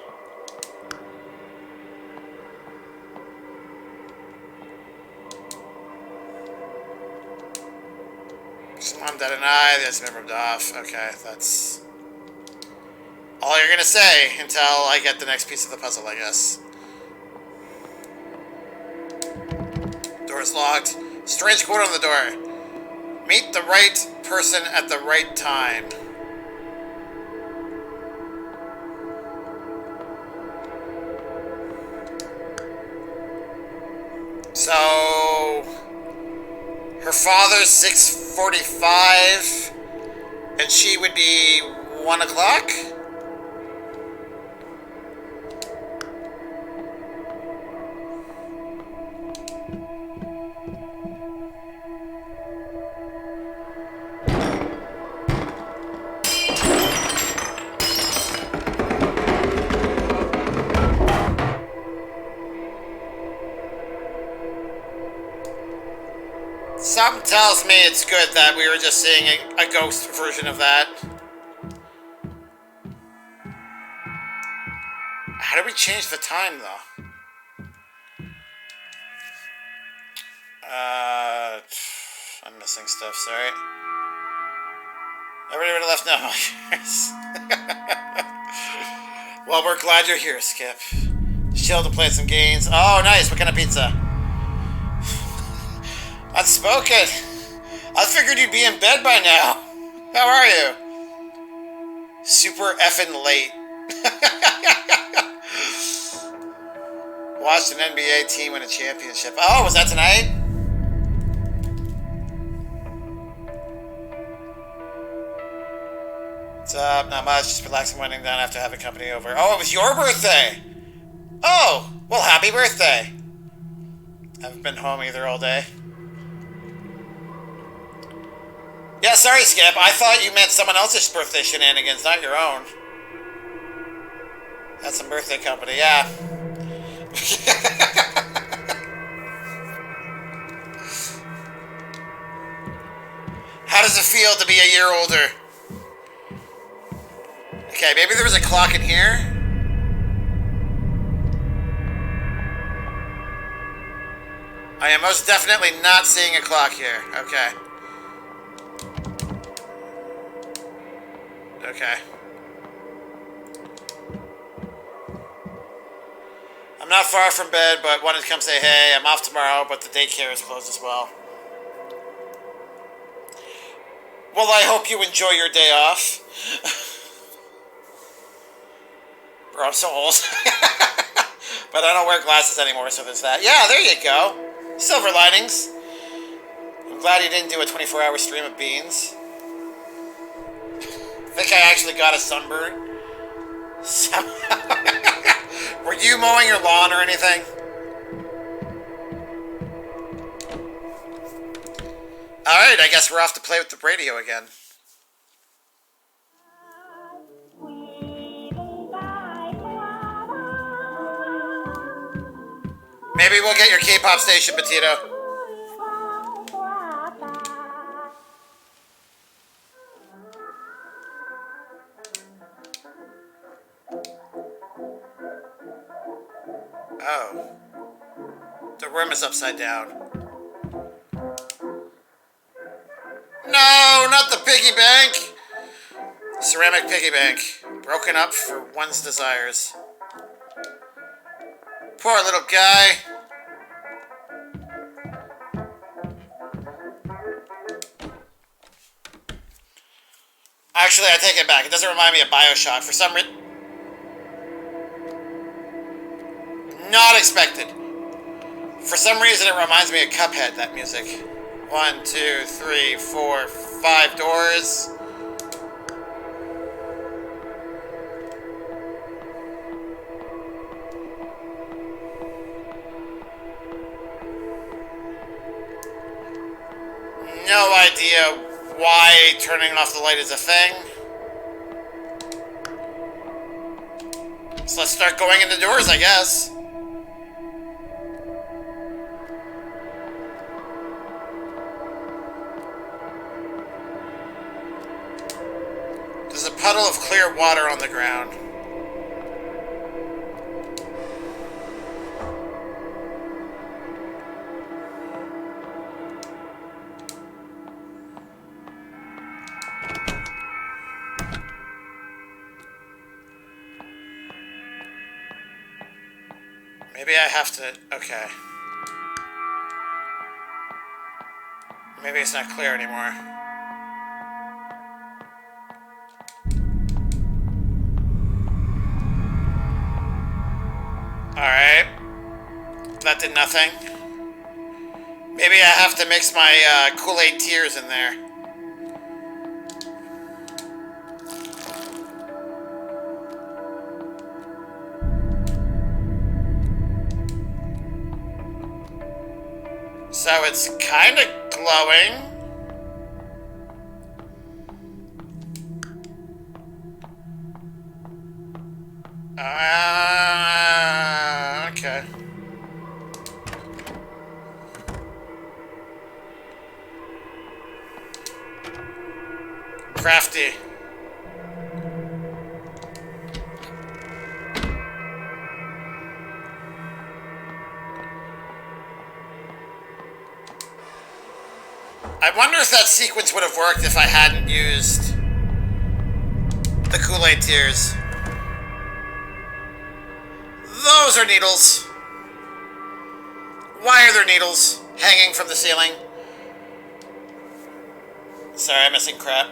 S1: Mom, Dad, and I. That's been rubbed off. Okay, that's all you're gonna say until I get the next piece of the puzzle, I guess. Door's locked. Strange quote on the door. Meet the right person at the right time. So her father's 6:45 and she would be 1 o'clock? Something tells me it's good that we were just seeing a ghost version of that. How did we change the time, though? I'm missing stuff, sorry. Everybody would have left now. Well, we're glad you're here, Skip. Chill to play some games. Oh, nice. What kind of pizza? Unspoken. I figured you'd be in bed by now. How are you? Super effing late. Watched an NBA team win a championship. Oh, was that tonight? What's up? Not much. Just relaxing, winding down after having company over. Oh, it was your birthday! Oh! Well, happy birthday! Haven't been home either all day. Yeah, sorry, Skip. I thought you meant someone else's birthday shenanigans, not your own. That's some birthday company, yeah. How does it feel to be a year older? Okay, maybe there was a clock in here. I am most definitely not seeing a clock here. Okay. Okay. I'm not far from bed, but wanted to come say hey. I'm off tomorrow, but the daycare is closed as well. Well, I hope you enjoy your day off. Bro, I'm so old. But I don't wear glasses anymore, so there's that. Yeah, there you go. Silver linings. I'm glad you didn't do a 24-hour stream of beans. I think I actually got a sunburn. Were you mowing your lawn or anything? Alright, I guess we're off to play with the radio again. Maybe we'll get your K-pop station, Petito. Oh. The room is upside down. No, not the piggy bank! Ceramic piggy bank. Broken up for one's desires. Poor little guy. Actually, I take it back. It doesn't remind me of BioShock. For some reason... Not expected. For some reason, it reminds me of Cuphead, that music. 1, 2, 3, 4, 5 doors. No idea why turning off the light is a thing. So let's start going into doors, I guess. There's a puddle of clear water on the ground. Maybe I have to... Okay. Maybe it's not clear anymore. Alright. That did nothing. Maybe I have to mix my Kool-Aid tears in there. So it's kind of glowing. Okay. crafty. I wonder if that sequence would have worked if I hadn't used the Kool-Aid tears. Those are needles. Why are there needles hanging from the ceiling? Sorry, I'm missing crap.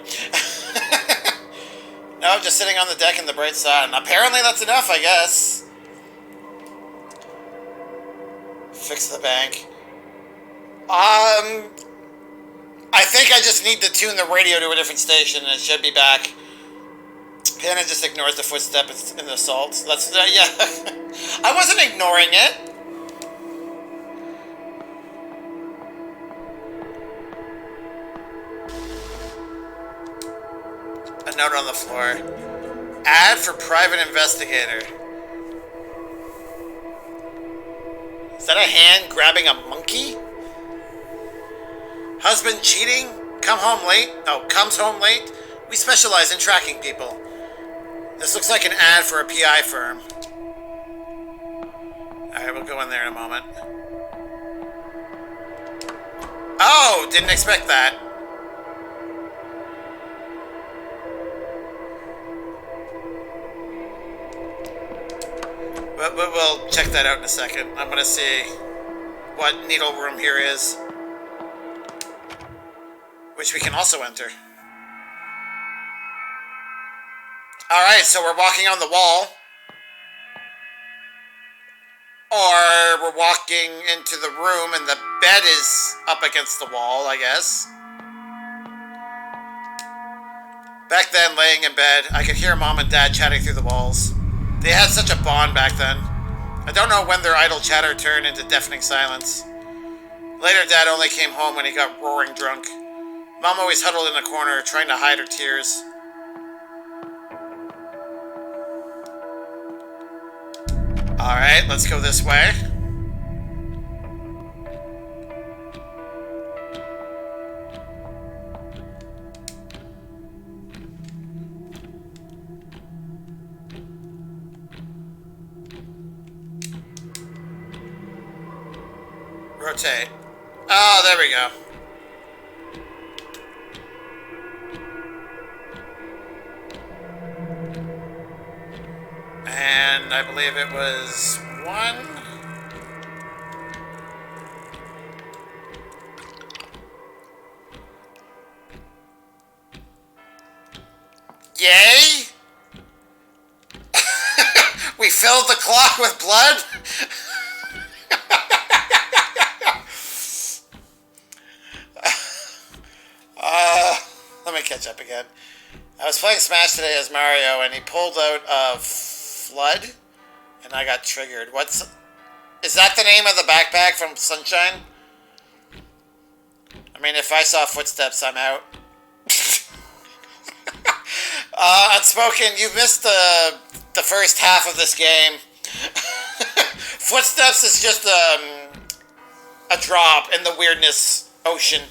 S1: No, just sitting on the deck in the bright sun. Apparently that's enough, I guess. Fix the bank. I think I just need to tune the radio to a different station and it should be back. Hannah just ignores the footsteps in the salt. That's, yeah. I wasn't ignoring it. A note on the floor. Ad for private investigator. Is that a hand grabbing a monkey? Husband cheating? Comes home late? We specialize in tracking people. This looks like an ad for a PI firm. Alright, we'll go in there in a moment. Oh, didn't expect that. But we'll check that out in a second. I'm gonna see what needle room here is, which we can also enter. Alright, so we're walking on the wall. Or we're walking into the room and the bed is up against the wall, I guess. Back then, laying in bed, I could hear Mom and Dad chatting through the walls. They had such a bond back then. I don't know when their idle chatter turned into deafening silence. Later, Dad only came home when he got roaring drunk. Mom always huddled in a corner, trying to hide her tears. Alright, let's go this way. Rotate. Oh, there we go. And I believe it was 1. Yay! We filled the clock with blood? Let me catch up again. I was playing Smash today as Mario, and he pulled out a flood, and I got triggered. Is that the name of the backpack from Sunshine? I mean, if I saw footsteps, I'm out. Unspoken, you missed the first half of this game. Footsteps is just a drop in the weirdness ocean.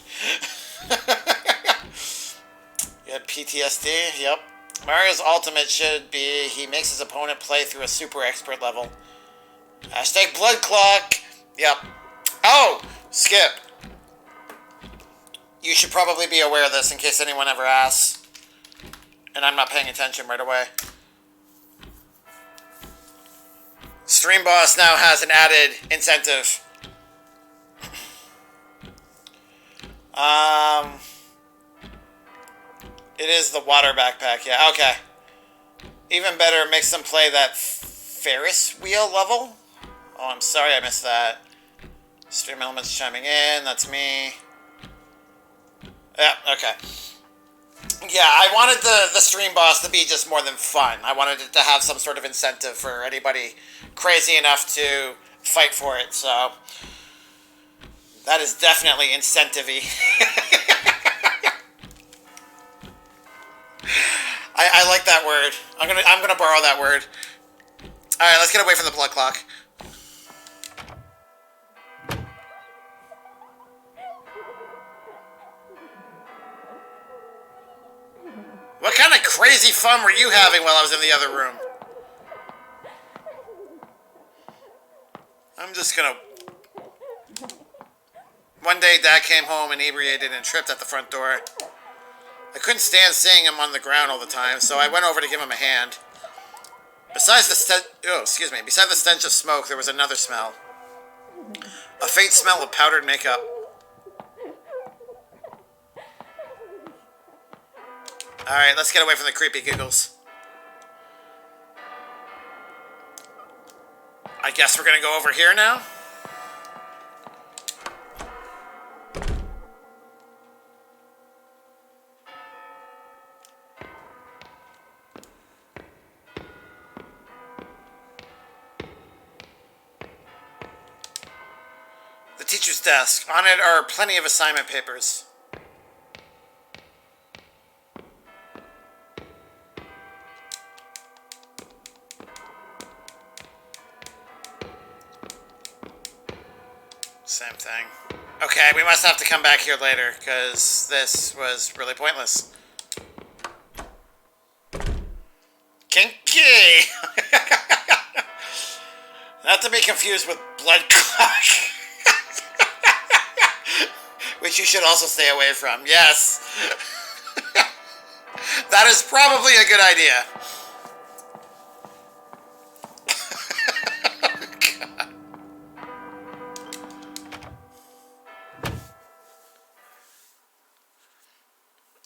S1: You had PTSD? Yep. Mario's ultimate should be he makes his opponent play through a super expert level. Hashtag blood clock. Yep. Oh! Skip. You should probably be aware of this in case anyone ever asks. And I'm not paying attention right away. Stream Boss now has an added incentive. It is the water backpack, yeah, okay. Even better, makes them play that Ferris wheel level. Oh, I'm sorry I missed that. Stream elements chiming in, that's me. Yeah, okay. Yeah, I wanted the Stream Boss to be just more than fun. I wanted it to have some sort of incentive for anybody crazy enough to fight for it, so... That is definitely incentive-y. I like that word. I'm gonna borrow that word. Alright, let's get away from the blood clock. crazy fun were you having while I was in the other room? I'm just gonna... One day, Dad came home inebriated and tripped at the front door. I couldn't stand seeing him on the ground all the time, so I went over to give him a hand. Besides the stench of smoke, there was another smell. A faint smell of powdered makeup. Alright, let's get away from the creepy giggles. I guess we're gonna go over here now? The teacher's desk. On it are plenty of assignment papers. Same thing. Okay, we must have to come back here later, because this was really pointless. Kinky! Not to be confused with blood clot. Which you should also stay away from. Yes! That is probably a good idea.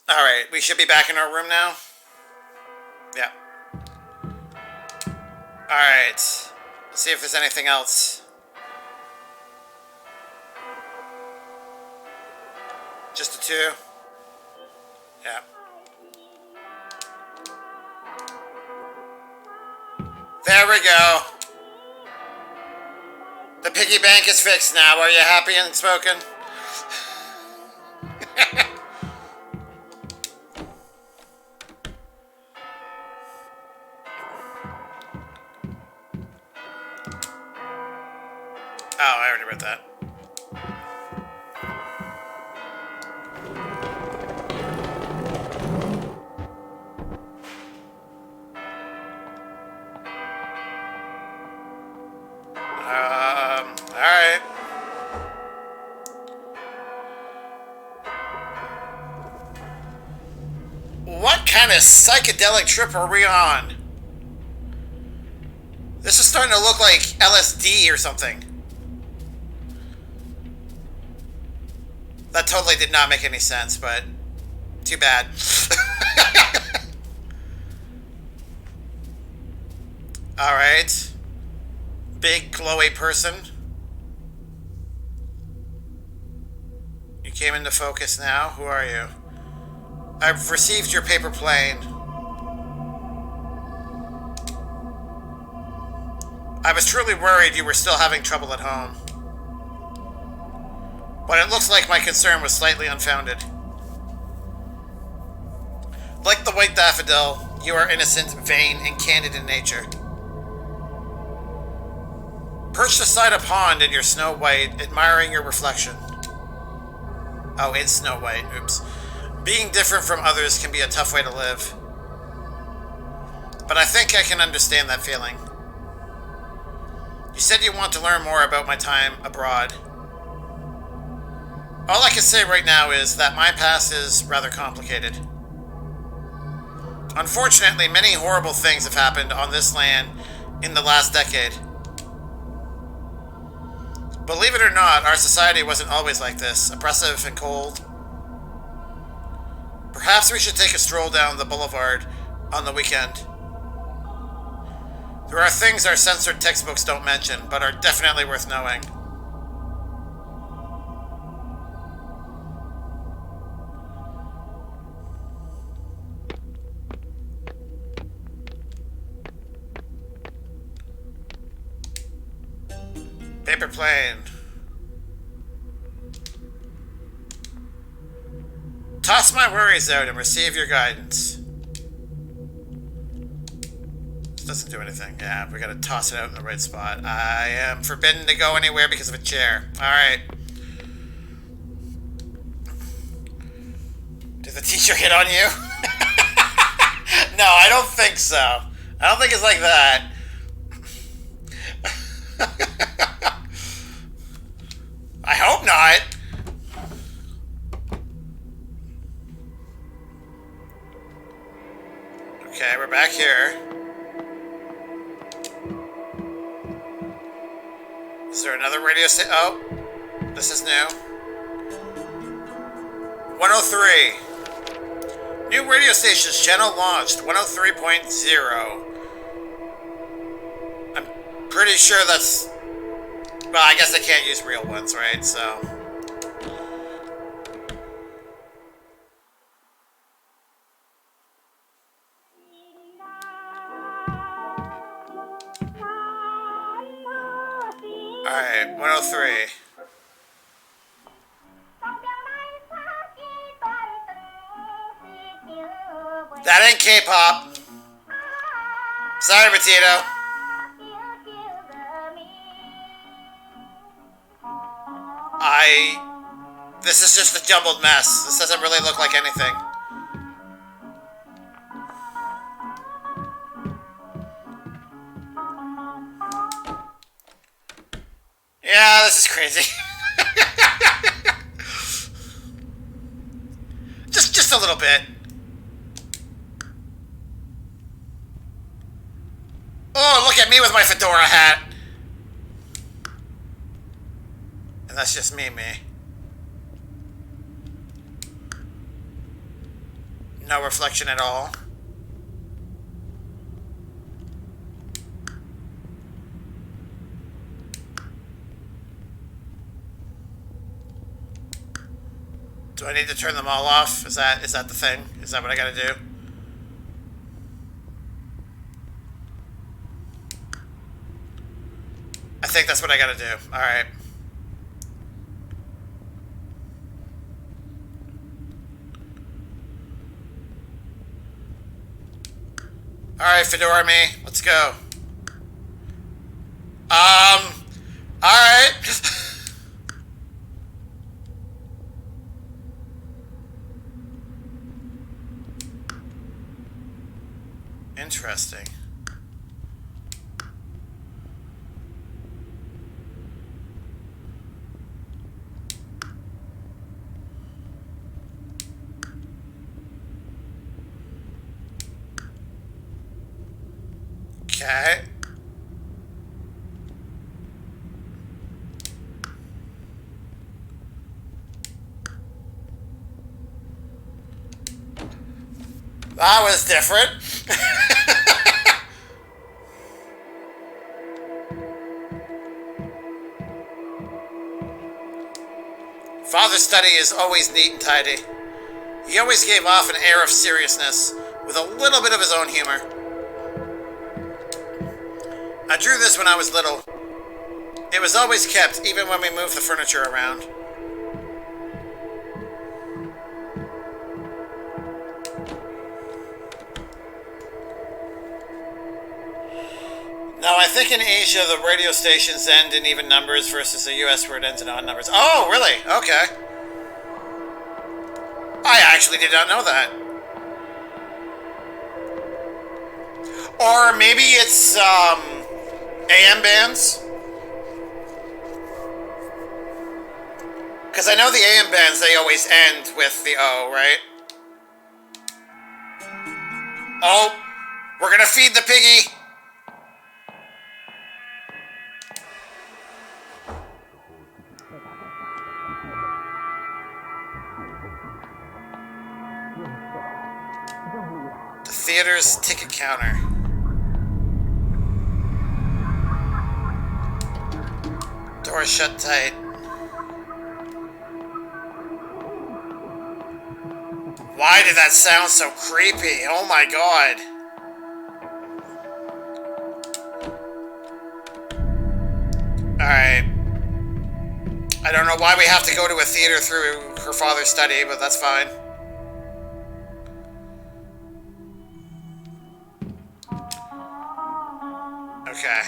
S1: Alright, we should be back in our room now. Yeah. Alright. Let's see if there's anything else. Just the two? Yeah. There we go. The piggy bank is fixed now. Are you happy and spoken? Oh, I already read that. Alright. What kind of psychedelic trip are we on? This is starting to look like LSD or something. That totally did not make any sense, but too bad. Alright. Big, glowy person. You came into focus now. Who are you? I've received your paper plane. I was truly worried you were still having trouble at home. But it looks like my concern was slightly unfounded. Like the white daffodil, you are innocent, vain, and candid in nature. Perched beside a pond in your Snow White, admiring your reflection. Oh, in Snow White, oops. Being different from others can be a tough way to live. But I think I can understand that feeling. You said you want to learn more about my time abroad. All I can say right now is that my past is rather complicated. Unfortunately, many horrible things have happened on this land in the last decade. Believe it or not, our society wasn't always like this, oppressive and cold. Perhaps we should take a stroll down the boulevard on the weekend. There are things our censored textbooks don't mention, but are definitely worth knowing. Paper plane. Toss my worries out and receive your guidance. This doesn't do anything. Yeah, we gotta toss it out in the right spot. I am forbidden to go anywhere because of a chair. Alright. Did the teacher hit on you? No, I don't think so. I don't think it's like that. I hope not. Okay, we're back here. Is there another radio station? Oh, this is new. 103. New radio stations, channel launched. 103.0. I'm pretty sure that's... Well, I guess they can't use real ones, right? So... Alright, 103. That ain't K-pop. Sorry, Potato. This is just a jumbled mess. This doesn't really look like anything. Yeah, this is crazy. just a little bit. Oh, look at me with my fedora hat. And that's just me. No reflection at all. Do I need to turn them all off? Is that the thing? Is that what I gotta do? I think that's what I gotta do. Alright. Alright, Fedora me. Let's go. Alright. Interesting. Okay. That was different. Father's study is always neat and tidy. He always gave off an air of seriousness, with a little bit of his own humor. I drew this when I was little. It was always kept, even when we moved the furniture around. No, I think in Asia the radio stations end in even numbers versus the US where it ends in odd numbers. Oh, really? Okay. I actually did not know that. Or maybe it's, AM bands? Because I know the AM bands, they always end with the O, right? Oh, we're gonna feed the piggy! The theater's ticket counter. Door shut tight. Why did that sound so creepy? Oh my god. Alright. I don't know why we have to go to a theater through her father's study, but that's fine. Okay.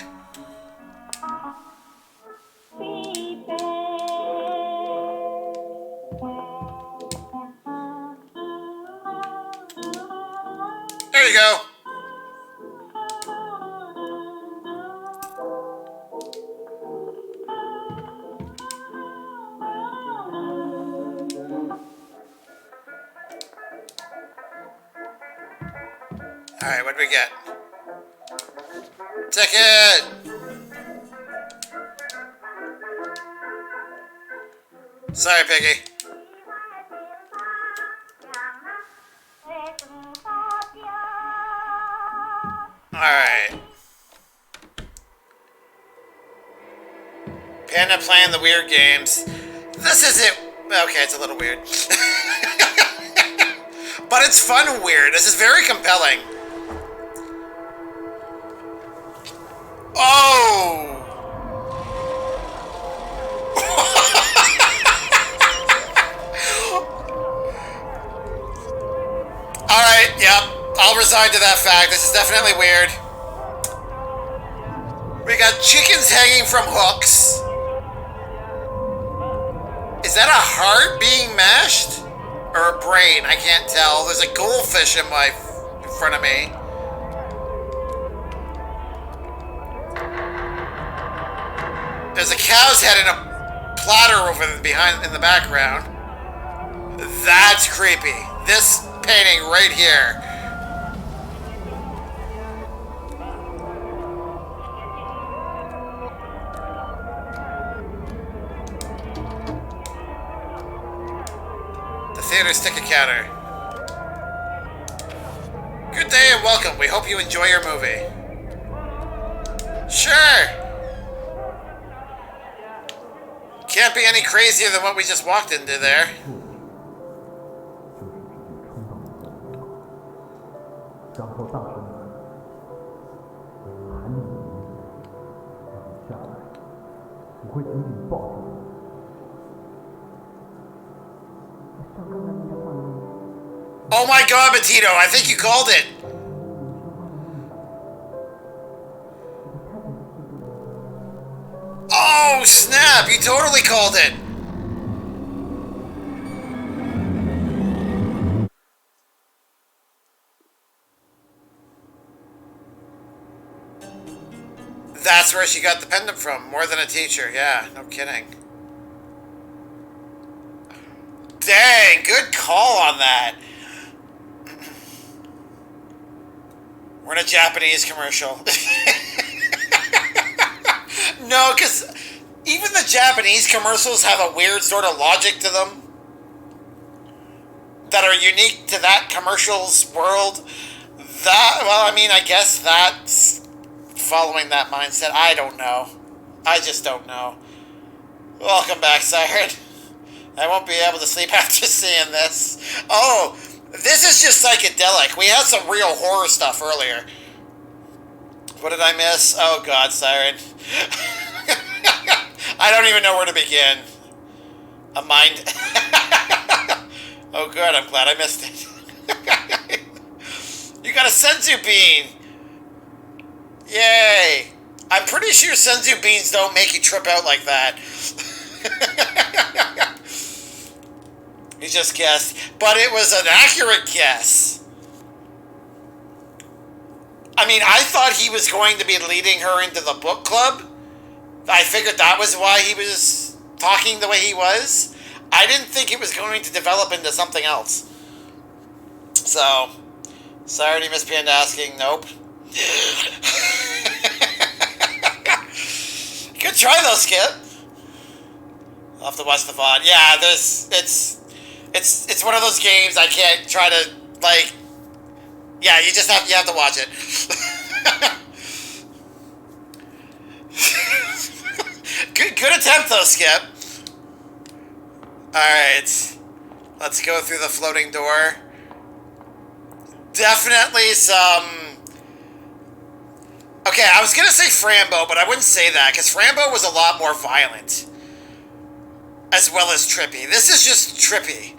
S1: There you go. Alright, what do we get? Ticket! Sorry, Piggy. Alright. Panda playing the weird games. This isn't... Okay, it's a little weird. But it's fun weird. This is very compelling. Oh! Alright, yep. I'll resign to that fact. This is definitely weird. We got chickens hanging from hooks. Is that a heart being mashed? Or a brain? I can't tell. There's a goldfish in front of me. There's a cow's head in a platter in the background. That's creepy. This painting right here. The theater's ticket counter. Good day and welcome. We hope you enjoy your movie. Sure. Can't be any crazier than what we just walked into there. Oh my god, Matito, I think you called it. Oh, snap! You totally called it! That's where she got the pendant from. More than a teacher. Yeah, no kidding. Dang, good call on that. We're in a Japanese commercial. No, because even the Japanese commercials have a weird sort of logic to them that are unique to that commercial's world. Well, I mean, I guess that's following that mindset. I don't know. I just don't know. Welcome back, Siren. I won't be able to sleep after seeing this. Oh, this is just psychedelic. We had some real horror stuff earlier. What did I miss? Oh, God, Siren. I don't even know where to begin. A mind... Oh, good. I'm glad I missed it. You got a senzu bean. Yay. I'm pretty sure senzu beans don't make you trip out like that. You just guessed. But it was an accurate guess. I mean, I thought he was going to be leading her into the book club. I figured that was why he was talking the way he was. I didn't think it was going to develop into something else. So, sorry to Miss Panda asking. Nope. Good try though, Skip. I'll have to watch the VOD. Yeah, it's one of those games I can't try to, like... Yeah, you have to watch it. Good attempt though, Skip. Alright. Let's go through the floating door. Definitely some... Okay, I was gonna say Frambo, but I wouldn't say that, because Frambo was a lot more violent. As well as trippy. This is just trippy.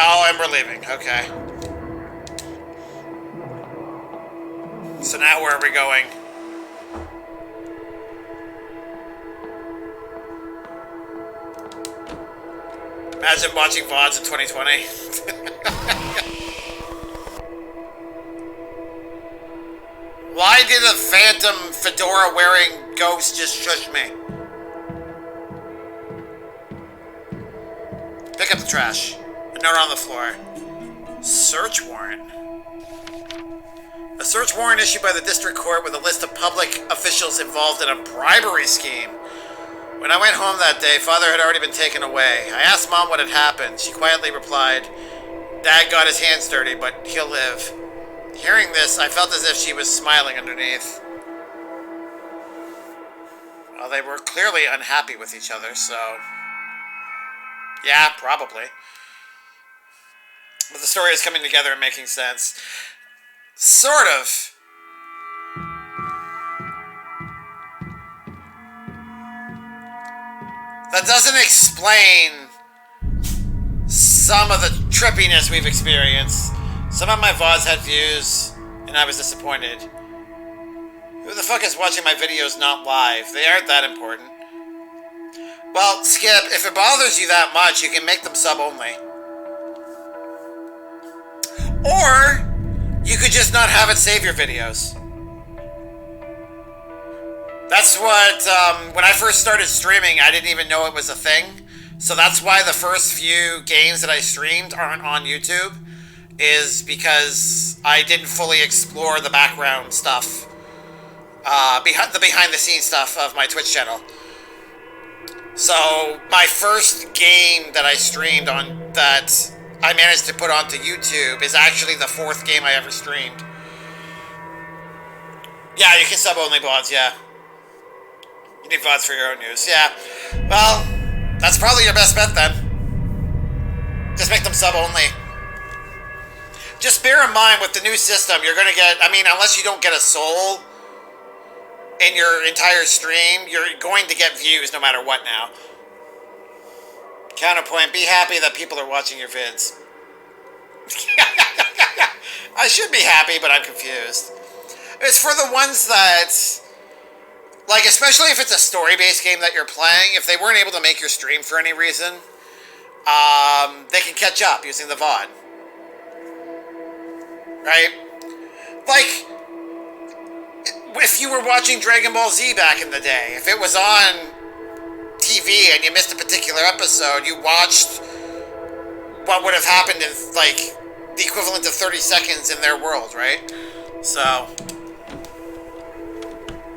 S1: Oh, and we're leaving. Okay. So now where are we going? Imagine watching VODs in 2020. Why did a phantom fedora wearing ghost just shush me? Pick up the trash. A note on the floor. Search warrant. A search warrant issued by the district court with a list of public officials involved in a bribery scheme. When I went home that day, Father had already been taken away. I asked Mom what had happened. She quietly replied, Dad got his hands dirty, but he'll live. Hearing this, I felt as if she was smiling underneath. Well, they were clearly unhappy with each other, so... yeah, probably. But the story is coming together and making sense. Sort of. That doesn't explain some of the trippiness we've experienced. Some of my VODs had views, and I was disappointed. Who the fuck is watching my videos not live? They aren't that important. Well, Skip, if it bothers you that much, you can make them sub-only. Or, you could just not have it save your videos. That's what, when I first started streaming, I didn't even know it was a thing. So that's why the first few games that I streamed aren't on YouTube, is because I didn't fully explore the background stuff, the behind-the-scenes stuff of my Twitch channel. So, my first game that I streamed on, that I managed to put onto YouTube, is actually the 4th game I ever streamed. Yeah, you can sub-only VODs, yeah. You need VODs for your own use, yeah. Well, that's probably your best bet then. Just make them sub-only. Just bear in mind, with the new system, you're going to get, I mean, unless you don't get a soul in your entire stream, you're going to get views no matter what now. Counterpoint, be happy that people are watching your vids. I should be happy, but I'm confused. It's for the ones that, like, especially if it's a story-based game that you're playing, if they weren't able to make your stream for any reason, they can catch up using the VOD. Right? Like, if you were watching Dragon Ball Z back in the day, if it was on TV and you missed a particular episode, you watched what would have happened in, like, the equivalent of 30 seconds in their world, right? So,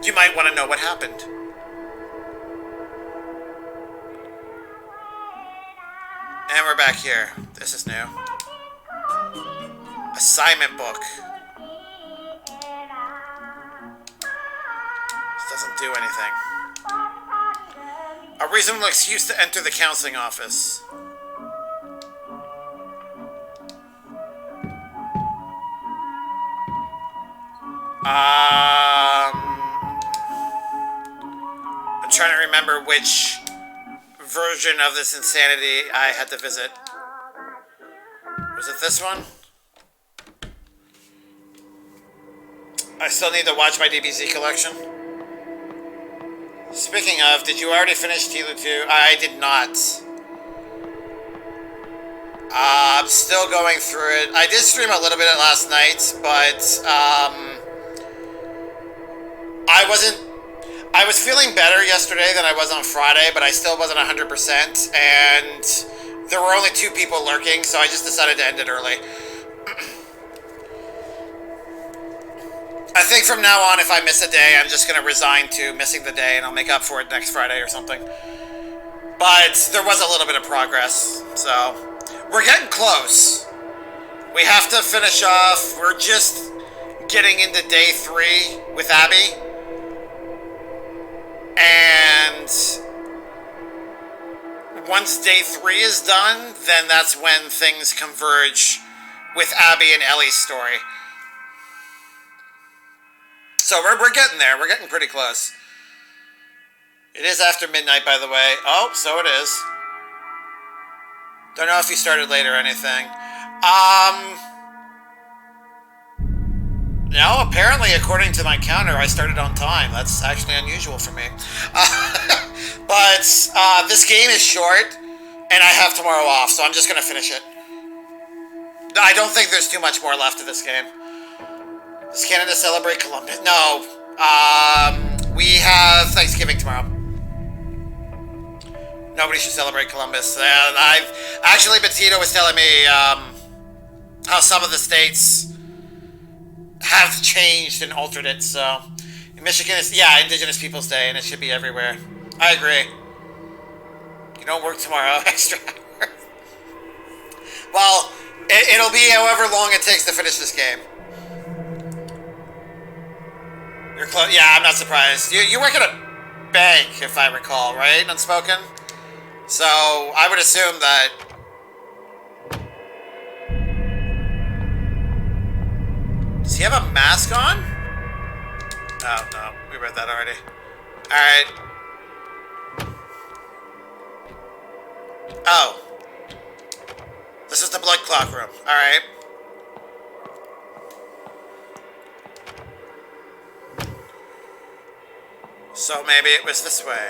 S1: you might want to know what happened. And we're back here. This is new. Assignment book. This doesn't do anything. A reasonable excuse to enter the counseling office. I'm trying to remember which version of this insanity I had to visit. Was it this one? I still need to watch my DBZ collection. Speaking of, did you already finish Tilu 2? I did not. I'm still going through it. I did stream a little bit last night, but I was feeling better yesterday than I was on Friday, but I still wasn't 100%, and there were only 2 people lurking, so I just decided to end it early. I think from now on, if I miss a day, I'm just going to resign to missing the day, and I'll make up for it next Friday or something. But there was a little bit of progress, so we're getting close. We have to finish off. We're just getting into day 3 with Abby. And once day 3 is done, then that's when things converge with Abby and Ellie's story. So we're getting there. We're getting pretty close. It is after midnight, by the way. Oh, so it is. Don't know if you started late or anything. No, apparently, according to my counter, I started on time. That's actually unusual for me. But this game is short. And I have tomorrow off, so I'm just gonna finish it. I don't think there's too much more left of this game. Does Canada celebrate Columbus? No. We have Thanksgiving tomorrow. Nobody should celebrate Columbus. Actually, Betito was telling me how some of the states have changed and altered it. So, in Michigan, it's, Indigenous Peoples Day, and it should be everywhere. I agree. You don't work tomorrow, extra hour. Well, it'll be however long it takes to finish this game. You're close. Yeah, I'm not surprised. You work at a bank, if I recall, right? Unspoken? So, I would assume that... Does he have a mask on? Oh, no. We read that already. Alright. Oh. This is the blood clock room. Alright. So maybe it was this way.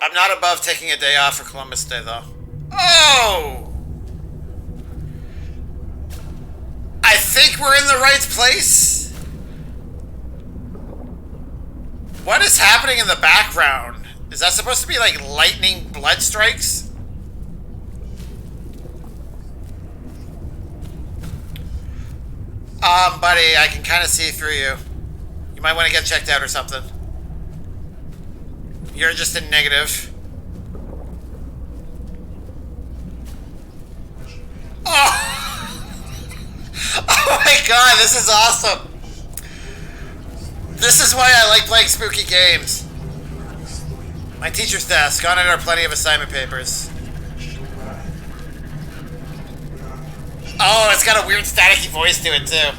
S1: I'm not above taking a day off for Columbus Day, though. Oh! I think we're in the right place. What is happening in the background? Is that supposed to be like lightning blood strikes? Buddy, I can kind of see through you. You might want to get checked out or something. You're just in negative. Oh! Oh my god, this is awesome! This is why I like playing spooky games. My teacher's desk. On it are plenty of assignment papers. Oh, it's got a weird staticky voice to it, too.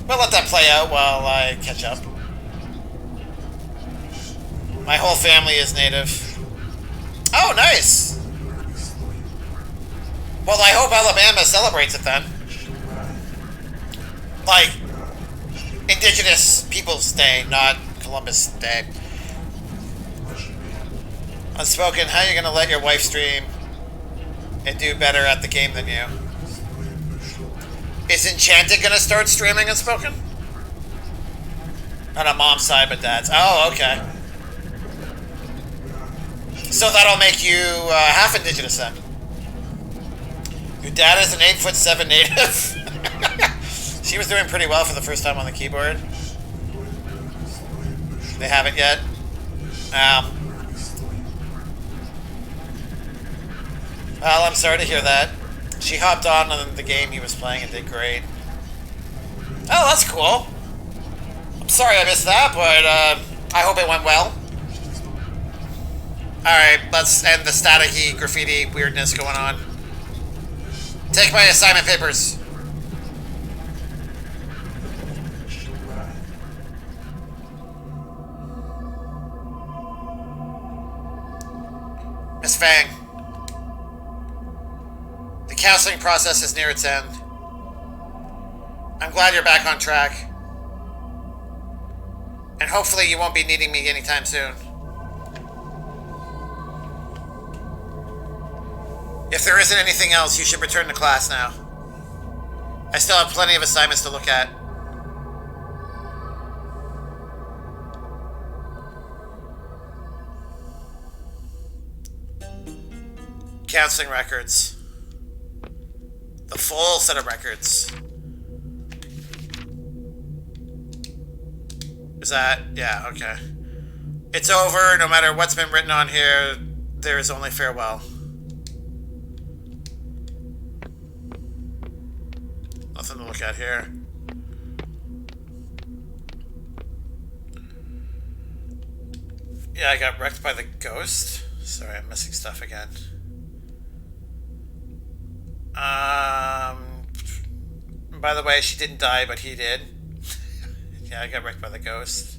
S1: We'll let that play out while I catch up. My whole family is native. Oh, nice! Well, I hope Alabama celebrates it then. Like, Indigenous Peoples Day, not Columbus Day. Unspoken, how are you going to let your wife stream and do better at the game than you? Is Enchanted going to start streaming Unspoken? Not on mom's side, but dad's. Oh, okay. So that'll make you half Indigenous then. Your dad is an 8'7" native. She was doing pretty well for the first time on the keyboard. They haven't yet. Well, I'm sorry to hear that. She hopped on the game he was playing and did great. Oh, that's cool. I'm sorry I missed that, but I hope it went well. Alright, let's end the staticky graffiti weirdness going on. Take my assignment papers. Miss Fang. The counseling process is near its end. I'm glad you're back on track. And hopefully you won't be needing me anytime soon. If there isn't anything else, you should return to class now. I still have plenty of assignments to look at. Counseling records. The full set of records. Is that? Yeah, okay. It's over. No matter what's been written on here, there is only farewell. Nothing to look at here. Yeah, I got wrecked by the ghost. Sorry, I'm missing stuff again. By the way, she didn't die, but he did. Yeah, I got wrecked by the ghost.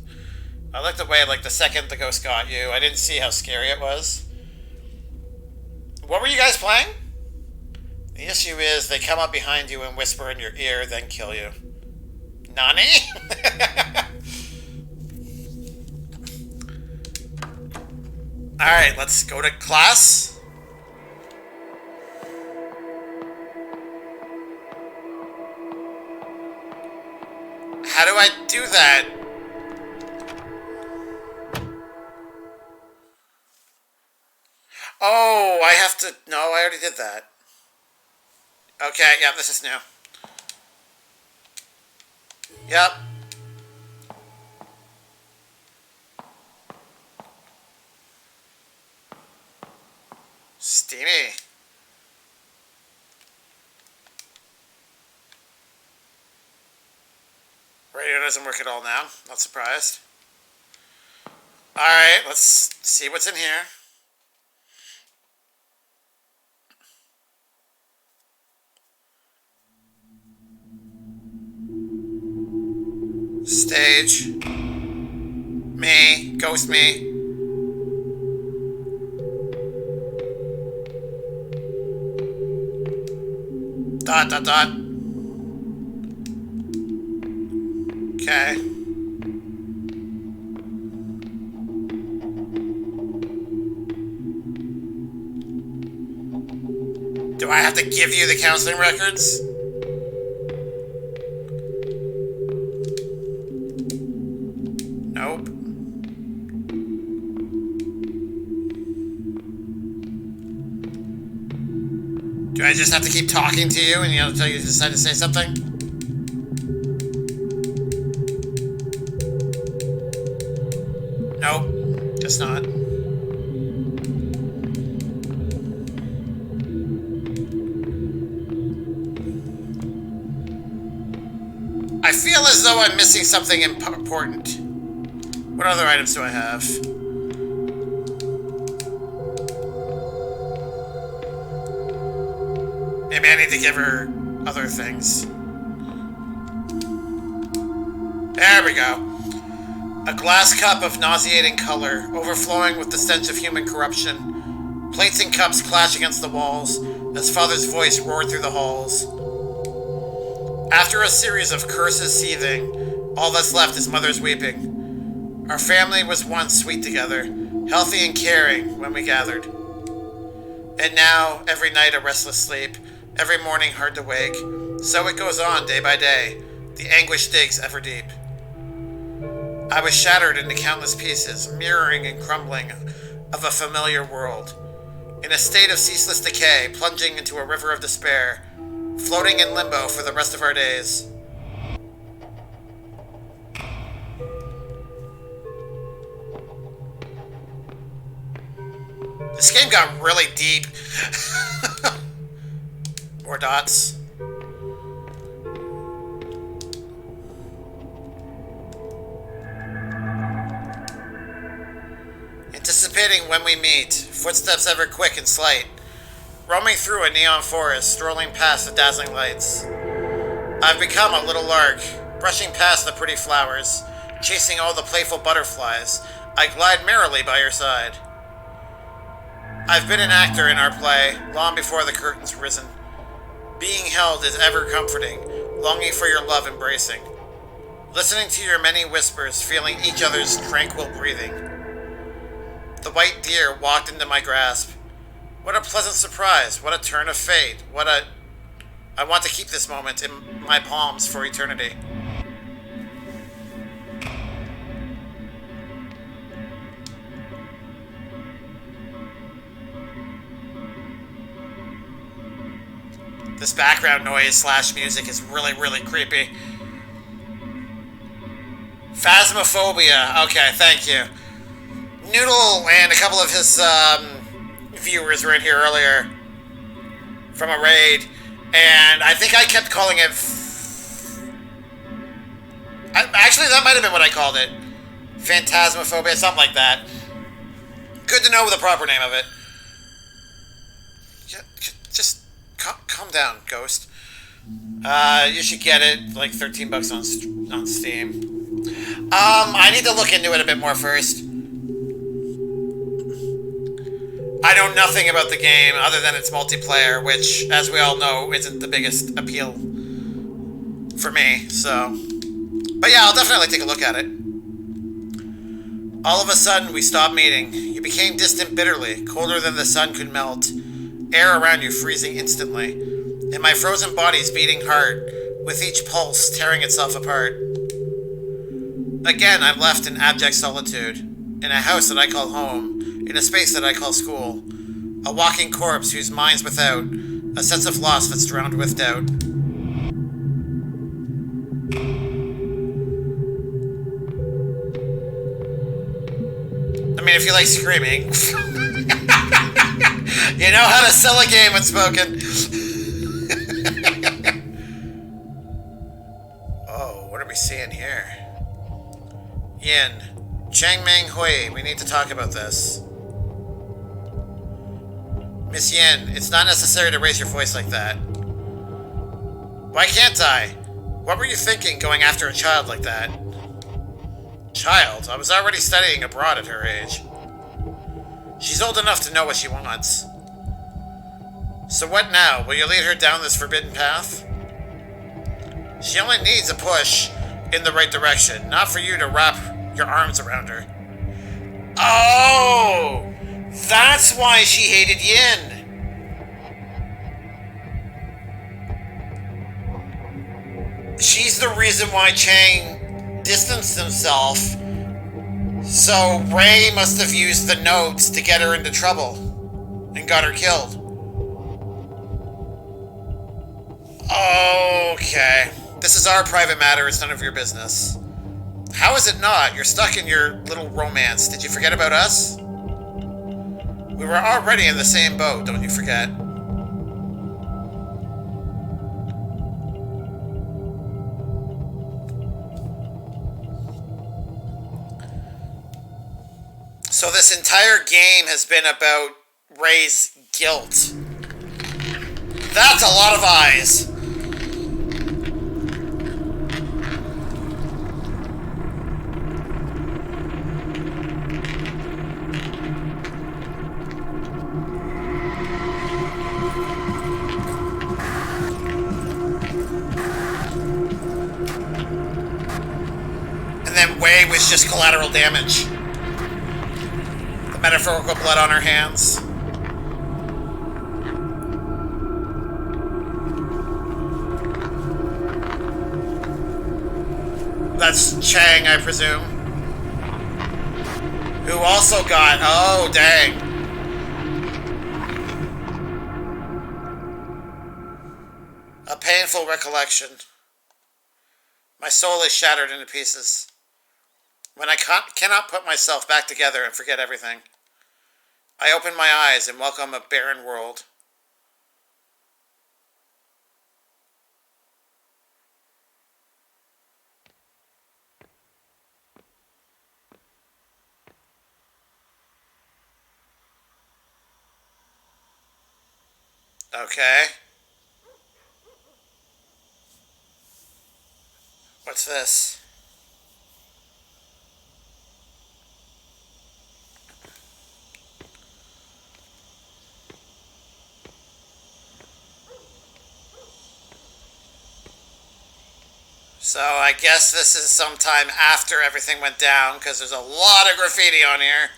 S1: I looked away like the second the ghost got you. I didn't see how scary it was. What were you guys playing? The issue is they come up behind you and whisper in your ear, then kill you. Nani? Alright, let's go to class. How do I do that? Oh, I have to... No, I already did that. Okay, yeah, this is new. Yep. Steamy. Radio doesn't work at all now. Not surprised. Alright, let's see what's in here. Stage. Me. Ghost me. Dot, dot, dot. Okay. Do I have to give you the counseling records? Nope. Do I just have to keep talking to you and until you decide to say something? Nope. Guess not. I feel as though I'm missing something important. What other items do I have? Maybe I need to give her other things. There we go. A glass cup of nauseating color, overflowing with the stench of human corruption. Plates and cups clash against the walls as Father's voice roared through the halls. After a series of curses seething, all that's left is Mother's weeping. Our family was once sweet together, healthy and caring when we gathered. And now, every night a restless sleep, every morning hard to wake. So it goes on day by day, the anguish digs ever deep. I was shattered into countless pieces, mirroring and crumbling of a familiar world. In a state of ceaseless decay, plunging into a river of despair, floating in limbo for the rest of our days. This game got really deep. More dots. Anticipating when we meet, footsteps ever quick and slight. Roaming through a neon forest, strolling past the dazzling lights. I've become a little lark, brushing past the pretty flowers, chasing all the playful butterflies. I glide merrily by your side. I've been an actor in our play, long before the curtain's risen. Being held is ever comforting, longing for your love embracing. Listening to your many whispers, feeling each other's tranquil breathing. The white deer walked into my grasp. What a pleasant surprise, what a turn of fate, I want to keep this moment in my palms for eternity. This background noise / music is really, really creepy. Phasmophobia. Okay, thank you. Noodle and a couple of his viewers were in here earlier from a raid, and I think I kept calling it... Actually, that might have been what I called it. Phantasmophobia, something like that. Good to know the proper name of it. Just calm down, Ghost. You should get it, like $13 on Steam. I need to look into it a bit more first. I know nothing about the game other than its multiplayer, which, as we all know, isn't the biggest appeal for me, so... But yeah, I'll definitely take a look at it. All of a sudden, we stopped meeting. You became distant bitterly, colder than the sun could melt. Air around you freezing instantly. And my frozen body's beating hard, with each pulse tearing itself apart. Again, I'm left in abject solitude. In a house that I call home. In a space that I call school. A walking corpse whose mind's without. A sense of loss that's drowned with doubt. I mean, if you like screaming, you know how to sell a game when spoken. Oh, what are we seeing here? Yin, Chang Meng Hui, we need to talk about this. Miss Yin, it's not necessary to raise your voice like that. Why can't I? What were you thinking going after a child like that? Child? I was already studying abroad at her age. She's old enough to know what she wants. So what now? Will you lead her down this forbidden path? She only needs a push in the right direction, not for you to wrap your arms around her. Oh! That's why she hated Yin! She's the reason why Chang distanced himself, so Ray must have used the notes to get her into trouble and got her killed. Okay. This is our private matter, it's none of your business. How is it not? You're stuck in your little romance. Did you forget about us? We were already in the same boat, don't you forget? So this entire game has been about Ray's guilt. That's a lot of eyes. And then Wei was just collateral damage. The metaphorical blood on her hands. That's Chang, I presume. Who also got... Oh, dang. A painful recollection. My soul is shattered into pieces. When I cannot put myself back together and forget everything, I open my eyes and welcome a barren world. Okay. What's this? So I guess this is sometime after everything went down, because there's a lot of graffiti on here.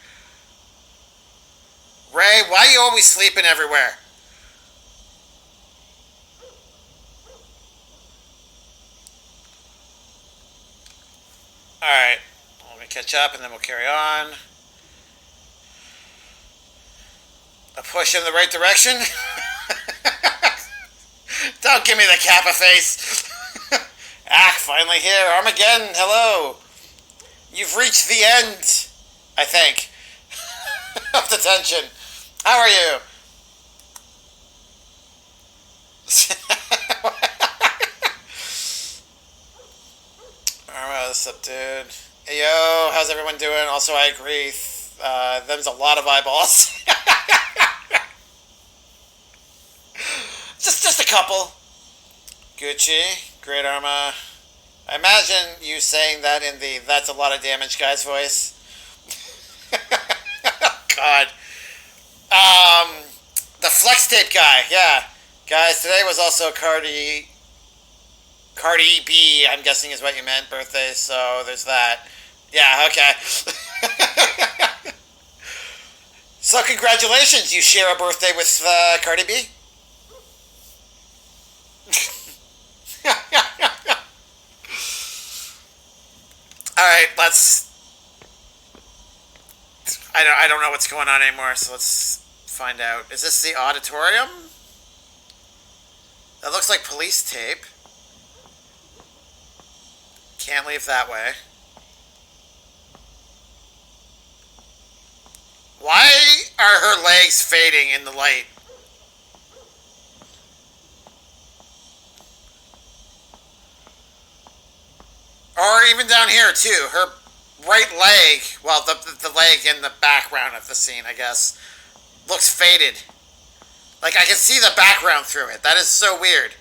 S1: Ray, why are you always sleeping everywhere? Alright, let me catch up and then we'll carry on. A push in the right direction? Don't give me the Kappa face. Finally here. Armageddon, hello. You've reached the end, I think, of Detention. How are you? Alright, what's up, dude? Hey, yo, how's everyone doing? Also, I agree. Them's a lot of eyeballs. just a couple. Gucci, great Arma. I imagine you saying that in the "that's a lot of damage" guy's voice. Oh, God. The flex tape guy, yeah. Guys, today was also Cardi B, I'm guessing is what you meant, birthday, so there's that. Yeah, okay. So congratulations, you share a birthday with Cardi B? Alright, I don't know what's going on anymore, so let's find out. Is this the auditorium? That looks like police tape. Can't leave that way. Why are her legs fading in the light? Or even down here, too. Her right leg, well, the leg in the background of the scene, I guess, looks faded. Like, I can see the background through it. That is so weird.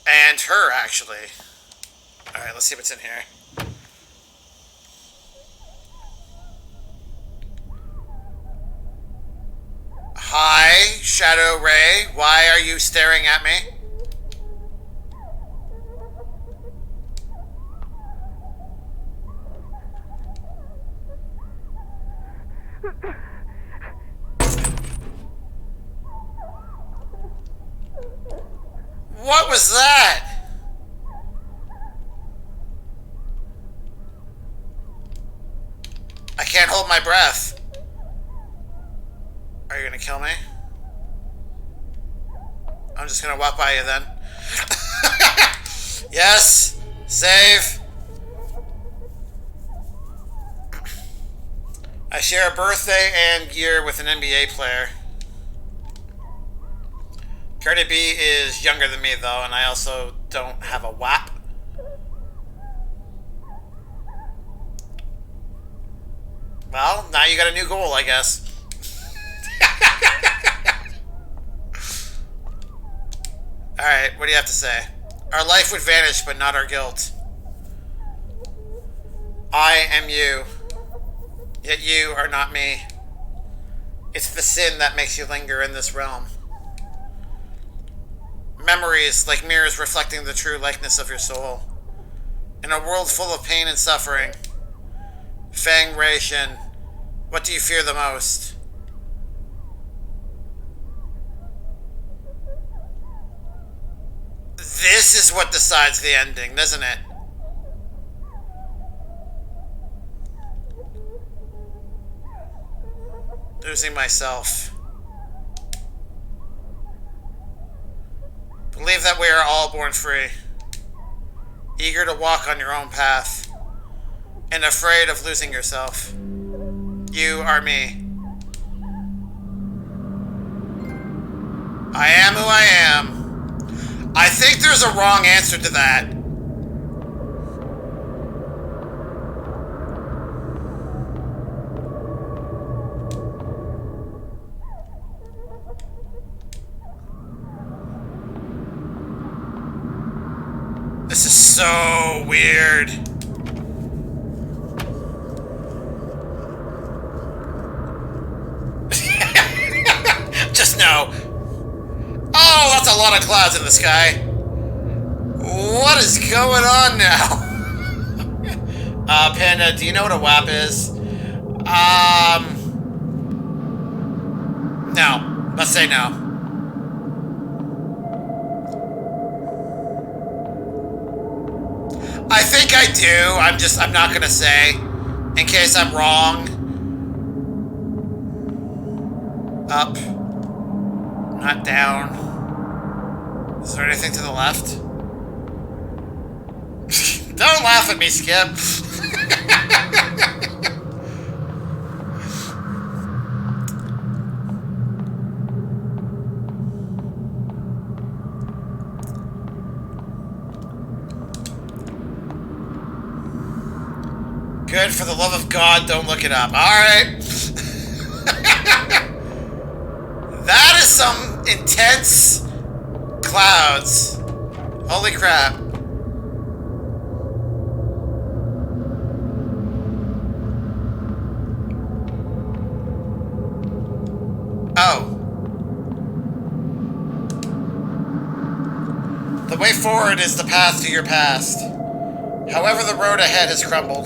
S1: And her, actually. Alright, let's see what's in here. Hi, Shadow Ray. Why are you staring at me? What was that? I can't hold my breath. Are you gonna kill me? I'm just gonna walk by you then. Yes! Save! I share a birthday and year with an NBA player. Cardi B is younger than me, though, and I also don't have a WAP. Well, now you got a new goal, I guess. Alright, what do you have to say? Our life would vanish, but not our guilt. I am you, yet you are not me. It's the sin that makes you linger in this realm. Memories, like mirrors reflecting the true likeness of your soul. In a world full of pain and suffering. Fang Ray Shin, what do you fear the most? This is what decides the ending, doesn't it? Losing myself. Believe that we are all born free, eager to walk on your own path, and afraid of losing yourself. You are me. I am who I am. I think there's a wrong answer to that. This is so weird. Just no. Oh, that's a lot of clouds in the sky. What is going on now? Panda, do you know what a WAP is? No. Let's say no. I think I do. I'm not gonna say. In case I'm wrong. Up. Not down. Is there anything to the left? Don't laugh at me, Skip. Good, for the love of God, don't look it up. Alright. That is some intense clouds. Holy crap. Oh. The way forward is the path to your past. However, the road ahead has crumbled.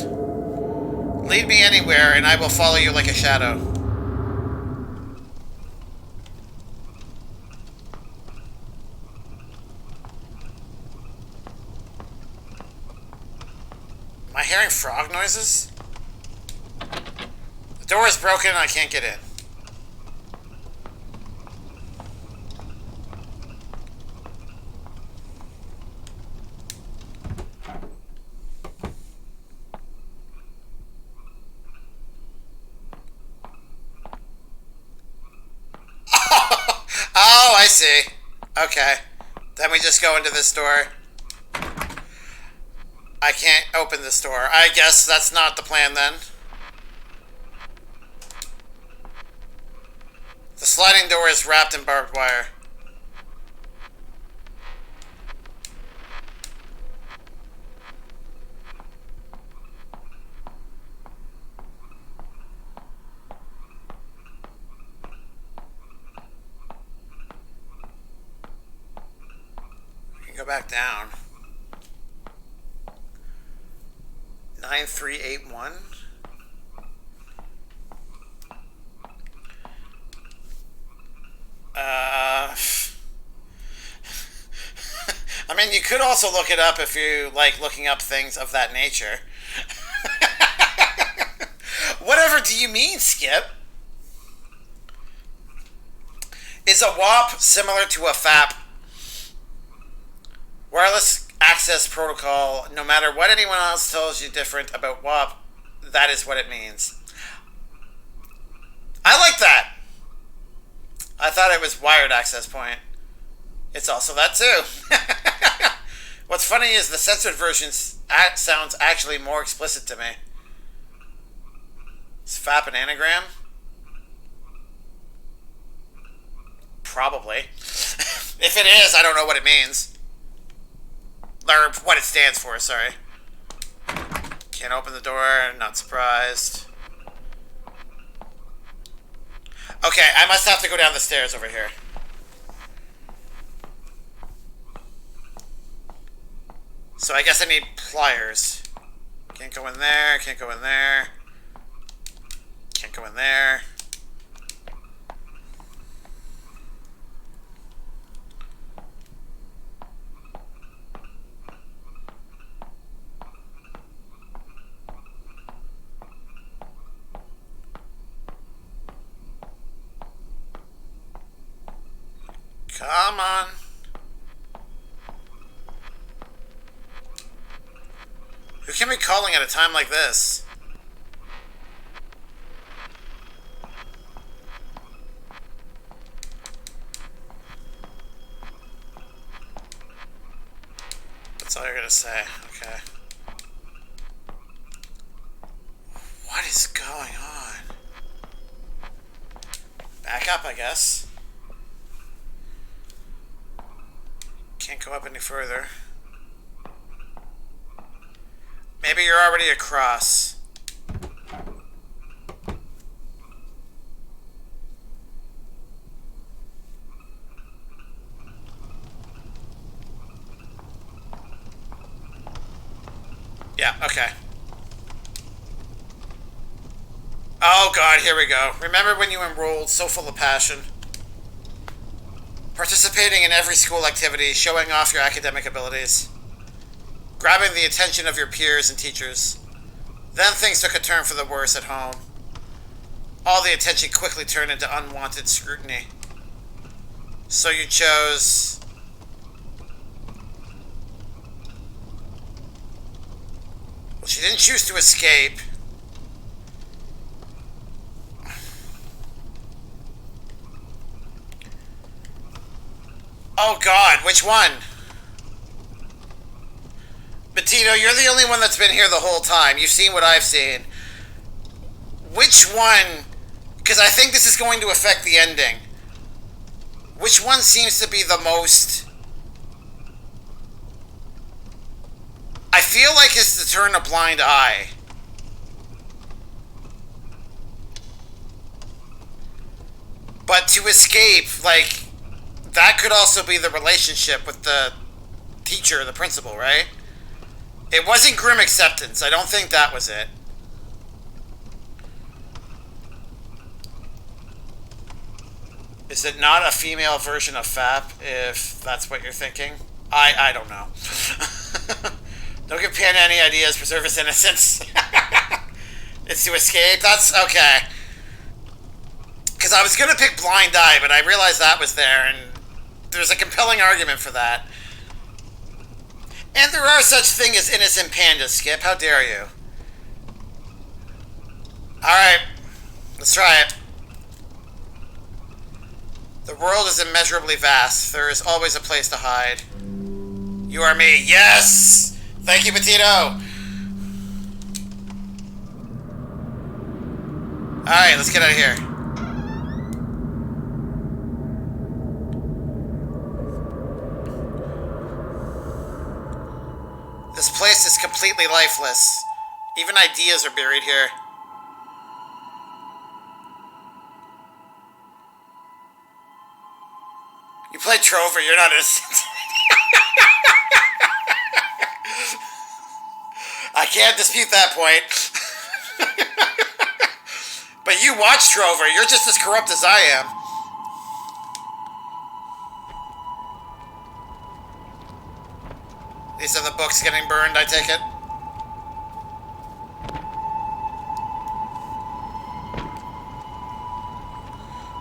S1: Lead me anywhere, and I will follow you like a shadow. Am I hearing frog noises? The door is broken and I can't get in. Oh, I see. Okay. Then we just go into this door. I can't open this door. I guess that's not the plan then. The sliding door is wrapped in barbed wire. We can go back down. 9381. I mean, you could also look it up if you like looking up things of that nature. Whatever do you mean, Skip? Is a WAP similar to a FAP? Wireless access protocol. No matter what anyone else tells you different about WAP, that is what it means. I like that. I thought it was wired access point. It's also that too. What's funny is the censored version sounds actually more explicit to me. Is FAP an anagram? Probably. If it is, I don't know what it means. Or what it stands for, sorry. Can't open the door, not surprised. Okay, I must have to go down the stairs over here. So I guess I need pliers. Can't go in there, can't go in there. Can't go in there. Come on. Who can be calling at a time like this? That's all you're gonna say. Okay. What is going on? Back up, I guess. Can't go up any further. Maybe you're already across. Yeah, okay. Oh god, here we go. Remember when you enrolled, so full of passion? Participating in every school activity, showing off your academic abilities. Grabbing the attention of your peers and teachers. Then things took a turn for the worse at home. All the attention quickly turned into unwanted scrutiny. So you chose... Well, she didn't choose to escape. Oh god, which one? Bettino, you're the only one that's been here the whole time. You've seen what I've seen. Which one? Because I think this is going to affect the ending. Which one seems to be the most... I feel like it's to turn a blind eye. But to escape, like... That could also be the relationship with the teacher, the principal, right? It wasn't Grim Acceptance. I don't think that was it. Is it not a female version of FAP, if that's what you're thinking? I don't know. Don't give Panda any ideas. Preserve his innocence. It's to escape? That's okay. Because I was going to pick Blind Eye, but I realized that was there, and there's a compelling argument for that. And there are such things as innocent pandas, Skip. How dare you? Alright. Let's try it. The world is immeasurably vast. There is always a place to hide. You are me. Yes! Thank you, Petito! Alright, let's get out of here. This place is completely lifeless. Even ideas are buried here. You played Trover, you're not innocent. I can't dispute that point. But you watch Trover, you're just as corrupt as I am. These are the books getting burned, I take it?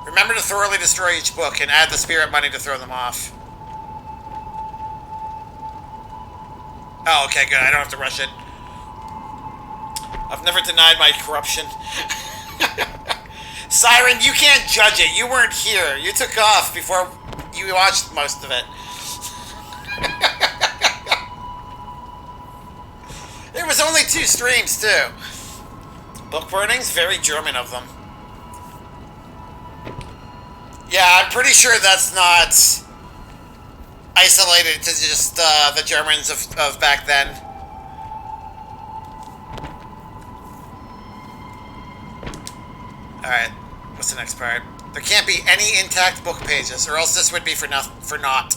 S1: Remember to thoroughly destroy each book and add the spirit money to throw them off. Oh, okay, good. I don't have to rush it. I've never denied my corruption. Siren, you can't judge it. You weren't here. You took off before you watched most of it. There was only 2 streams, too. Book burnings? Very German of them. Yeah, I'm pretty sure that's not isolated to just the Germans of back then. Alright, what's the next part? There can't be any intact book pages, or else this would be for naught.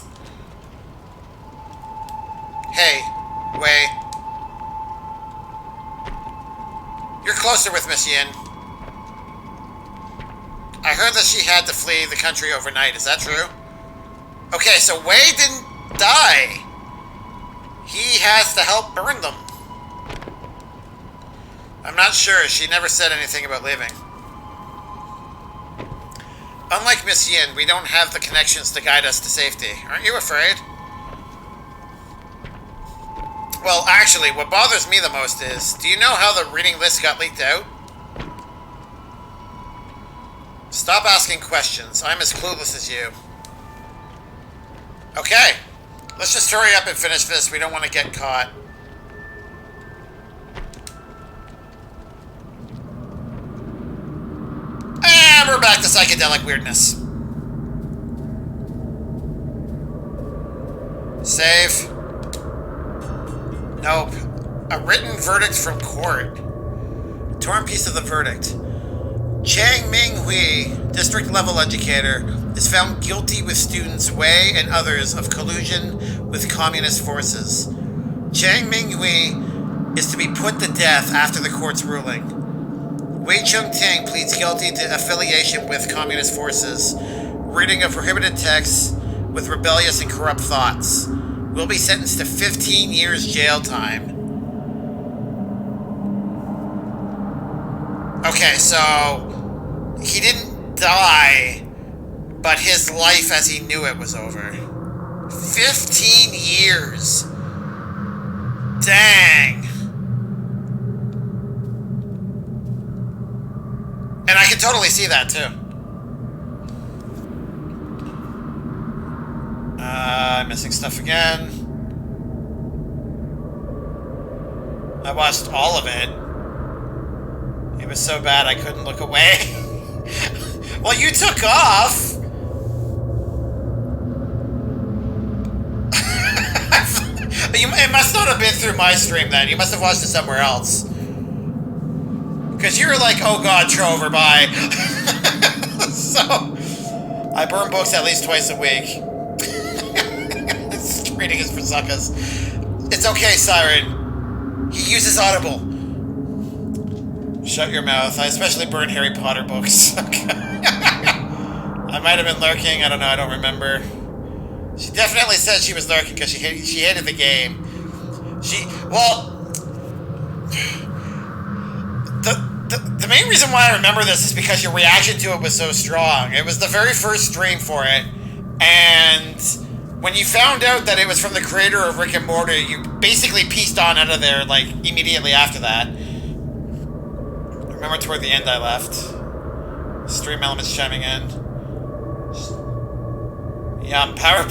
S1: Hey, Wei. You're closer with Miss Yin. I heard that she had to flee the country overnight. Is that true? Okay, so Wei didn't die. He has to help burn them. I'm not sure. She never said anything about leaving. Unlike Miss Yin, we don't have the connections to guide us to safety. Aren't you afraid? Well, actually, what bothers me the most is, do you know how the reading list got leaked out? Stop asking questions. I'm as clueless as you. Okay. Let's just hurry up and finish this. We don't want to get caught. And we're back to psychedelic weirdness. Save. Nope. A written verdict from court. Torn piece of the verdict. Chang Ming Hui, district-level educator, is found guilty with students Wei and others of collusion with communist forces. Chang Ming Hui is to be put to death after the court's ruling. Wei Chung Ting pleads guilty to affiliation with communist forces, reading of prohibited texts with rebellious and corrupt thoughts. Will be sentenced to 15 years jail time. Okay, so he didn't die, but his life as he knew it was over. 15 years. Dang. And I can totally see that, too. I'm missing stuff again. I watched all of it. It was so bad I couldn't look away. Well, you took off! It must not have been through my stream then. You must have watched it somewhere else. Because you were like, oh god, Trover, bye. So, I burn books at least twice a week. reading is for suckers. It's okay, Siren. He uses Audible. Shut your mouth. I especially burn Harry Potter books. I might have been lurking. I don't know. I don't remember. She definitely said she was lurking because she hated the game. The main reason why I remember this is because your reaction to it was so strong. It was the very first stream for it, and when you found out that it was from the creator of Rick and Morty, you basically pieced on out of there, like, immediately after that. I remember toward the end I left. Stream elements chiming in. Yeah, I'm power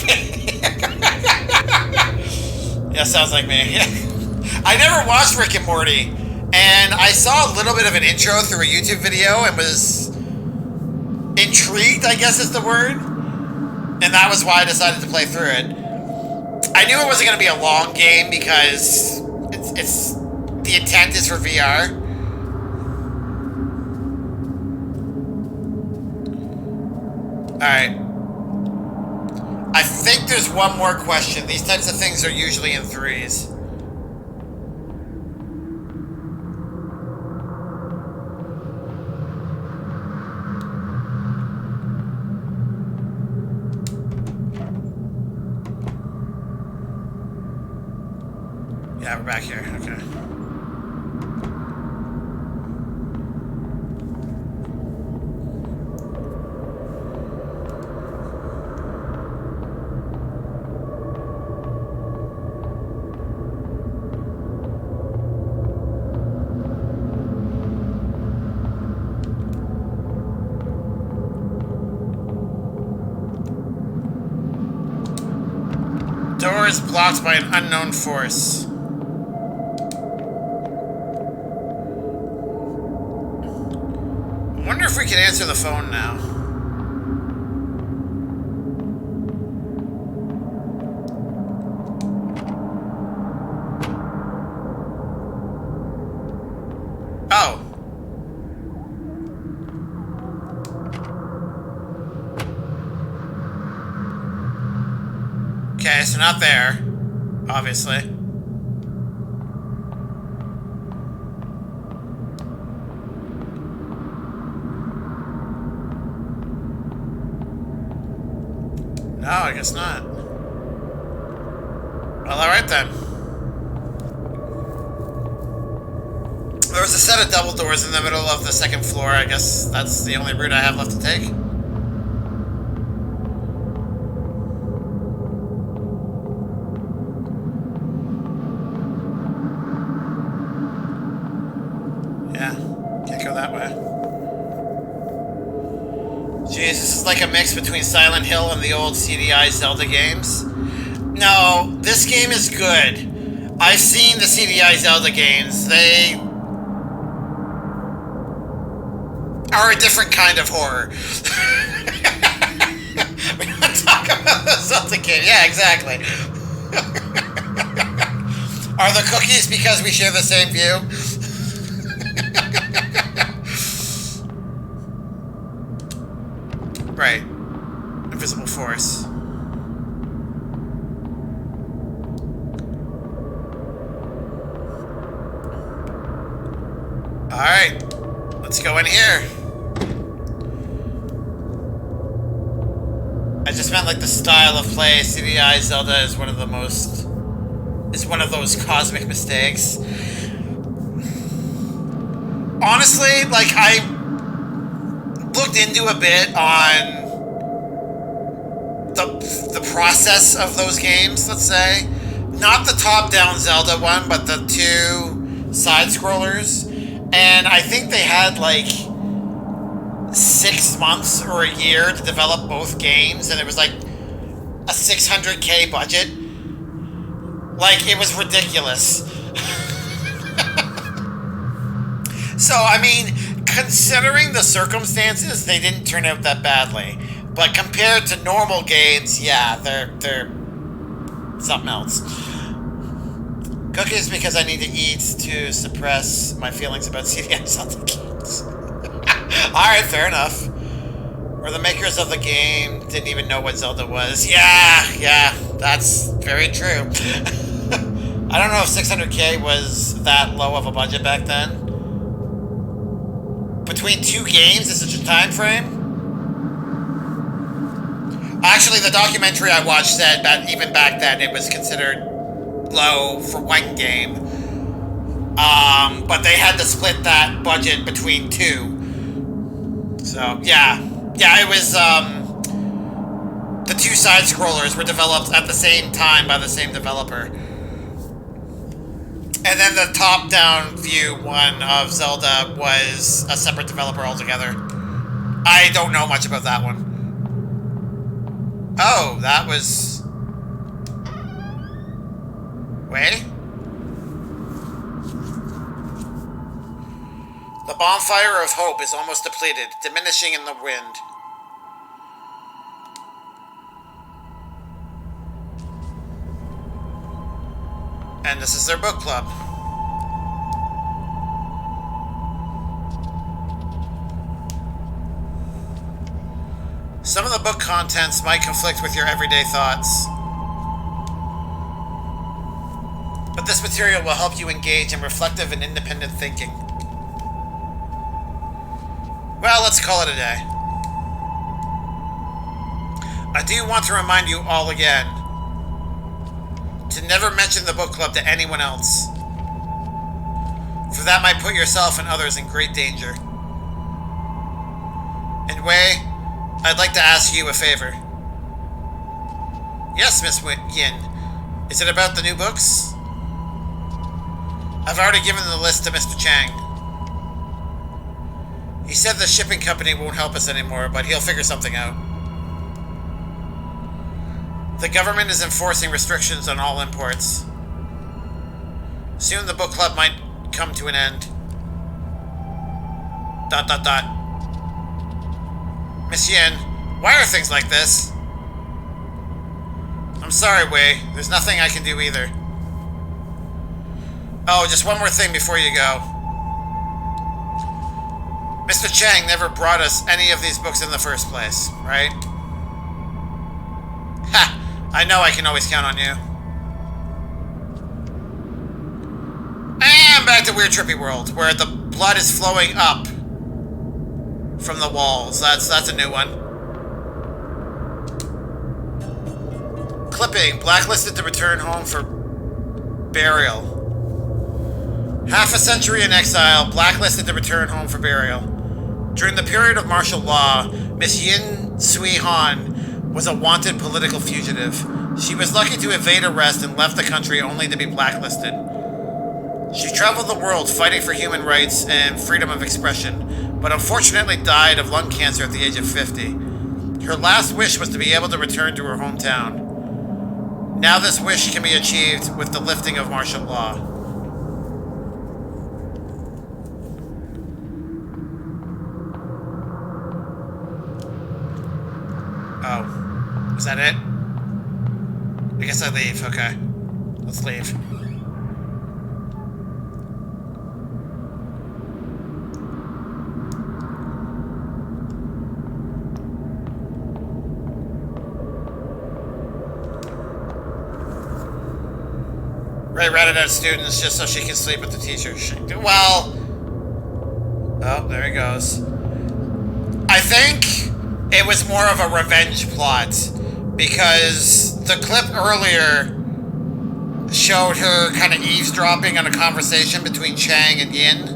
S1: Yeah, sounds like me. I never watched Rick and Morty, and I saw a little bit of an intro through a YouTube video and was intrigued, I guess is the word. And that was why I decided to play through it. I knew it wasn't going to be a long game because it's the intent is for VR. Alright. I think there's one more question. These types of things are usually in threes. Yeah, we're back here. Okay. Door is blocked by an unknown force. I wonder if we can answer the phone now. Oh. Okay, so not there, obviously. No, I guess not. Well, alright then. There was a set of double doors in the middle of the second floor. I guess that's the only route I have left to take. Yeah, can't go that way. Jeez, this is like a mix between Silent Hill and the old CDI Zelda games. No, this game is good. I've seen the CDI Zelda games. They are a different kind of horror. We don't talk about the Zelda game. Yeah, exactly. Are the cookies because we share the same view? Right. Invisible force. Alright. Let's go in here. I just meant like the style of play. CDI Zelda is one of the most... is one of those cosmic mistakes. Honestly, like, I looked into a bit on the process of those games, let's say. Not the top-down Zelda one, but the two side-scrollers. And I think they had, like, 6 months or a year to develop both games, and it was, like, a $600K budget. Like, it was ridiculous. So, I mean, considering the circumstances, they didn't turn out that badly. But compared to normal games, yeah, they're something else. Cookies because I need to eat to suppress my feelings about CDI Zelda games. Alright, fair enough. Or the makers of the game didn't even know what Zelda was. Yeah, That's very true. I don't know if 600K was that low of a budget back then. Between two games in such a time frame? Actually, the documentary I watched said that even back then it was considered low for one game. But they had to split that budget between two. So, yeah. Yeah, it was, the two side scrollers were developed at the same time by the same developer. And then the top-down view one of Zelda was a separate developer altogether. I don't know much about that one. Oh, that was... Wait? The bonfire of hope is almost depleted, diminishing in the wind. And this is their book club. Some of the book contents might conflict with your everyday thoughts. But this material will help you engage in reflective and independent thinking. Well, let's call it a day. I do want to remind you all again to never mention the book club to anyone else, for that might put yourself and others in great danger. And Wei, I'd like to ask you a favor. Yes, Miss Yin. Is it about the new books? I've already given the list to Mr. Chang. He said the shipping company won't help us anymore, but he'll figure something out. The government is enforcing restrictions on all imports. Soon the book club might come to an end. ... Miss Yin, why are things like this? I'm sorry, Wei. There's nothing I can do either. Oh, just one more thing before you go. Mr. Chang never brought us any of these books in the first place, right? Ha! I know I can always count on you. And back to Weird Trippy World, where the blood is flowing up from the walls. That's a new one. Clipping. Blacklisted to return home for burial. Half a century in exile. Blacklisted to return home for burial. During the period of martial law, Miss Yin Sui Han was a wanted political fugitive. She was lucky to evade arrest and left the country only to be blacklisted. She traveled the world fighting for human rights and freedom of expression, but unfortunately died of lung cancer at the age of 50. Her last wish was to be able to return to her hometown. Now this wish can be achieved with the lifting of martial law. Oh. Is that it? I guess I leave. Okay. Let's leave. Ray ratted out students just so she can sleep with the teacher. Well... Oh, there he goes. I think it was more of a revenge plot, because the clip earlier showed her kind of eavesdropping on a conversation between Chang and Yin,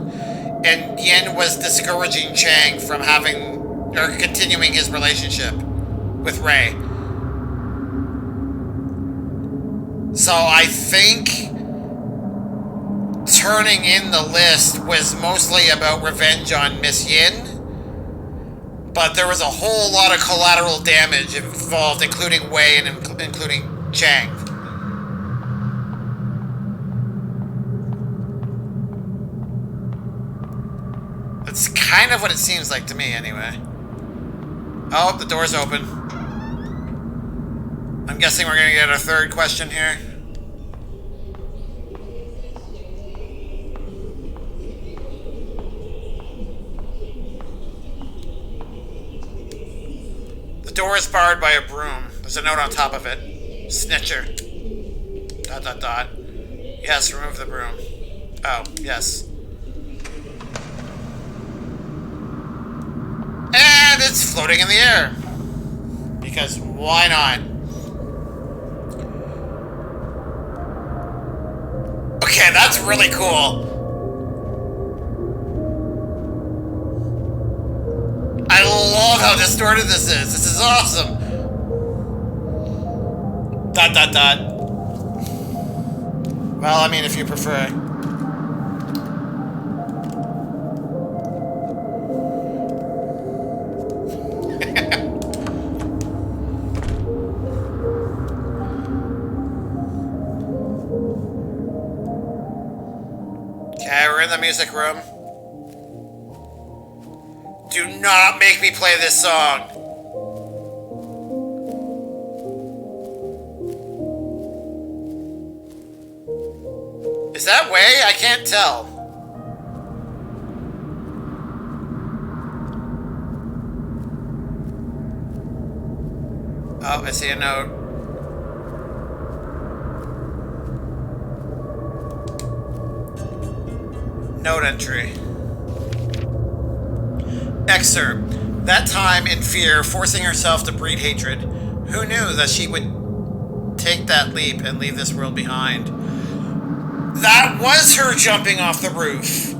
S1: and Yin was discouraging Chang from having, or continuing his relationship with Ray. So I think turning in the list was mostly about revenge on Miss Yin, but there was a whole lot of collateral damage involved, including Wei and including Chang. That's kind of what it seems like to me, anyway. Oh, the door's open. I'm guessing we're going to get a third question here. The door is barred by a broom. There's a note on top of it. Snitcher. Dot dot dot. Yes, remove the broom. Oh, yes. And it's floating in the air. Because why not? Okay, that's really cool. I love how distorted this is. This is awesome. Dot dot dot. Well, I mean, if you prefer. Okay, we're in the music room. Do not make me play this song. Is that Way? I can't tell. Oh, I see a note. Note entry. Excerpt. That time in fear, forcing herself to breed hatred. Who knew that she would take that leap and leave this world behind? That was her jumping off the roof.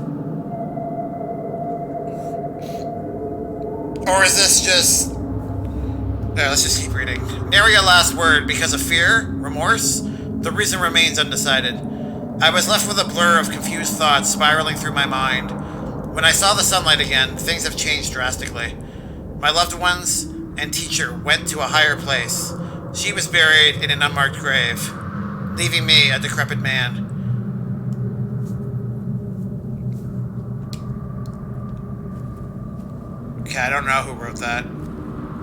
S1: Or is this just... There, let's just keep reading. Nary a last word. Because of fear? Remorse? The reason remains undecided. I was left with a blur of confused thoughts spiraling through my mind. When I saw the sunlight again, things have changed drastically. My loved ones and teacher went to a higher place. She was buried in an unmarked grave, leaving me a decrepit man. Okay, I don't know who wrote that.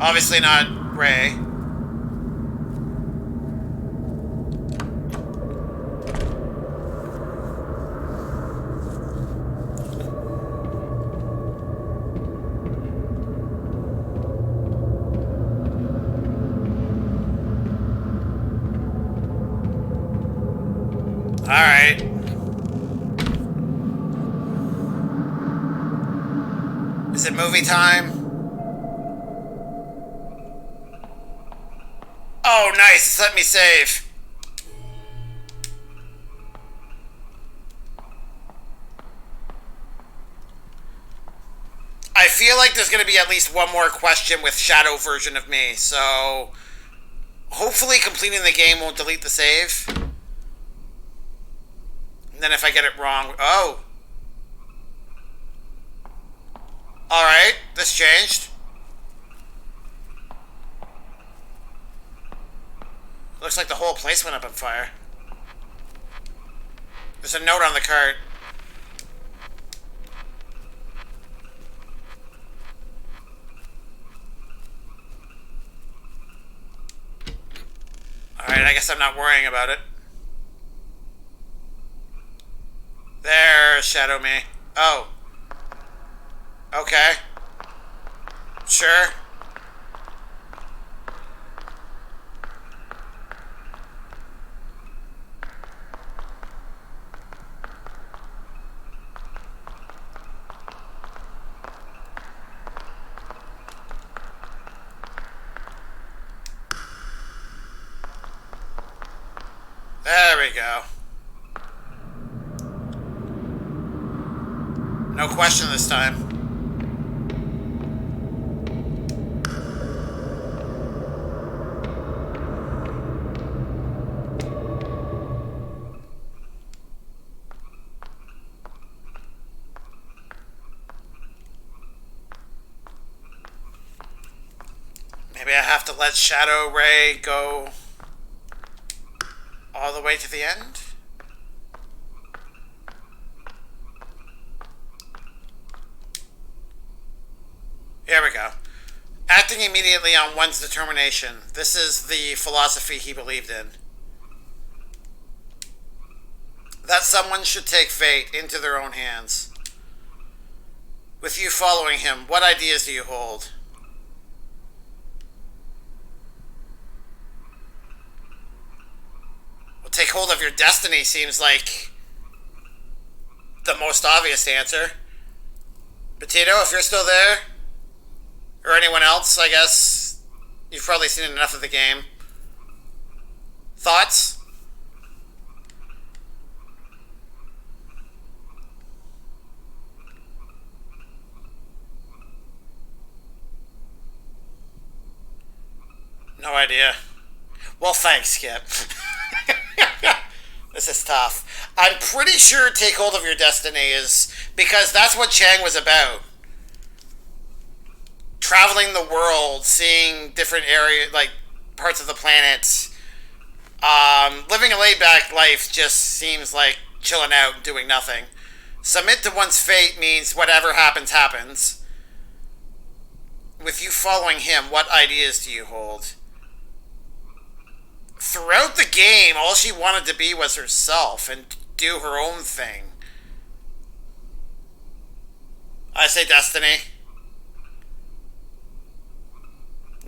S1: Obviously not Ray. Alright. Is it movie time? Oh, nice. Let me save. I feel like there's going to be at least one more question with Shadow version of me, so hopefully completing the game won't delete the save. And then if I get it wrong... Oh. Alright, this changed. Looks like the whole place went up on fire. There's a note on the cart. Alright, I guess I'm not worrying about it. There, Shadow Me. Oh. Okay. Sure. There we go. No question this time. Maybe I have to let Shadow Ray go all the way to the end? Here we go. Acting immediately on one's determination. This is the philosophy he believed in. That someone should take fate into their own hands. With you following him, what ideas do you hold? take hold of your destiny seems like the most obvious answer. Petito, if you're still there, or anyone else, I guess you've probably seen enough of the game. Thoughts? No idea. Well, thanks, Skip. This is tough. I'm pretty sure Take Hold of Your Destiny is because that's what Chang was about. Traveling the world, seeing different areas, like parts of the planet. Living a laid-back life just seems like chilling out and doing nothing. Submit to one's fate means whatever happens, happens. With you following him, what ideas do you hold? Throughout the game, all she wanted to be was herself and do her own thing. I say Destiny.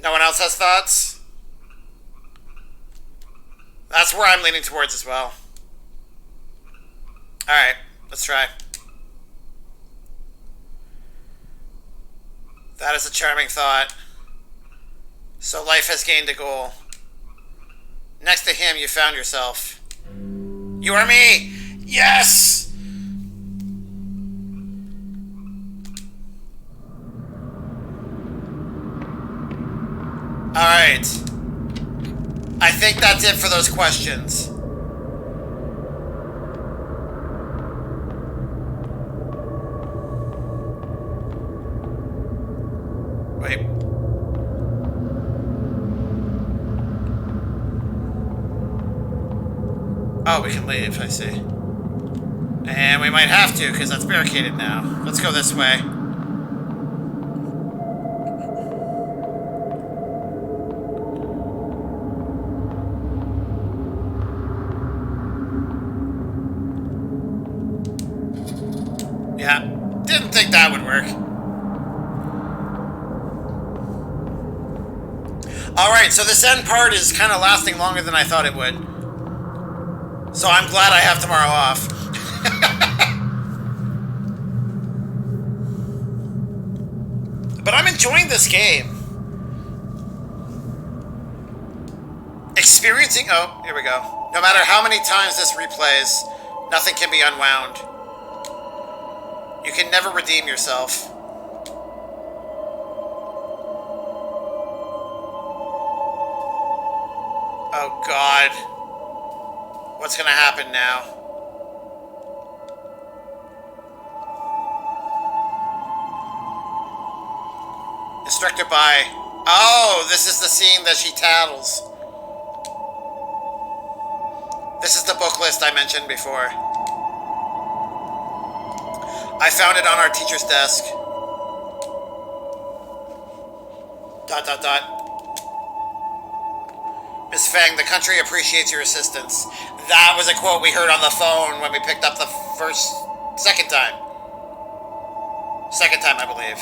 S1: No one else has thoughts? That's where I'm leaning towards as well. Alright, let's try. That is a charming thought. So life has gained a goal. Next to him, you found yourself. You are me! Yes! Alright. I think that's it for those questions. Wait. Oh, we can leave, I see. And we might have to, because that's barricaded now. Let's go this way. Yeah, didn't think that would work. Alright, so this end part is kind of lasting longer than I thought it would. So I'm glad I have tomorrow off. But I'm enjoying this game. Experiencing... Oh, here we go. No matter how many times this replays, nothing can be unwound. You can never redeem yourself. Oh, God. What's gonna happen now? Instructor by... Oh, this is the scene that she tattles. This is the book list I mentioned before. I found it on our teacher's desk. ... Miss Feng, the country appreciates your assistance. That was a quote we heard on the phone when we picked up the second time. Second time, I believe.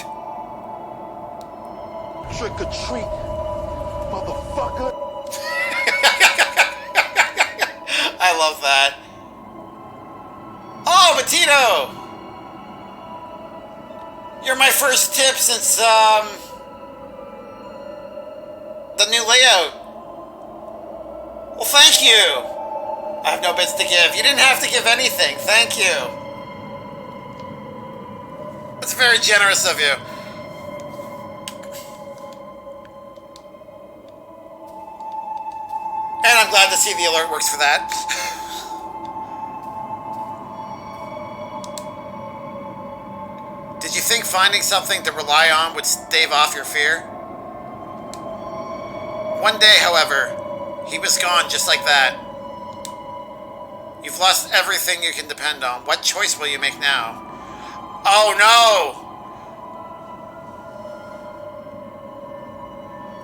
S3: Trick or treat, motherfucker.
S1: I love that. Oh, Betito! You're my first tip since, the new layout. Well, thank you. I have no bits to give. You didn't have to give anything. Thank you. That's very generous of you. And I'm glad to see the alert works for that. Did you think finding something to rely on would stave off your fear? One day, however, he was gone just like that. You've lost everything you can depend on. What choice will you make now? Oh no!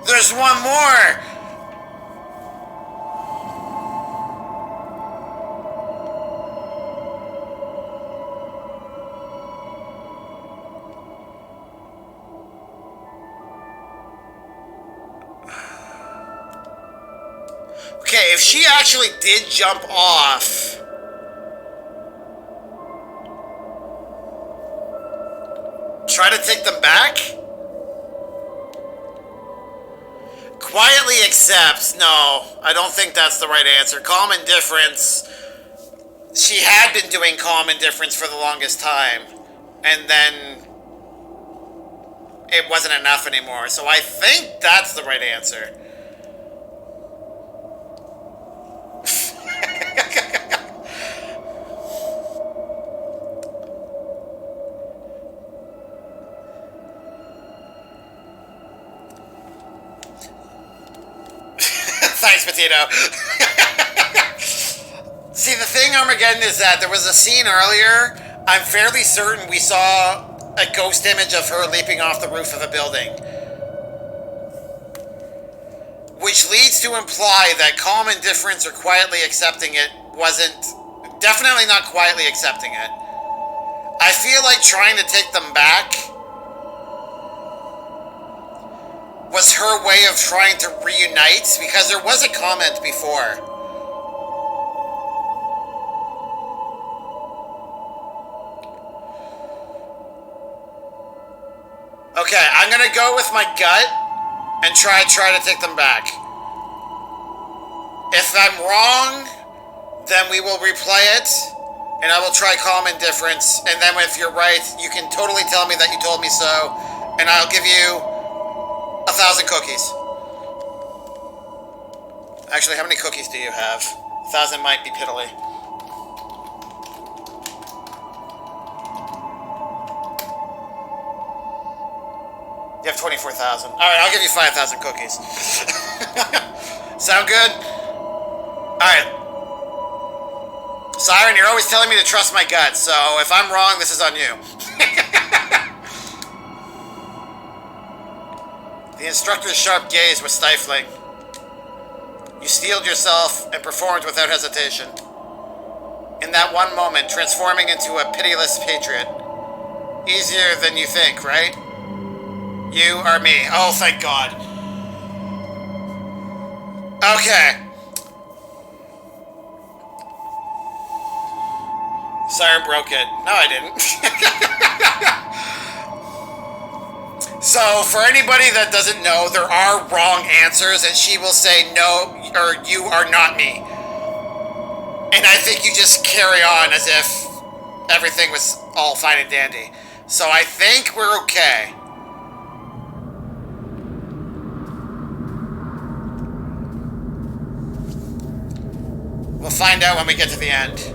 S1: There's one more! Okay, if she actually did jump off... Try to take them back? Quietly accepts. No, I don't think that's the right answer. Calm indifference. She had been doing calm indifference for the longest time. And then it wasn't enough anymore. So I think that's the right answer. Thanks, Potato. See, the thing, Armageddon, is that there was a scene earlier. I'm fairly certain we saw a ghost image of her leaping off the roof of a building. Which leads to imply that calm indifference or quietly accepting it wasn't... Definitely not quietly accepting it. I feel like trying to take them back was her way of trying to reunite, because there was a comment before. Okay, I'm gonna go with my gut and try to take them back. If I'm wrong, then we will replay it, and I will try calm indifference, and then if you're right, you can totally tell me that you told me so, and I'll give you 1,000 cookies. Actually, how many cookies do you have? 1,000 might be piddly. You have 24,000. Alright, I'll give you 5,000 cookies. Sound good? Alright. Siren, you're always telling me to trust my gut, so if I'm wrong, this is on you. The instructor's sharp gaze was stifling. You steeled yourself and performed without hesitation. In that one moment, transforming into a pitiless patriot. Easier than you think, right? You are me. Oh, thank God. Okay. Siren broke it. No, I didn't. So, for anybody that doesn't know, there are wrong answers, and she will say, no, or you are not me. And I think you just carry on as if everything was all fine and dandy. So I think we're okay. We'll find out when we get to the end.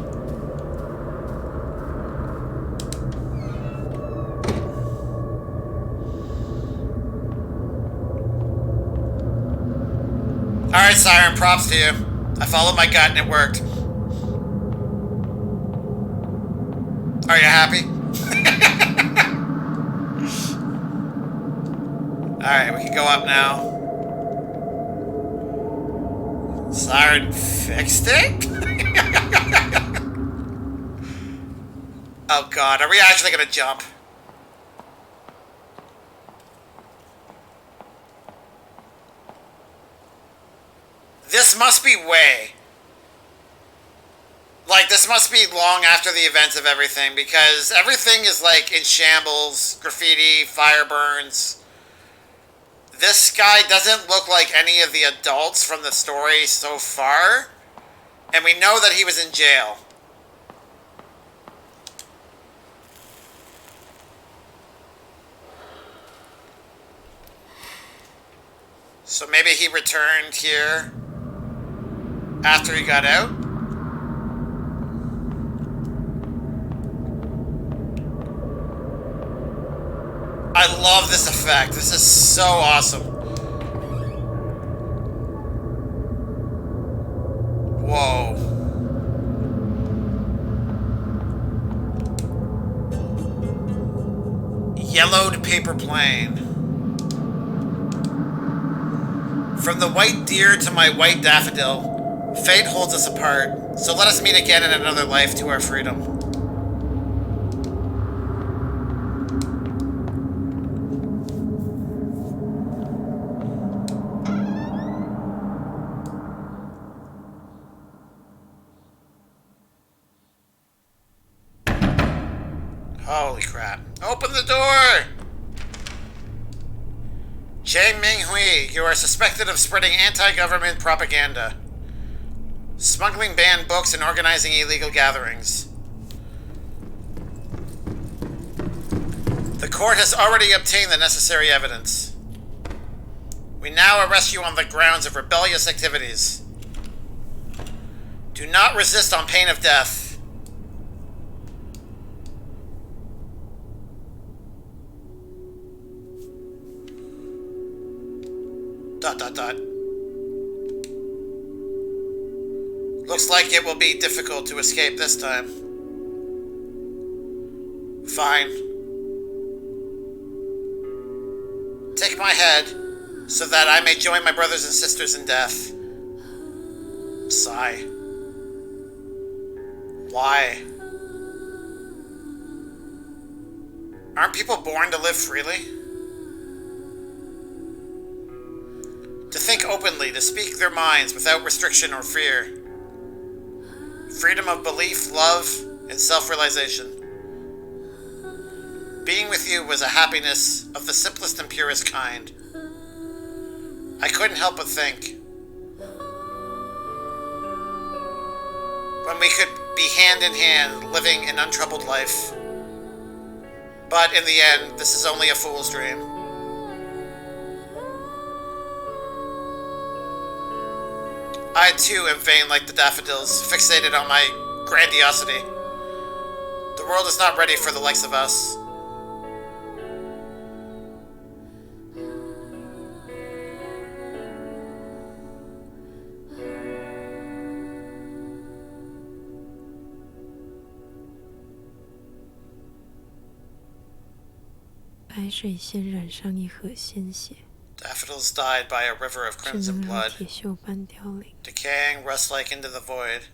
S1: Alright, Siren, props to you. I followed my gut and it worked. Are you happy? Alright, we can go up now. Siren fixed it? Oh God, are we actually gonna jump? This must be way. Like, this must be long after the events of everything, because everything is, like, in shambles, graffiti, fire burns. This guy doesn't look like any of the adults from the story so far, and we know that he was in jail. So maybe he returned here after he got out? I love this effect. This is so awesome. Whoa. Yellowed paper plane. From the white deer to my white daffodil, fate holds us apart, so let us meet again in another life to our freedom. Holy crap. Open the door! Chang Ming Hui, you are suspected of spreading anti-government propaganda, smuggling banned books, and organizing illegal gatherings. The court has already obtained the necessary evidence. We now arrest you on the grounds of rebellious activities. Do not resist on pain of death. Dot dot dot. Looks like it will be difficult to escape this time. Fine. Take my head, so that I may join my brothers and sisters in death. Sigh. Why? Aren't people born to live freely? To think openly, to speak their minds without restriction or fear. Freedom of belief, love, and self-realization. Being with you was a happiness of the simplest and purest kind. I couldn't help but think. When we could be hand in hand, living an untroubled life. But in the end, this is only a fool's dream. I too am vain like the daffodils, fixated on my grandiosity. The world is not ready for the likes of us. Daffodils died by a river of crimson blood, decaying rust-like into the void.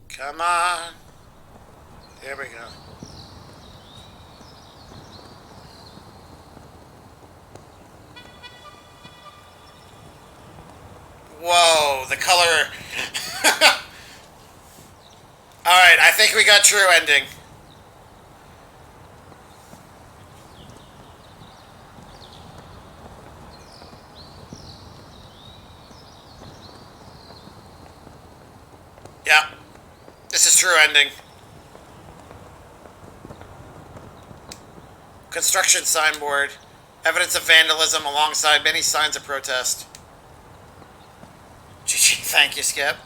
S1: Come on. Here we go. Whoa, the color. Alright, I think we got true ending. Yeah, this is true ending. Construction signboard. Evidence of vandalism alongside many signs of protest. Thank you, Skip.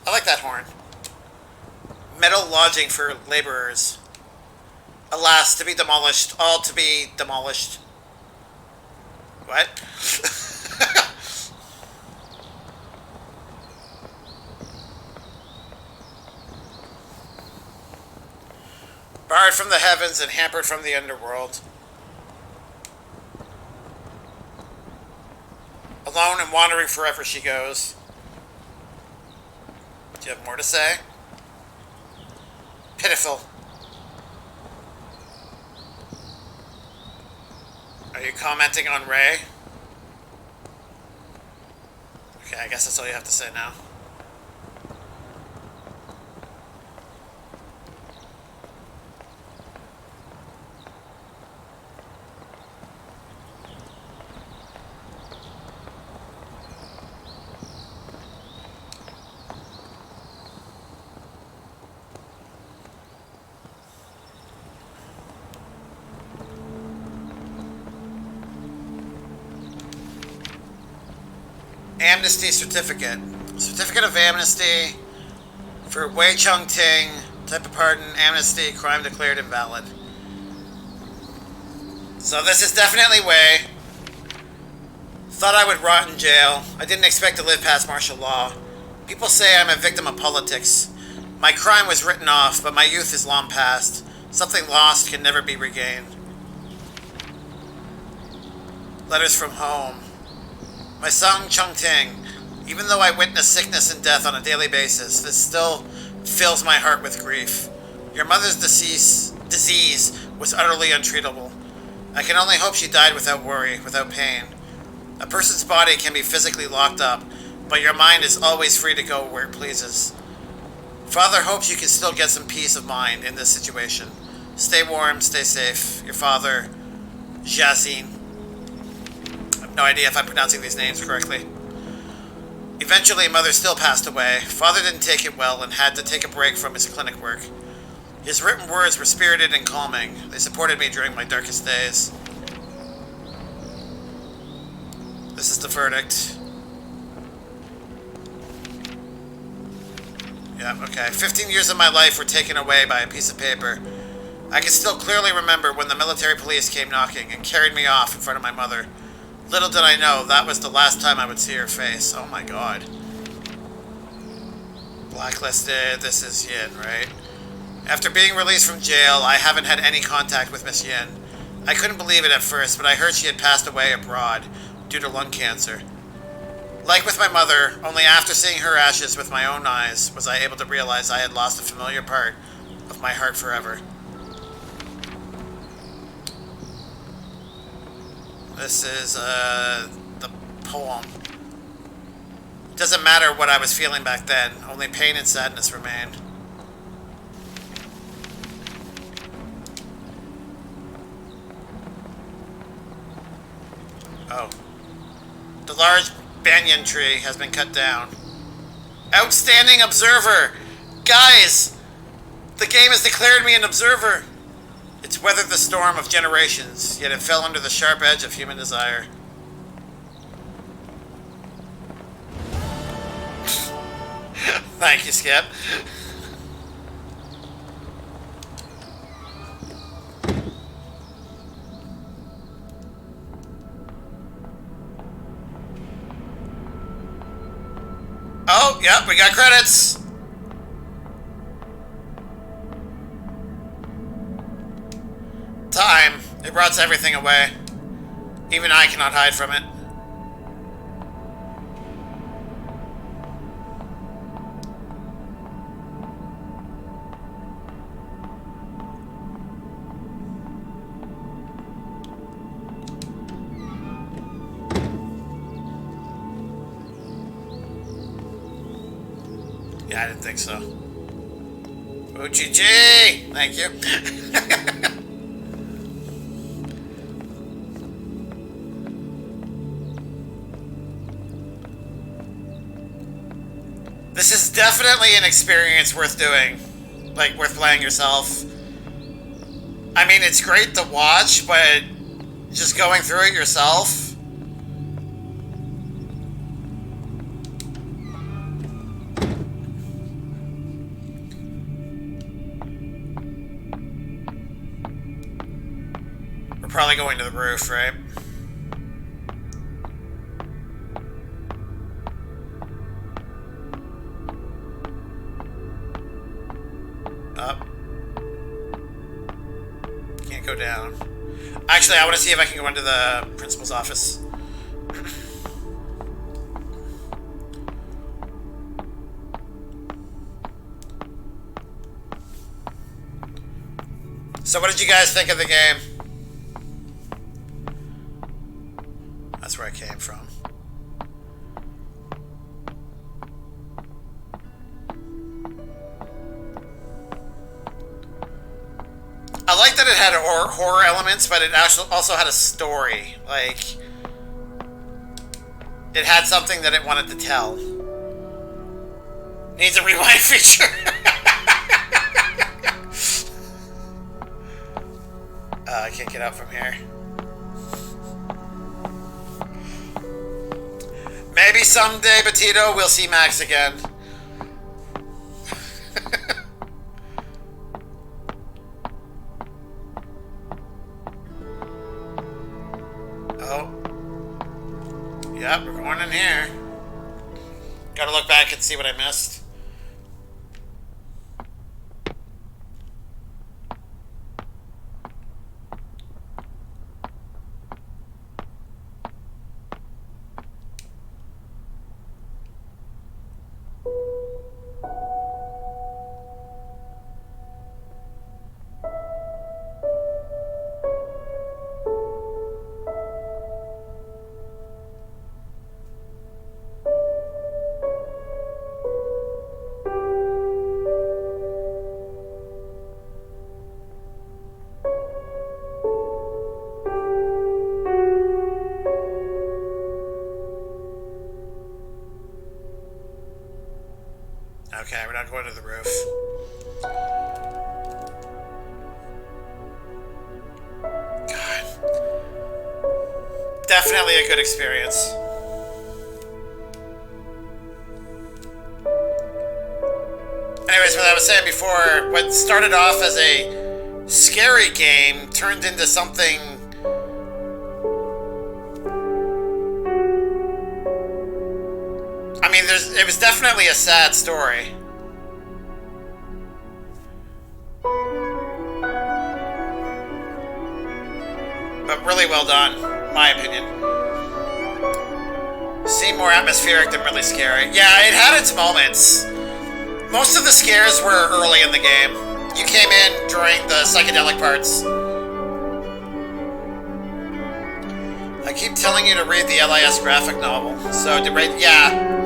S1: I like that horn. Metal lodging for laborers. Alas, to be demolished. All to be demolished. What? Barred from the heavens and hampered from the underworld. Alone and wandering forever she goes. Do you have more to say? Pitiful. Are you commenting on Ray? Okay, I guess that's all you have to say now. Amnesty certificate. Certificate of amnesty for Wei Chung Ting. Type of pardon, amnesty, crime declared invalid. So this is definitely Wei. Thought I would rot in jail. I didn't expect to live past martial law. People say I'm a victim of politics. My crime was written off, but my youth is long past. Something lost can never be regained. Letters from home. My son Chung Ting, even though I witness sickness and death on a daily basis, this still fills my heart with grief. Your mother's disease was utterly untreatable. I can only hope she died without worry, without pain. A person's body can be physically locked up, but your mind is always free to go where it pleases. Father hopes you can still get some peace of mind in this situation. Stay warm, stay safe. Your father, Jazine. I have no idea if I'm pronouncing these names correctly. Eventually, Mother still passed away. Father didn't take it well and had to take a break from his clinic work. His written words were spirited and calming. They supported me during my darkest days. This is the verdict. Yeah, okay. 15 years of my life were taken away by a piece of paper. I can still clearly remember when the military police came knocking and carried me off in front of my mother. Little did I know that was the last time I would see her face. Oh my god. Blacklisted, this is Yin, right? After being released from jail, I haven't had any contact with Miss Yin. I couldn't believe it at first, but I heard she had passed away abroad due to lung cancer. Like with my mother, only after seeing her ashes with my own eyes was I able to realize I had lost a familiar part of my heart forever. This is the poem. It doesn't matter what I was feeling back then, only pain and sadness remained. Oh. The large banyan tree has been cut down. Outstanding observer! Guys! The game has declared me an observer! It's weathered the storm of generations, yet it fell under the sharp edge of human desire. Thank you, Skip. Oh, yep, we got credits. Time. It rots everything away. Even I cannot hide from it. Yeah, I didn't think so. OGG! Thank you. This is definitely an experience worth doing. Like, worth playing yourself. I mean, it's great to watch, but just going through it yourself... We're probably going to the roof, right? Up. Can't go down. Actually, I want to see if I can go into the principal's office. So what did you guys think of the game? That's where I came from. I like that it had horror elements, but it also had a story. Like, it had something that it wanted to tell. Needs a rewind feature. I can't get out from here. Maybe someday, Batito, we'll see Max again. Oh. Yep, we're going in here. Gotta look back and see what I missed. not going to the roof. God. Definitely a good experience. Anyways, what I was saying before, what started off as a scary game turned into something... I mean, it was definitely a sad story. But really well done, in my opinion. Seemed more atmospheric than really scary. Yeah, it had its moments. Most of the scares were early in the game. You came in during the psychedelic parts. I keep telling you to read the LIS graphic novel. So, to read, yeah.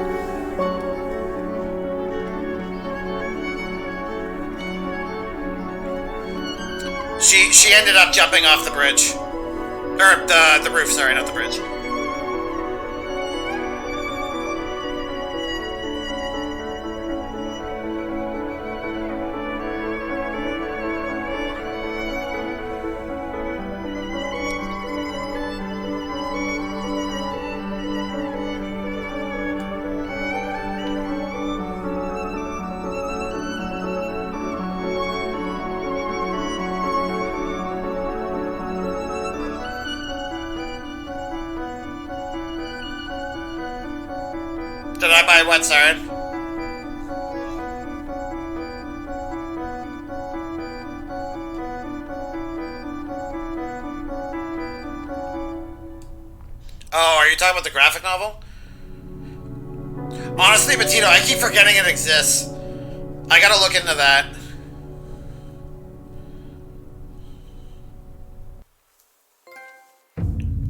S1: She ended up jumping off the bridge. Or the roof, sorry, not the bridge. Did I buy what, sorry? Oh, are you talking about the graphic novel? Honestly, Matito, I keep forgetting it exists. I gotta look into that.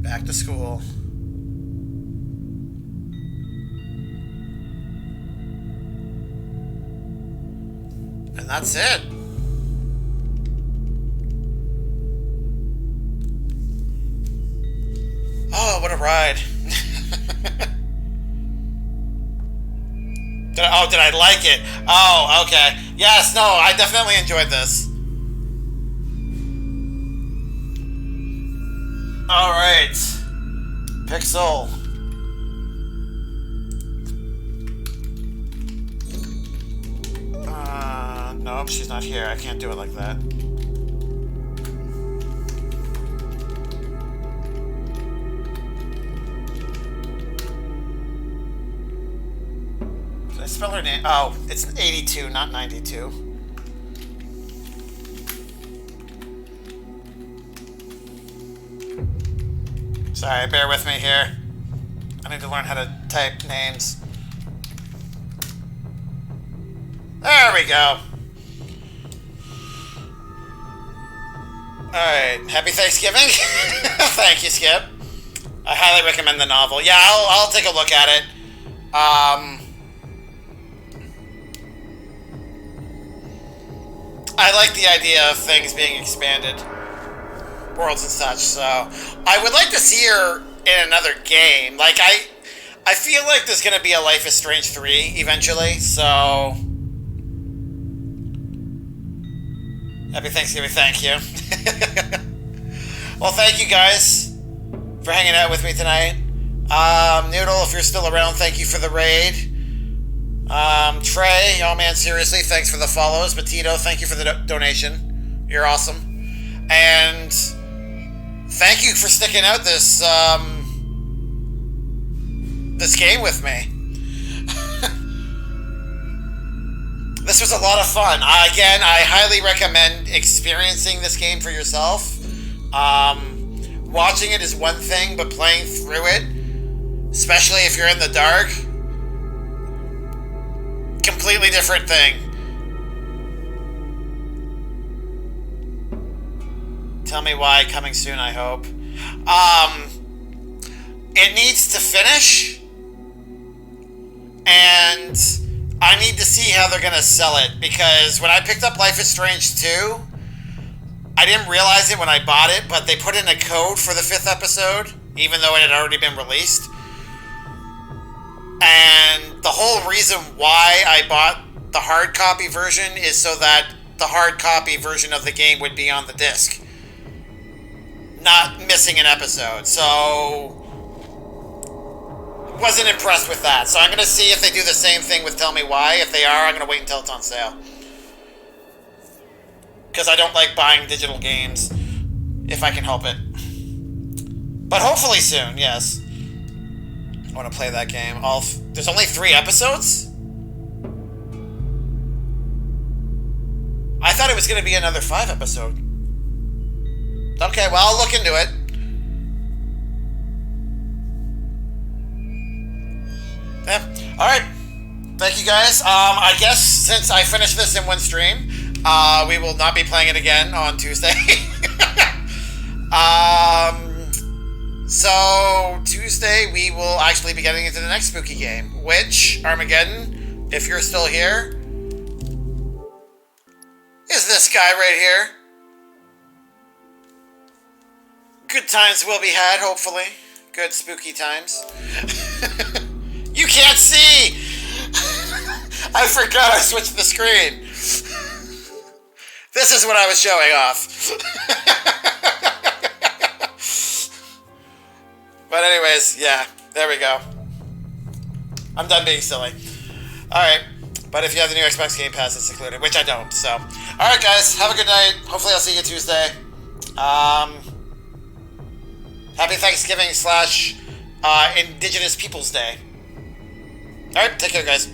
S1: Back to school. And that's it. Oh, what a ride. Did I like it? Oh, okay. Yes, no, I definitely enjoyed this. Alright. Pixel. Nope, she's not here. I can't do it like that. Did I spell her name? Oh, it's 82, not 92. Sorry, bear with me here. I need to learn how to type names. There we go. Alright, happy Thanksgiving. Thank you, Skip. I highly recommend the novel. Yeah, I'll take a look at it. I like the idea of things being expanded. Worlds and such, so... I would like to see her in another game. Like, I feel like there's going to be a Life is Strange 3 eventually, so... Happy Thanksgiving, thank you. Well, thank you guys for hanging out with me tonight. Noodle, if you're still around, thank you for the raid. Trey, oh man, seriously, thanks for the follows. Matito, thank you for the donation. You're awesome. And thank you for sticking out this this game with me. This was a lot of fun. Again, I highly recommend experiencing this game for yourself. Watching it is one thing, but playing through it, especially if you're in the dark, completely different thing. Tell me why, coming soon, I hope. It needs to finish, and I need to see how they're going to sell it, because when I picked up Life is Strange 2, I didn't realize it when I bought it, but they put in a code for the 5th episode, even though it had already been released. And the whole reason why I bought the hard copy version is so that the hard copy version of the game would be on the disc, not missing an episode. So wasn't impressed with that. So I'm gonna see if they do the same thing with Tell Me Why. If they are, I'm gonna wait until it's on sale, because I don't like buying digital games if I can help it. But hopefully soon, yes. I want to play that game. There's only 3 episodes? I thought it was going to be another 5 episode. Okay, well, I'll look into it. Yeah. Alright. Thank you, guys. I guess since I finished this in one stream, we will not be playing it again on Tuesday. So Tuesday we will actually be getting into the next spooky game, which, Armageddon, if you're still here, is this guy right here. Good times will be had, hopefully. Good spooky times. You can't see! I forgot I switched the screen. This is what I was showing off. But anyways, yeah, there we go. I'm done being silly. Alright, but if you have the new Xbox Game Pass, it's included, which I don't, so. Alright, guys, have a good night. Hopefully I'll see you Tuesday. Happy Thanksgiving / Indigenous Peoples Day. Alright, take care, guys.